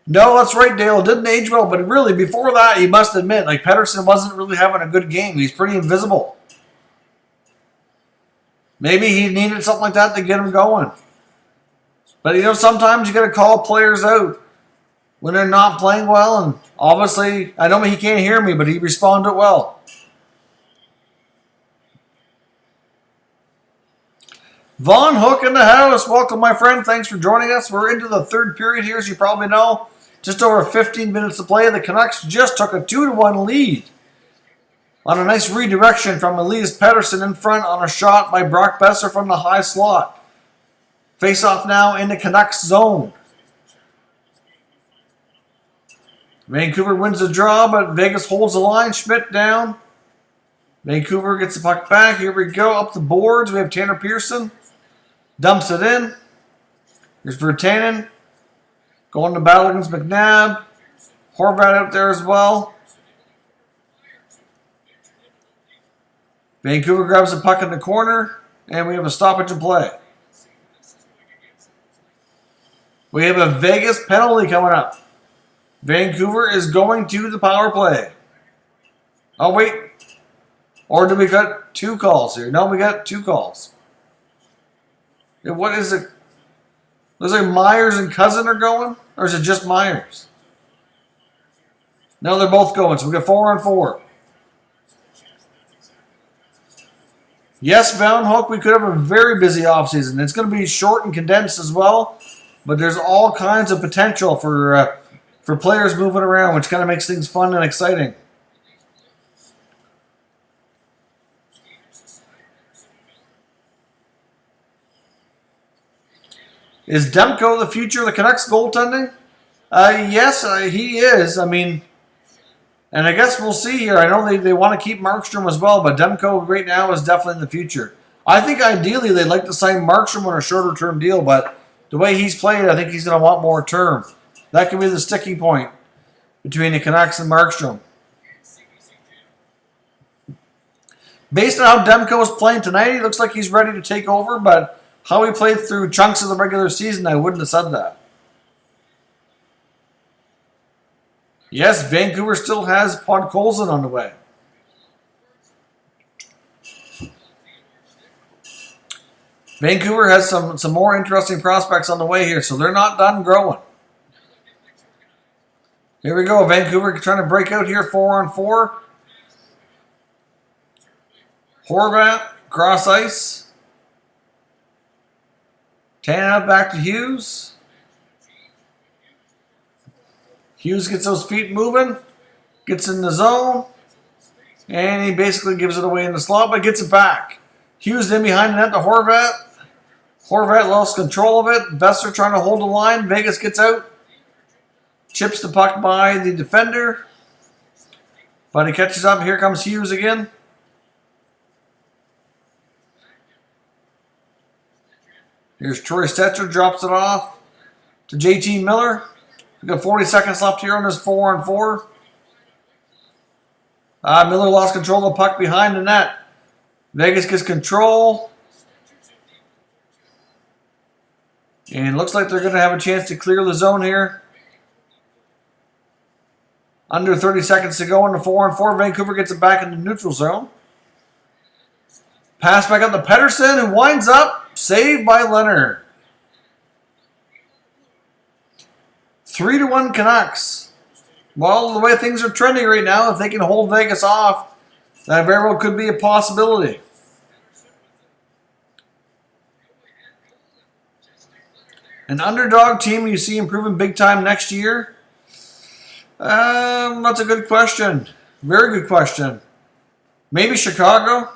No, that's right, Dale. It didn't age well, but really, before that, you must admit, like, Pettersson wasn't really having a good game. He's pretty invisible. Maybe he needed something like that to get him going. But, sometimes you got to call players out when they're not playing well, and obviously, I know he can't hear me, but he responded well. Von Hook in the house. Welcome, my friend. Thanks for joining us. We're into the third period here, as you probably know. Just over 15 minutes to play. The Canucks just took a 2-1 lead on a nice redirection from Elias Pettersson in front on a shot by Brock Besser from the high slot. Face-off now in the Canucks zone. Vancouver wins the draw, but Vegas holds the line. Schmidt down. Vancouver gets the puck back. Here we go. Up the boards. We have Tanner Pearson. Dumps it in. Here's Virtanen. Going to battle against McNabb. Horvat out there as well. Vancouver grabs the puck in the corner. And we have a stoppage of play. We have a Vegas penalty coming up. Vancouver is going to the power play. Oh, wait. Or do we got 2 calls here? No, we got 2 calls. What is it? Looks like Myers and Cousin are going? Or is it just Myers? No, they're both going. So we got 4-on-4. Yes, Van Hook, we could have a very busy offseason. It's going to be short and condensed as well. But there's all kinds of potential for players moving around, which kind of makes things fun and exciting. Is Demko the future of the Canucks goaltending? Yes, he is. I mean, and I guess we'll see here. I know they want to keep Markstrom as well, but Demko right now is definitely in the future. I think ideally they'd like to sign Markstrom on a shorter-term deal, but the way he's played, I think he's going to want more term. That could be the sticking point between the Canucks and Markstrom. Based on how Demko is playing tonight, he looks like he's ready to take over, but how he played through chunks of the regular season, I wouldn't have said that. Yes, Vancouver still has Podkolzin on the way. Vancouver has some more interesting prospects on the way here, so they're not done growing. Here we go. Vancouver trying to break out here, 4-on-4. Horvat, cross ice. Tanev back to Hughes. Hughes gets those feet moving. Gets in the zone. And he basically gives it away in the slot, but gets it back. Hughes in behind the net to Horvat. Horvat lost control of it. Besser trying to hold the line. Vegas gets out. Chips the puck by the defender. But he catches up. Here comes Hughes again. Here's Troy Stetcher. Drops it off to JT Miller. We've got 40 seconds left here on this 4-on-4. Miller lost control of the puck behind the net. Vegas gets control. And looks like they're going to have a chance to clear the zone here. Under 30 seconds to go in the 4-on-4. Vancouver gets it back in the neutral zone. Pass back up to Pettersson, who winds up. Saved by Leonard. 3-1 Canucks. Well, the way things are trending right now, if they can hold Vegas off, that very well could be a possibility. An underdog team you see improving big time next year? That's a good question. Very good question. Maybe Chicago.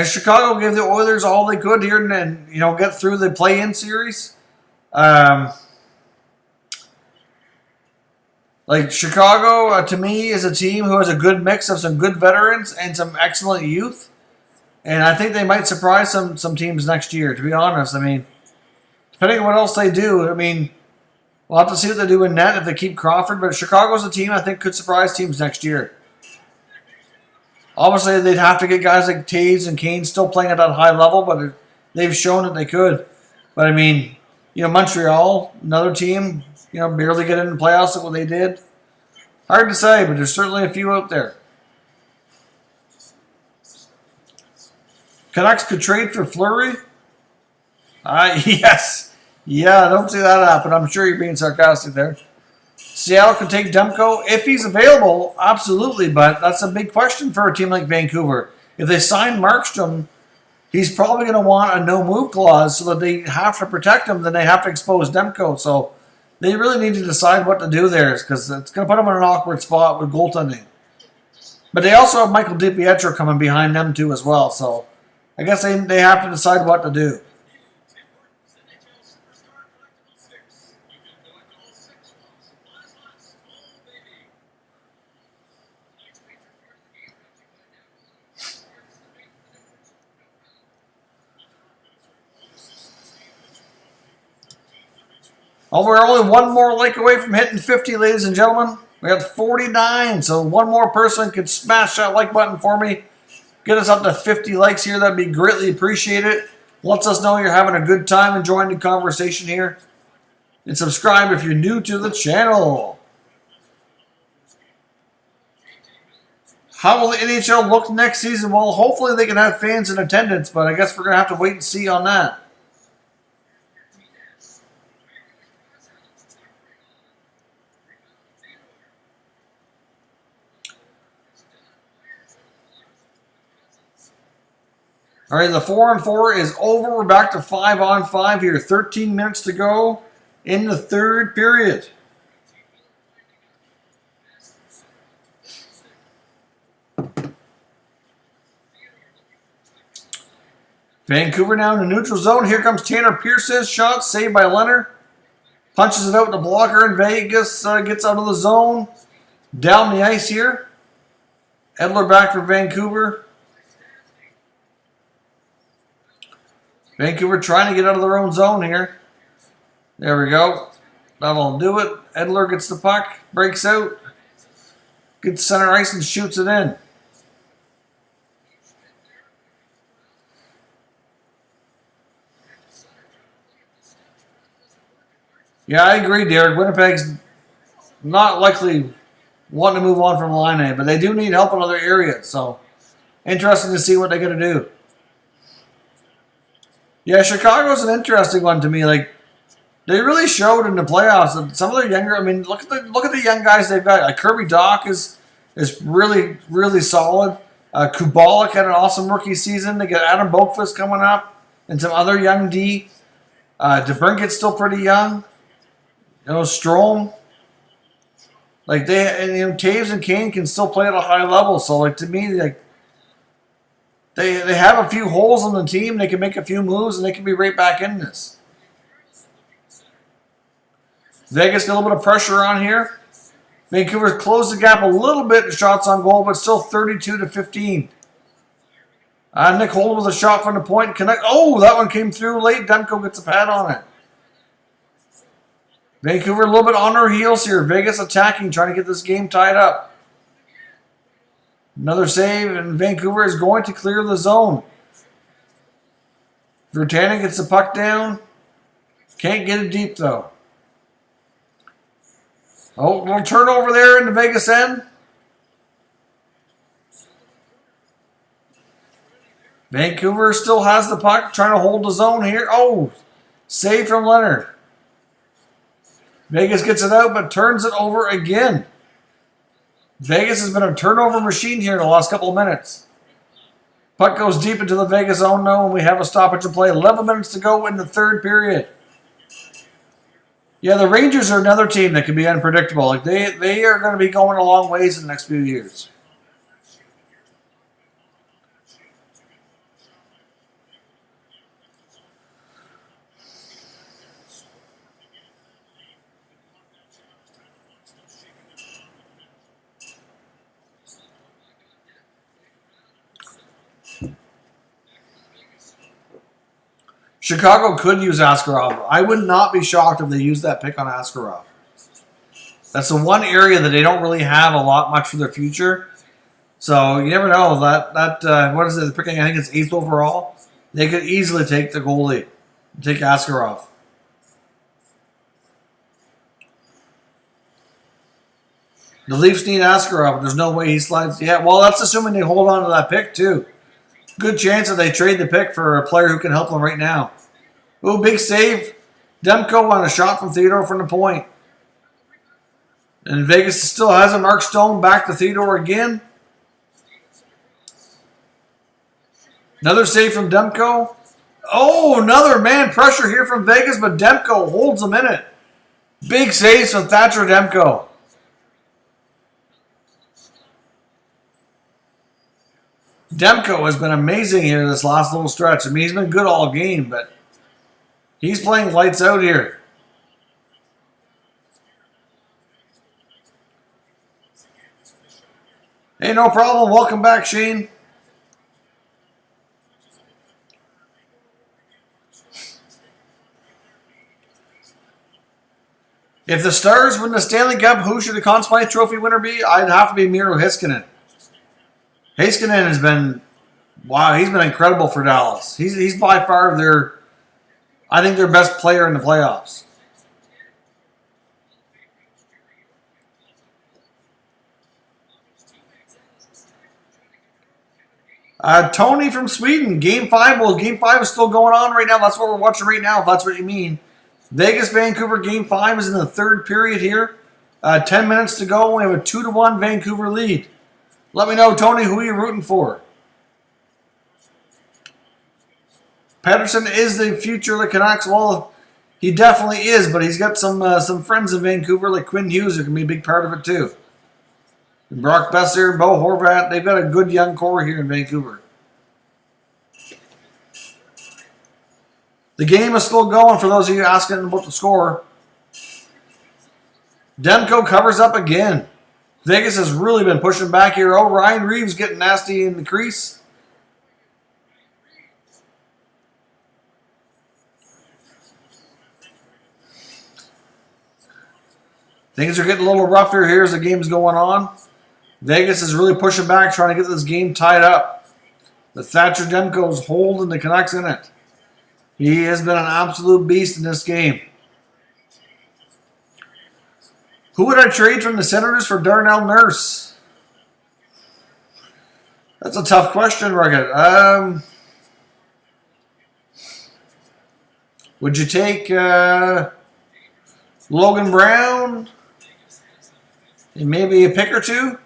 Chicago gave the Oilers all they could here and get through the play-in series. Chicago, to me, is a team who has a good mix of some good veterans and some excellent youth. And I think they might surprise some teams next year, to be honest. I mean, depending on what else they do, we'll have to see what they do in net if they keep Crawford. But Chicago's a team I think could surprise teams next year. Obviously, they'd have to get guys like Taves and Kane still playing at that high level, but they've shown that they could. But, Montreal, another team, barely get into the playoffs like what they did. Hard to say, but there's certainly a few out there. Canucks could trade for Fleury? Yes. Yeah, I don't see that happen. I'm sure you're being sarcastic there. Seattle could take Demko if he's available, absolutely, but that's a big question for a team like Vancouver. If they sign Markstrom, he's probably going to want a no-move clause so that they have to protect him, then they have to expose Demko. So They really need to decide what to do there because it's going to put them in an awkward spot with goaltending. But they also have Michael DiPietro coming behind them too as well. So I guess they have to decide what to do. Oh, we're only one more like away from hitting 50, ladies and gentlemen. We got 49, so one more person could smash that like button for me. Get us up to 50 likes here. That'd be greatly appreciated. Lets us know you're having a good time enjoying the conversation here. And subscribe if you're new to the channel. How will the NHL look next season? Well, hopefully they can have fans in attendance, but I guess we're going to have to wait and see on that. All right, the 4-on-4 is over. We're back to 5-on-5 here. 13 minutes to go in the third period. Vancouver now in the neutral zone. Here comes Tanner Pearson's shot, saved by Leonard. Punches it out the blocker, and Vegas gets out of the zone. Down the ice here. Edler back for Vancouver. Vancouver trying to get out of their own zone here. There we go. That'll do it. Edler gets the puck, breaks out, gets center ice and shoots it in. Yeah, I agree, Derek. Winnipeg's not likely wanting to move on from line A, but they do need help in other areas. So, interesting to see what they're going to do. Yeah, Chicago's an interesting one to me. Like, they really showed in the playoffs that some of their younger. I mean, look at the young guys they've got. Like Kirby Dach is really solid. Kubalik had an awesome rookie season. They got Adam Boqvist coming up, and some other young D. DeBrinket's still pretty young. You know, Strome. Like Taves and Kane can still play at a high level. So, like to me, like. They have a few holes on the team. They can make a few moves, and they can be right back in this. Vegas got a little bit of pressure on here. Vancouver's closed the gap a little bit in shots on goal, but still 32-15. Nick Holden with a shot from the point. Oh, that one came through late. Demko gets a pad on it. Vancouver a little bit on their heels here. Vegas attacking, trying to get this game tied up. Another save, and Vancouver is going to clear the zone. Virtanen gets the puck down. Can't get it deep, though. Oh, little turnover there in the Vegas end. Vancouver still has the puck, trying to hold the zone here. Oh, save from Leonard. Vegas gets it out, but turns it over again. Vegas has been a turnover machine here in the last couple of minutes. Puck goes deep into the Vegas zone now, and we have a stoppage of play. 11 minutes to go in the third period. Yeah, the Rangers are another team that can be unpredictable. Like they are going to be going a long ways in the next few years. Chicago could use Askarov. I would not be shocked if they used that pick on Askarov. That's the one area that they don't really have a lot much for their future. So you never know. That what is it? They're picking, I think it's 8th overall. They could easily take the goalie. Take Askarov. The Leafs need Askarov, but there's no way he slides. Yeah, well, that's assuming they hold on to that pick, too. Good chance that they trade the pick for a player who can help them right now. Ooh, big save. Demko on a shot from Theodore from the point. And Vegas still has a Mark Stone back to Theodore again. Another save from Demko. Oh, another man pressure here from Vegas, but Demko holds him in it. Big saves from Thatcher Demko. Demko has been amazing here this last little stretch. I mean, he's been good all game, but he's playing lights out here. Hey, no problem. Welcome back, Shane. If the Stars win the Stanley Cup, who should the Conn Smythe Trophy winner be? I'd have to be Miro Heiskanen. Heiskanen has been, wow, he's been incredible for Dallas. He's by far I think their best player in the playoffs. Tony from Sweden, Game 5. Well, Game 5 is still going on right now. That's what we're watching right now, if that's what you mean. Vegas-Vancouver Game 5 is in the third period here. 10 minutes to go. We have a 2-1 Vancouver lead. Let me know, Tony, who you're rooting for. Pettersson is the future of the Canucks. Well, he definitely is, but he's got some friends in Vancouver, like Quinn Hughes, who can be a big part of it too. And Brock Besser, Bo Horvat, they've got a good young core here in Vancouver. The game is still going for those of you asking about the score. Demko covers up again. Vegas has really been pushing back here. Oh, Ryan Reeves getting nasty in the crease. Things are getting a little rougher here as the game's going on. Vegas is really pushing back, trying to get this game tied up. But Thatcher Demko's holding the Canucks in it. He has been an absolute beast in this game. Who would I trade from the Senators for Darnell Nurse? That's a tough question, Rugged. Would you take Logan Brown and maybe a pick or two?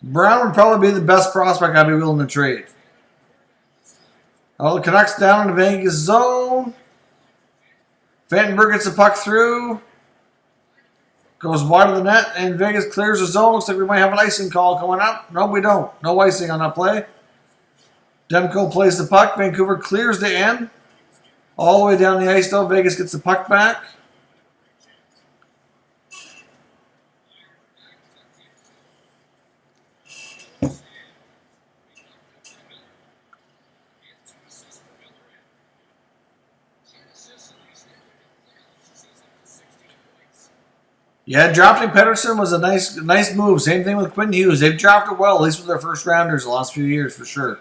Brown would probably be the best prospect I'd be willing to trade. Oh, the Canucks down in the Vegas zone. Vandenberg gets the puck through. Goes wide of the net, and Vegas clears the zone. Looks like we might have an icing call coming up. No, we don't. No icing on that play. Demko plays the puck. Vancouver clears the end. All the way down the ice, though. Vegas gets the puck back. Yeah, drafting Pettersson was a nice move. Same thing with Quinn Hughes. They've drafted well, at least with their first rounders the last few years, for sure.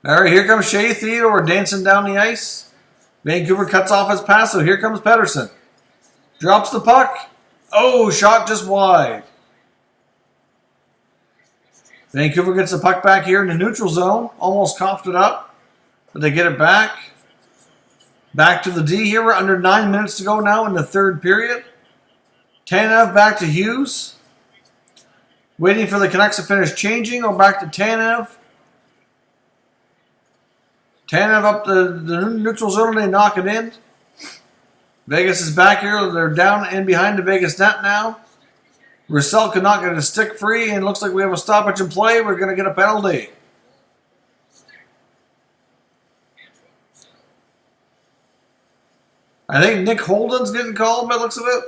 All right, here comes Shea Theodore dancing down the ice. Vancouver cuts off his pass, so here comes Pettersson. Drops the puck. Oh, shot just wide. Vancouver gets the puck back here in the neutral zone. Almost coughed it up, but they get it back. Back to the D here. We're under 9 minutes to go now in the third period. Tanev back to Hughes. Waiting for the Canucks to finish changing. Or back to Tanev. Tanev up the neutral zone and they knock it in. Vegas is back here. They're down and behind the Vegas net now. Roussel could not get a stick free, and it looks like we have a stoppage in play. We're going to get a penalty. I think Nick Holden's getting called by the looks of it.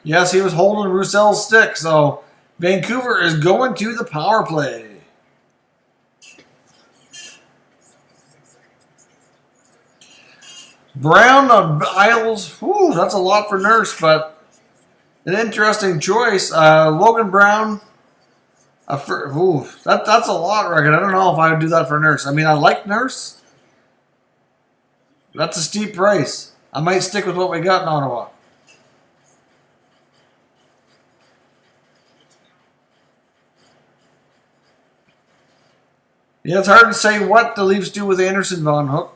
Yes, he was holding Roussel's stick. So Vancouver is going to the power play. Brown of Isles. Whew, that's a lot for Nurse, but an interesting choice. Logan Brown. That's a lot, Regan. I don't know if I would do that for Nurse. I mean, I like Nurse. That's a steep price. I might stick with what we got in Ottawa. Yeah, it's hard to say what the Leafs do with Anderson Von Hook.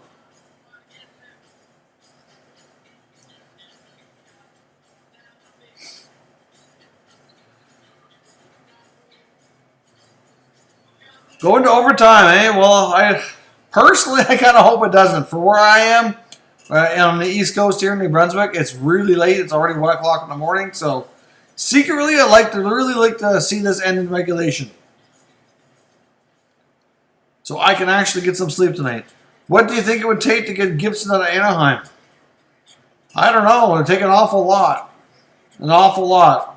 Going to overtime, eh? Well, Personally, I kind of hope it doesn't. For where I am, on the East Coast here in New Brunswick, it's really late. It's already 1 o'clock in the morning. So, secretly, I really like to see this end in regulation. So I can actually get some sleep tonight. What do you think it would take to get Gibson out of Anaheim? I don't know. It would take an awful lot. An awful lot.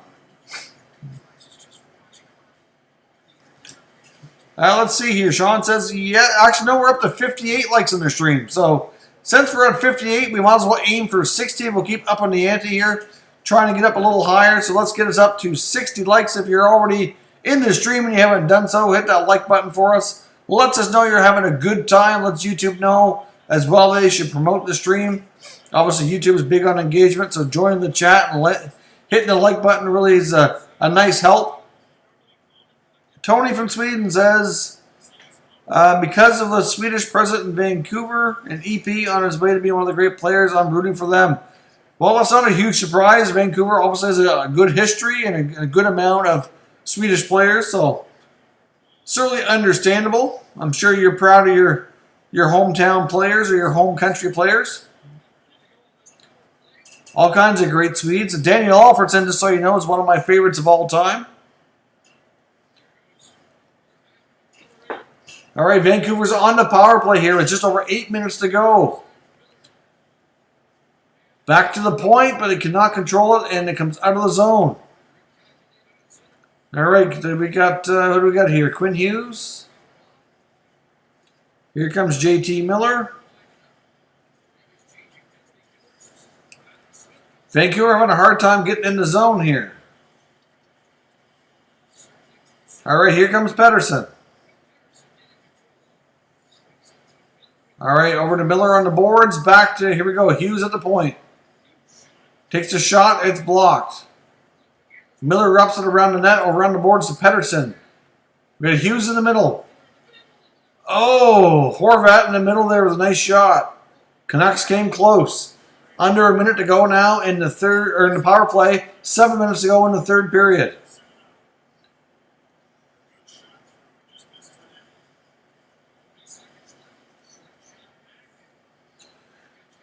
Let's see here. Sean says, yeah, actually, no, we're up to 58 likes on the stream. So, since we're at 58, we might as well aim for 60. We'll keep up on the ante here, trying to get up a little higher. So, let's get us up to 60 likes. If you're already in the stream and you haven't done so, hit that like button for us. Lets us know you're having a good time. Lets YouTube know as well that they should promote the stream. Obviously, YouTube is big on engagement, so joining the chat and hitting the like button really is a nice help. Tony from Sweden says, because of the Swedish president in Vancouver and EP on his way to be one of the great players, I'm rooting for them. Well, that's not a huge surprise. Vancouver obviously has a good history and a good amount of Swedish players, so certainly understandable. I'm sure you're proud of your hometown players or your home country players. All kinds of great Swedes. Daniel Alfredson, just so you know, is one of my favorites of all time. All right, Vancouver's on the power play here with just over 8 minutes to go. Back to the point, but it cannot control it, and it comes out of the zone. All right, we got what do we got here? Quinn Hughes. Here comes JT Miller. Vancouver having a hard time getting in the zone here. All right, here comes Pettersson. All right, over to Miller on the boards. Back to, here we go, Hughes at the point. Takes a shot, it's blocked. Miller wraps it around the net or around the boards to Pettersson. We got Hughes in the middle. Oh, Horvat in the middle there with a nice shot. Canucks came close. Under a minute to go now in the third, or in the power play. 7 minutes to go in the third period.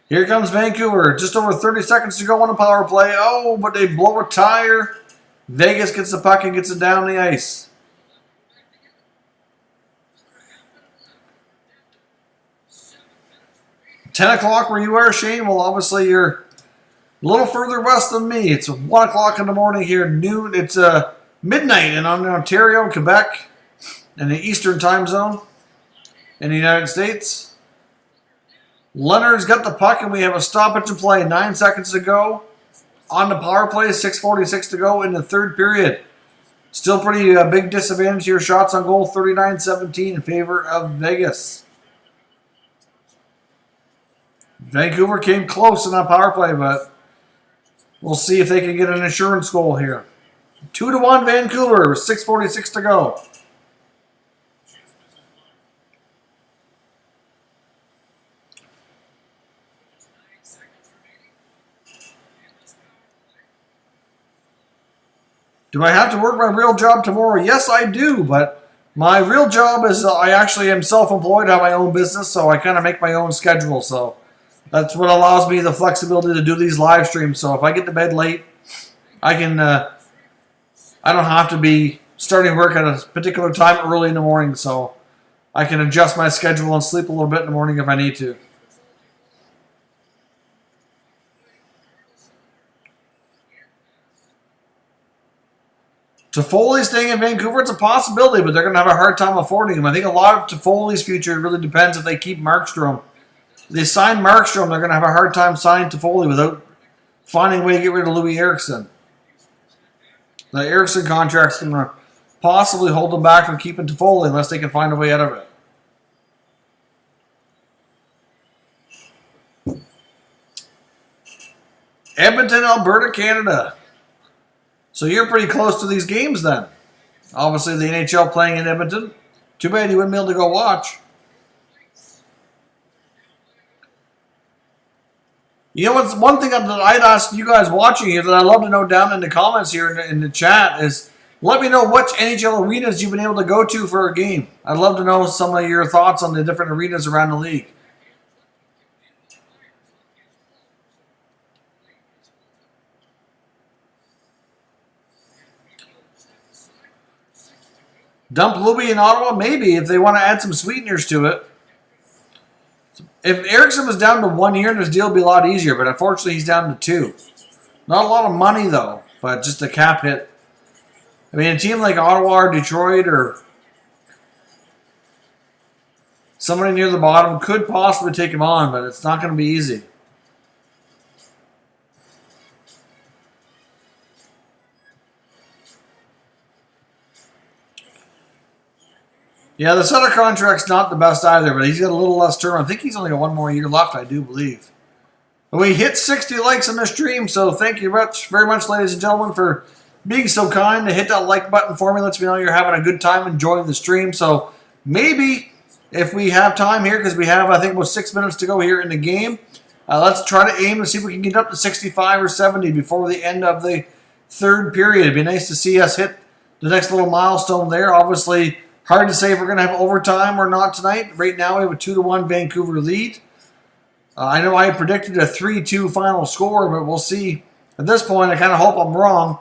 Here comes Vancouver. Just over 30 seconds to go on the power play. Oh, but they blow a tire. Vegas gets the puck and gets it down the ice. $10 where you are, Shane. Well, obviously you're a little further west than me. It's 1 o'clock in the morning here. Noon. It's midnight in Ontario, Quebec, in the Eastern time zone in the United States. Leonard's got the puck, and we have a stoppage in play. 9 seconds to go. On the power play, 6:46 to go in the third period. Still pretty big disadvantage here. Shots on goal, 39-17 in favor of Vegas. Vancouver came close in that power play, but we'll see if they can get an insurance goal here. 2-1 Vancouver, 6:46 to go. Do I have to work my real job tomorrow? Yes, I do, but my real job is I actually am self-employed, have my own business, so I kind of make my own schedule. So that's what allows me the flexibility to do these live streams. So if I get to bed late, I can. I don't have to be starting work at a particular time early in the morning, so I can adjust my schedule and sleep a little bit in the morning if I need to. Toffoli staying in Vancouver, it's a possibility, but they're going to have a hard time affording him. I think a lot of Toffoli's future really depends if they keep Markstrom. If they sign Markstrom, they're going to have a hard time signing Toffoli without finding a way to get rid of Louis Eriksson. The Eriksson contract's going to possibly hold them back from keeping Toffoli unless they can find a way out of it. Edmonton, Alberta, Canada. So you're pretty close to these games then. Obviously the NHL playing in Edmonton. Too bad you wouldn't be able to go watch. You know what's one thing that I'd ask you guys watching here that I'd love to know down in the comments here in the chat is, Let me know which NHL arenas you've been able to go to for a game. I'd love to know some of your thoughts on the different arenas around the league. Dump Louis in Ottawa? Maybe, if they want to add some sweeteners to it. If Eriksson was down to 1 year, his deal would be a lot easier, but unfortunately he's down to 2. Not a lot of money, though, but just a cap hit. I mean, a team like Ottawa or Detroit or somebody near the bottom could possibly take him on, but it's not going to be easy. Yeah, the Sutter contract's not the best either, but he's got a little less term. I think he's only got 1 more year left, I do believe. But we hit 60 likes on this stream, so thank you very much, ladies and gentlemen, for being so kind to hit that like button for me. Lets me know you're having a good time enjoying the stream. So maybe if we have time here, because we have, I think, about 6 minutes to go here in the game, let's try to aim and see if we can get up to 65 or 70 before the end of the third period. It'd be nice to see us hit the next little milestone there. Obviously, hard to say if we're going to have overtime or not tonight. Right now, we have a 2-1 Vancouver lead. I know I predicted a 3-2 final score, but we'll see. At this point, I kind of hope I'm wrong.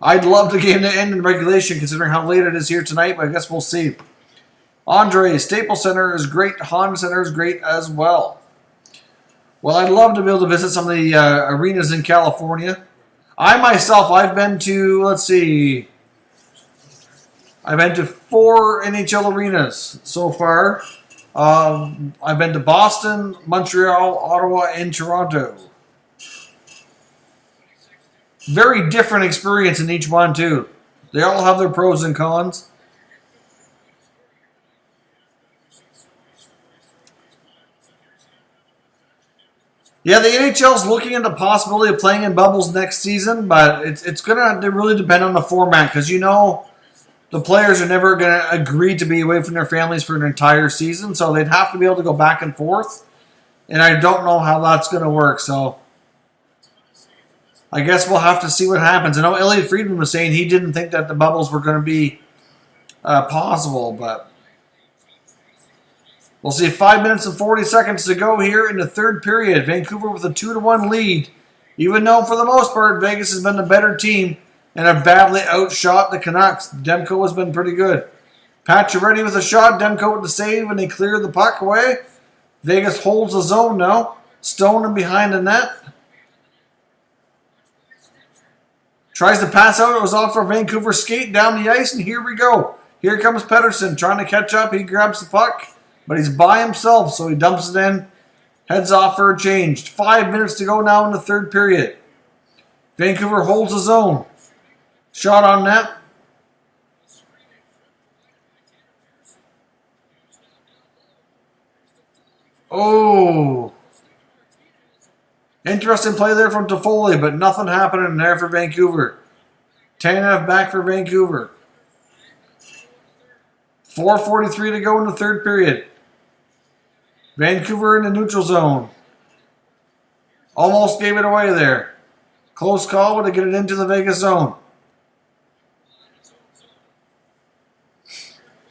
I'd love the game to end in regulation, considering how late it is here tonight, but I guess we'll see. Andre, Staples Center is great. Honda Center is great as well. Well, I'd love to be able to visit some of the arenas in California. I myself, I've been to, let's see, I've been to 4 NHL arenas so far. I've been to Boston, Montreal, Ottawa, and Toronto. Very different experience in each one, too. They all have their pros and cons. Yeah, the NHL's looking into the possibility of playing in bubbles next season, but it's going to really depend on the format, because you know the players are never going to agree to be away from their families for an entire season, so they'd have to be able to go back and forth, and I don't know how that's going to work, so I guess we'll have to see what happens. I know Elliot Friedman was saying he didn't think that the bubbles were going to be possible, but we'll see. 5 minutes and 40 seconds to go here in the third period. Vancouver with a 2-1 lead, even though for the most part Vegas has been the better team and have badly outshot the Canucks. Demko has been pretty good. Pacioretty with a shot, Demko with the save, and they clear the puck away. Vegas holds the zone now. Stone in behind the net. Tries to pass out. It was off for Vancouver skate down the ice, and here we go. Here comes Pettersson trying to catch up. He grabs the puck, but he's by himself, so he dumps it in. Heads off for a change. 5 minutes to go now in the third period. Vancouver holds the zone. Shot on net. Oh. Interesting play there from Toffoli, but nothing happening there for Vancouver. Tanev back for Vancouver. 4:43 to go in the third period. Vancouver in the neutral zone. Almost gave it away there. Close call, but to get it into the Vegas zone.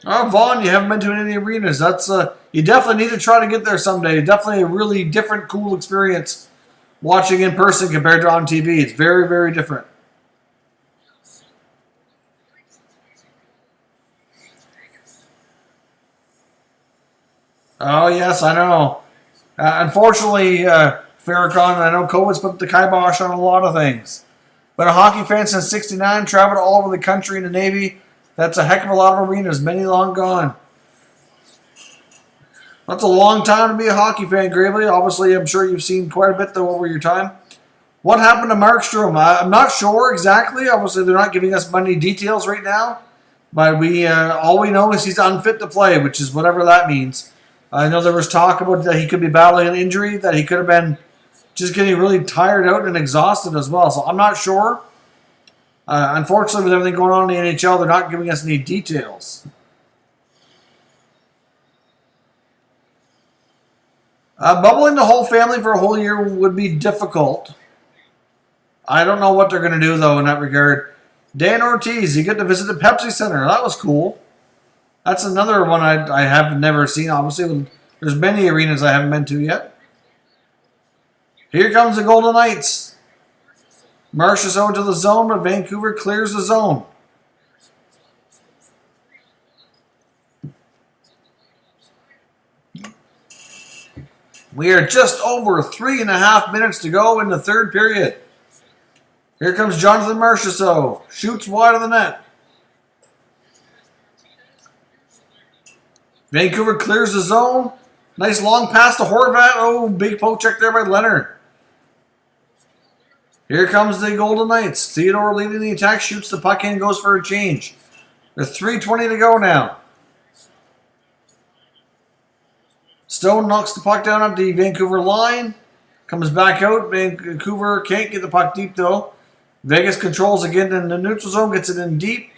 Oh, Vaughn, you haven't been to any arenas. That's you definitely need to try to get there someday. Definitely a really different, cool experience watching in person compared to on TV. It's very, very different. Oh, yes, I know. Unfortunately, Farrakhan, I know COVID's put the kibosh on a lot of things. But a hockey fan since '69, traveled all over the country in the Navy. That's a heck of a lot of arenas, many long gone. That's a long time to be a hockey fan, Gravely. Obviously, I'm sure you've seen quite a bit, though, over your time. What happened to Markstrom? I'm not sure exactly. Obviously, they're not giving us many details right now. But all we know is he's unfit to play, which is whatever that means. I know there was talk about that he could be battling an injury, that he could have been just getting really tired out and exhausted as well. So I'm not sure. Unfortunately, with everything going on in the NHL, they're not giving us any details. Bubbling the whole family for a whole year would be difficult. I don't know what they're going to do, though, in that regard. Dan Ortiz, you get to visit the Pepsi Center. That was cool. That's another one I have never seen. Obviously, there's many arenas I haven't been to yet. Here comes the Golden Knights. Marchessault to the zone, but Vancouver clears the zone. We are just over 3.5 minutes to go in the third period. Here comes Jonathan Marchessault. Shoots wide of the net. Vancouver clears the zone. Nice long pass to Horvat. Oh, big poke check there by Leonard. Here comes the Golden Knights. Theodore leading the attack. Shoots the puck in. Goes for a change. There's 3:20 to go now. Stone knocks the puck down up the Vancouver line. Comes back out. Vancouver can't get the puck deep though. Vegas controls again in the neutral zone. Gets it in deep.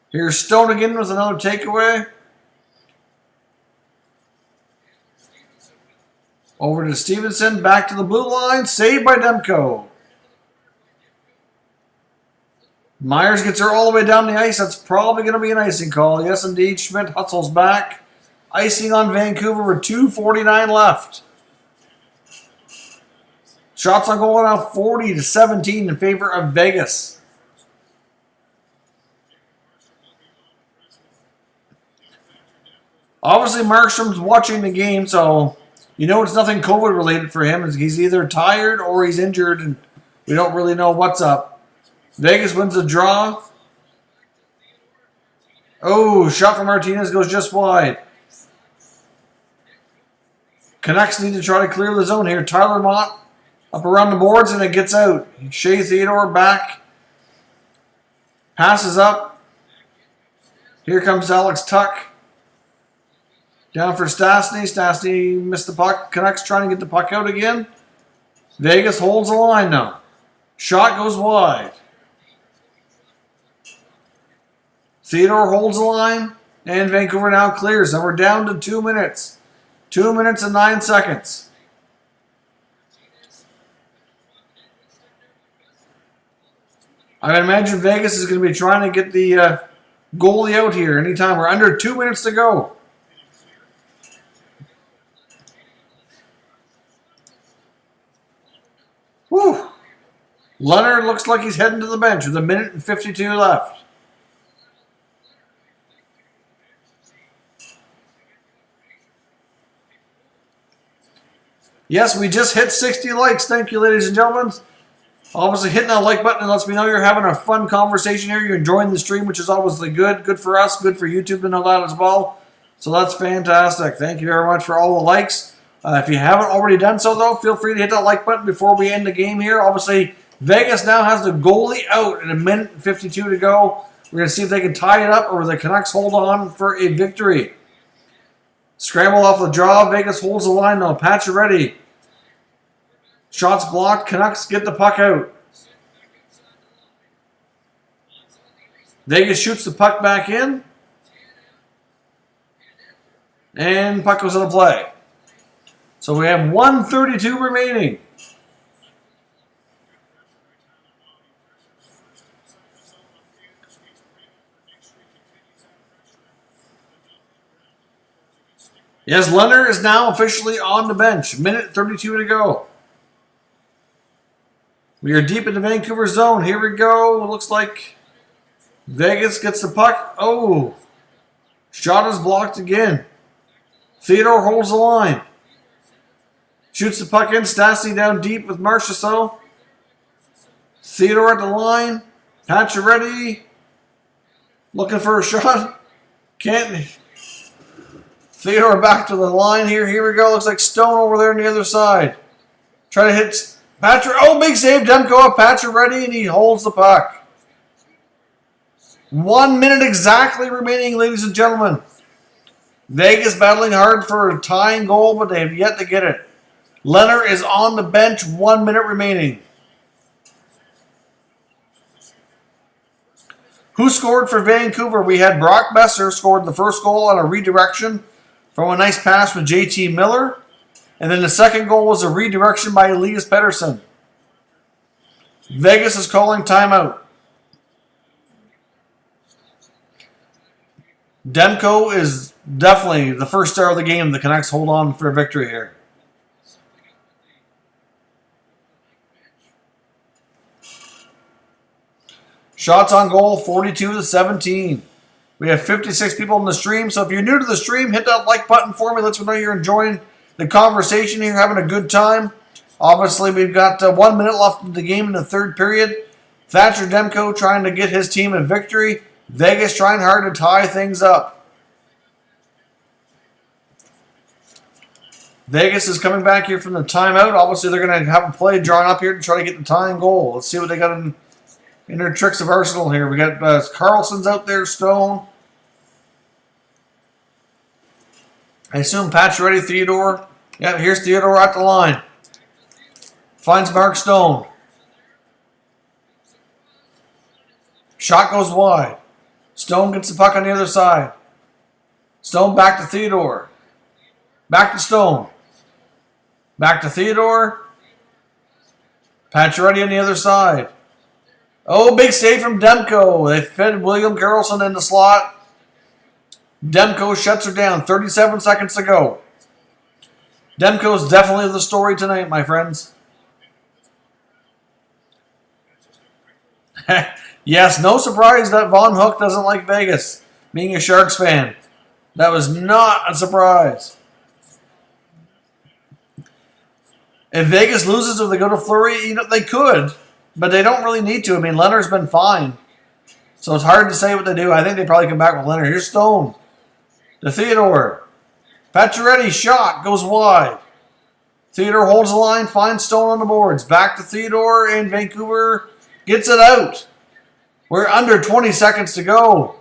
Here's Stone again with another takeaway. Over to Stevenson. Back to the blue line. Saved by Demko. Myers gets her all the way down the ice. That's probably going to be an icing call. Yes, indeed. Schmidt hustles back. Icing on Vancouver with 2:49 left. Shots on goal now 40-17 in favor of Vegas. Obviously, Markstrom's watching the game, so you know it's nothing COVID related for him. He's either tired or he's injured, and we don't really know what's up. Vegas wins the draw. Oh, shot from Martinez goes just wide. Canucks need to try to clear the zone here. Tyler Mott up around the boards and it gets out. Shea Theodore back. Passes up. Here comes Alex Tuck. Down for Stastny. Stastny missed the puck. Canucks trying to get the puck out again. Vegas holds the line now. Shot goes wide. Theodore holds the line. And Vancouver now clears. And we're down to 2 minutes. 2 minutes and 9 seconds. I imagine Vegas is going to be trying to get the goalie out here anytime. We're under 2 minutes to go. Whew. Leonard looks like he's heading to the bench with 1:52 left. Yes, we just hit 60 likes. Thank you, ladies and gentlemen. Obviously, hitting that like button lets me know you're having a fun conversation here. You're enjoying the stream, which is obviously good. Good for us. Good for YouTube to know that as well. So that's fantastic. Thank you very much for all the likes. If you haven't already done so, though, feel free to hit that like button before we end the game here. Obviously, Vegas now has the goalie out and 1:52 to go. We're going to see if they can tie it up or the Canucks hold on for a victory. Scramble off the draw. Vegas holds the line, though. Pacioretty. Shots blocked. Canucks get the puck out. Vegas shoots the puck back in. And puck goes into play. So we have 1:32 remaining. Yes, Leonard is now officially on the bench. 1:32 to go. We are deep in the Vancouver zone. Here we go. It looks like Vegas gets the puck. Oh. Shot is blocked again. Theodore holds the line. Shoots the puck in. Stastny down deep with Marchessault. Theodore at the line. Pacioretty. Looking for a shot. Can't. Theodore back to the line here. Here we go. Looks like Stone over there on the other side. Try to hit Patrick. Oh, big save. Demko up. Pacioretty, and he holds the puck. 1 minute exactly remaining, ladies and gentlemen. Vegas battling hard for a tying goal, but they have yet to get it. Leonard is on the bench. 1 minute remaining. Who scored for Vancouver? We had Brock Besser scored the first goal on a redirection from a nice pass from JT Miller. And then the second goal was a redirection by Elias Pettersson. Vegas is calling timeout. Demko is definitely the first star of the game. The Canucks hold on for a victory here. Shots on goal, 42-17. We have 56 people in the stream, so if you're new to the stream, hit that like button for me. Let me know you're enjoying the conversation here, having a good time. Obviously, we've got 1 minute left in the game in the third period. Thatcher Demko trying to get his team a victory. Vegas trying hard to tie things up. Vegas is coming back here from the timeout. Obviously, they're going to have a play drawn up here to try to get the tying goal. Let's see what they got in their tricks of arsenal here. We got Carlson's out there, Stone. I assume Pacioretty, Theodore. Yeah, here's Theodore at the line. Finds Mark Stone. Shot goes wide. Stone gets the puck on the other side. Stone back to Theodore. Back to Stone. Back to Theodore. Pacioretty on the other side. Oh, big save from Demko. They fed William Karlsson in the slot. Demko shuts her down. 37 seconds to go. Demko is definitely the story tonight, my friends. Yes, no surprise that Von Hook doesn't like Vegas, being a Sharks fan. That was not a surprise. If Vegas loses or they go to Fleury, they could, but they don't really need to. I mean, Leonard's been fine, so it's hard to say what they do. I think they probably come back with Leonard. Here's Stone to Theodore. Pacioretty shot goes wide. Theodore holds the line, finds Stone on the boards. Back to Theodore, and Vancouver gets it out. We're under 20 seconds to go.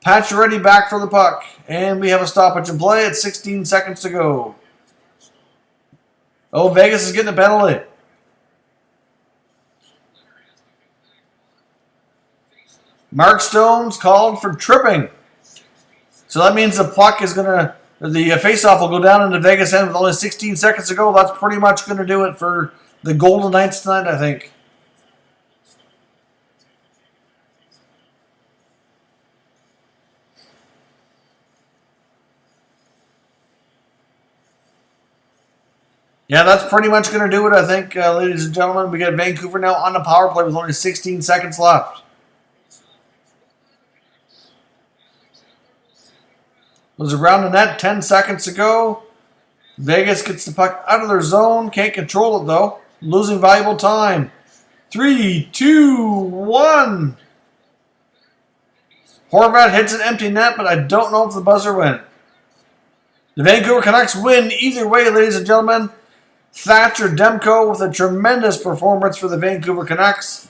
Pacioretty back for the puck. And we have a stoppage in play at 16 seconds to go. Oh, Vegas is getting a penalty. Mark Stone's called for tripping. So that means the puck is going to, the faceoff will go down into Vegas end with only 16 seconds to go. That's pretty much going to do it for the Golden Knights tonight, I think. Yeah, that's pretty much going to do it, I think, ladies and gentlemen. We got Vancouver now on the power play with only 16 seconds left. Was around the net, 10 seconds to go. Vegas gets the puck out of their zone. Can't control it, though. Losing valuable time. 3, 2, 1. Horvat hits an empty net, but I don't know if the buzzer went. The Vancouver Canucks win either way, ladies and gentlemen. Thatcher Demko with a tremendous performance for the Vancouver Canucks.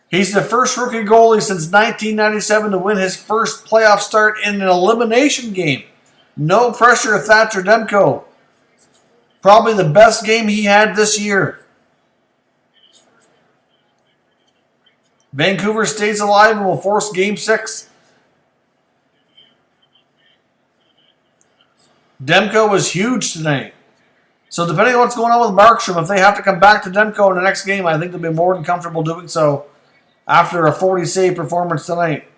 He's the first rookie goalie since 1997 to win his first playoff start in an elimination game. No pressure of Thatcher Demko. Probably the best game he had this year. Vancouver stays alive and will force Game 6. Demko was huge tonight. So depending on what's going on with Markstrom, if they have to come back to Demko in the next game, I think they'll be more than comfortable doing so after a 40-save performance tonight.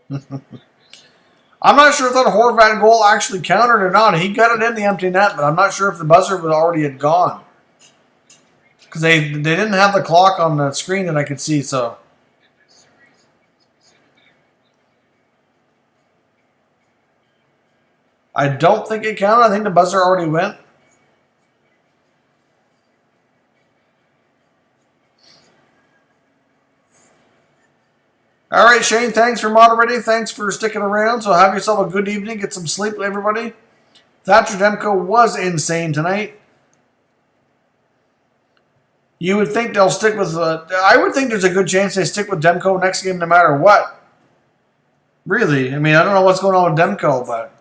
I'm not sure if that Horvat goal actually counted or not. He got it in the empty net, but I'm not sure if the buzzer was already had gone. Because they didn't have the clock on the screen that I could see, so... I don't think it counted. I think the buzzer already went. All right, Shane, thanks for moderating. Thanks for sticking around. So have yourself a good evening. Get some sleep, everybody. Thatcher Demko was insane tonight. You would think they'll stick with... I would think there's a good chance they stick with Demko next game no matter what. Really. I mean, I don't know what's going on with Demko, but...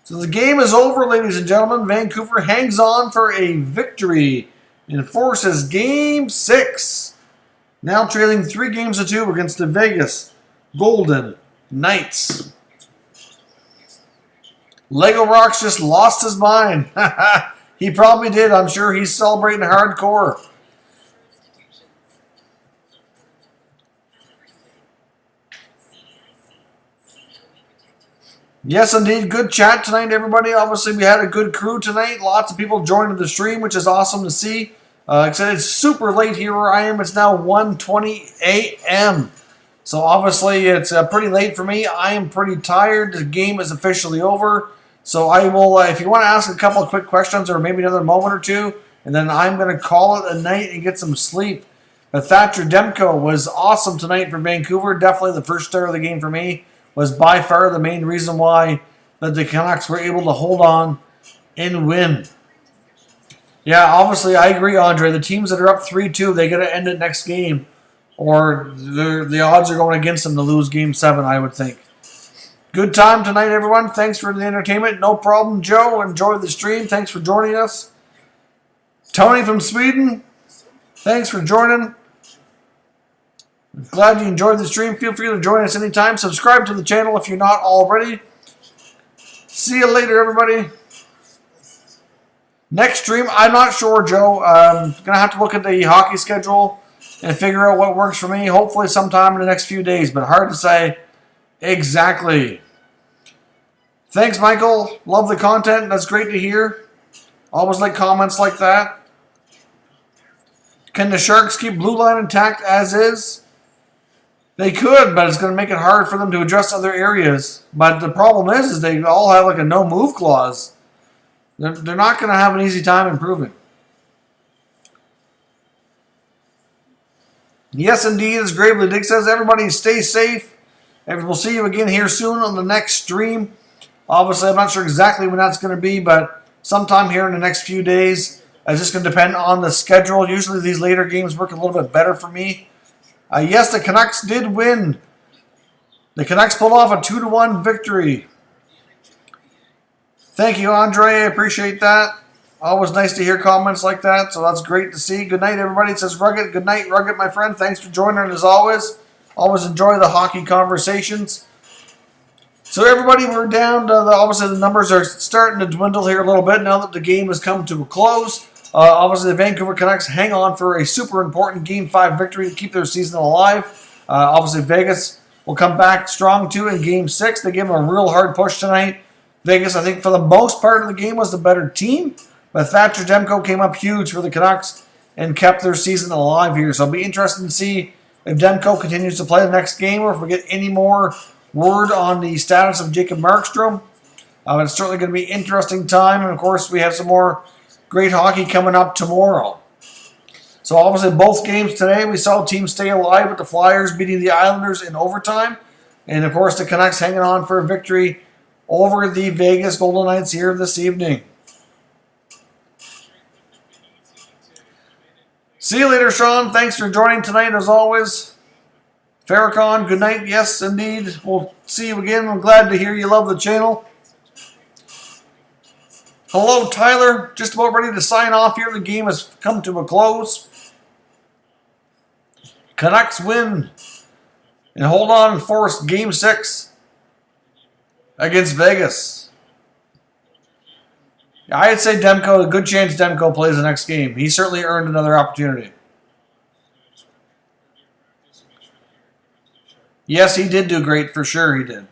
So the game is over, ladies and gentlemen. Vancouver hangs on for a victory and forces Game 6. Now trailing 3-2 against the Vegas Golden Knights. Lego Rocks just lost his mind. He probably did. I'm sure he's celebrating hardcore. Yes, indeed. Good chat tonight, everybody. Obviously, we had a good crew tonight. Lots of people joining the stream, which is awesome to see. Like I said, it's super late here where I am. It's now 1:20 a.m. So, obviously, it's pretty late for me. I am pretty tired. The game is officially over. So, I will, if you want to ask a couple of quick questions or maybe another moment or two, and then I'm going to call it a night and get some sleep. But Thatcher Demko was awesome tonight for Vancouver. Definitely the first star of the game for me. Was by far the main reason why that the Canucks were able to hold on and win. Yeah, obviously, I agree, Andre. The teams that are up 3-2, they got to end it next game. Or the odds are going against them to lose Game 7, I would think. Good time tonight, everyone. Thanks for the entertainment. No problem, Joe. Enjoy the stream. Thanks for joining us. Tony from Sweden, thanks for joining. Glad you enjoyed the stream. Feel free to join us anytime. Subscribe to the channel if you're not already. See you later, everybody. Next stream, I'm not sure, Joe. I'm going to have to look at the hockey schedule and figure out what works for me. Hopefully sometime in the next few days, but hard to say exactly. Thanks, Michael. Love the content. That's great to hear. Always like comments like that. Can the Sharks keep blue line intact as is? They could, but it's going to make it hard for them to adjust other areas. But the problem is they all have like a no-move clause. They're not going to have an easy time improving. Yes, indeed, as Gravely Dick says, everybody stay safe. And we'll see you again here soon on the next stream. Obviously, I'm not sure exactly when that's going to be, but sometime here in the next few days. It's just going to depend on the schedule. Usually these later games work a little bit better for me. Yes, the Canucks did win. The Canucks pulled off a 2-1 victory. Thank you, Andre. I appreciate that. Always nice to hear comments like that, so that's great to see. Good night, everybody. It says Rugged. Good night, Rugged, my friend. Thanks for joining as always. Always enjoy the hockey conversations. So, everybody, we're down to obviously the numbers are starting to dwindle here a little bit now that the game has come to a close. Obviously, the Vancouver Canucks hang on for a super important Game 5 victory to keep their season alive. Obviously, Vegas will come back strong, too, in Game 6. They gave them a real hard push tonight. Vegas, I think, for the most part of the game was the better team. But Thatcher Demko came up huge for the Canucks and kept their season alive here. So it'll be interesting to see if Demko continues to play the next game or if we get any more word on the status of Jacob Markstrom. It's certainly going to be an interesting time. And, of course, we have some more great hockey coming up tomorrow. So, obviously, both games today, we saw teams stay alive with the Flyers beating the Islanders in overtime. And, of course, the Canucks hanging on for a victory over the Vegas Golden Knights here this evening. See you later, Sean. Thanks for joining tonight, as always. Farrakhan, good night. Yes, indeed. We'll see you again. I'm glad to hear you love the channel. Hello, Tyler. Just about ready to sign off here. The game has come to a close. Canucks win and hold on and force Game 6 against Vegas. I'd say Demko, a good chance Demko plays the next game. He certainly earned another opportunity. Yes, he did do great. For sure he did.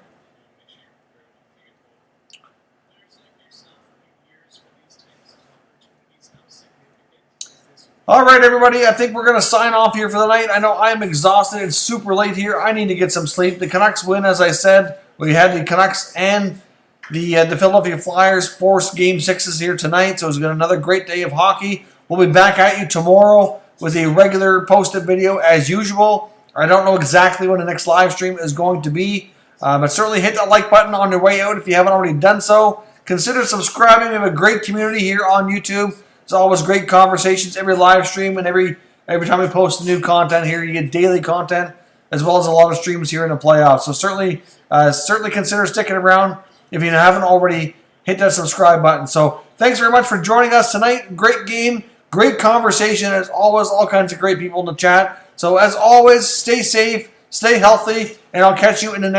All right, everybody. I think we're going to sign off here for the night. I know I'm exhausted. It's super late here. I need to get some sleep. The Canucks win, as I said. We had the Canucks and the Philadelphia Flyers forced Game 6s here tonight. So it's been another great day of hockey. We'll be back at you tomorrow with a regular posted video as usual. I don't know exactly when the next live stream is going to be. But certainly hit that like button on your way out if you haven't already done so. Consider subscribing. We have a great community here on YouTube. It's always great conversations every live stream and every time we post new content here. You get daily content as well as a lot of streams here in the playoffs. So certainly consider sticking around if you haven't already. Hit that subscribe button. So thanks very much for joining us tonight. Great game, great conversation. As always, all kinds of great people in the chat. So as always, stay safe, stay healthy, and I'll catch you in the next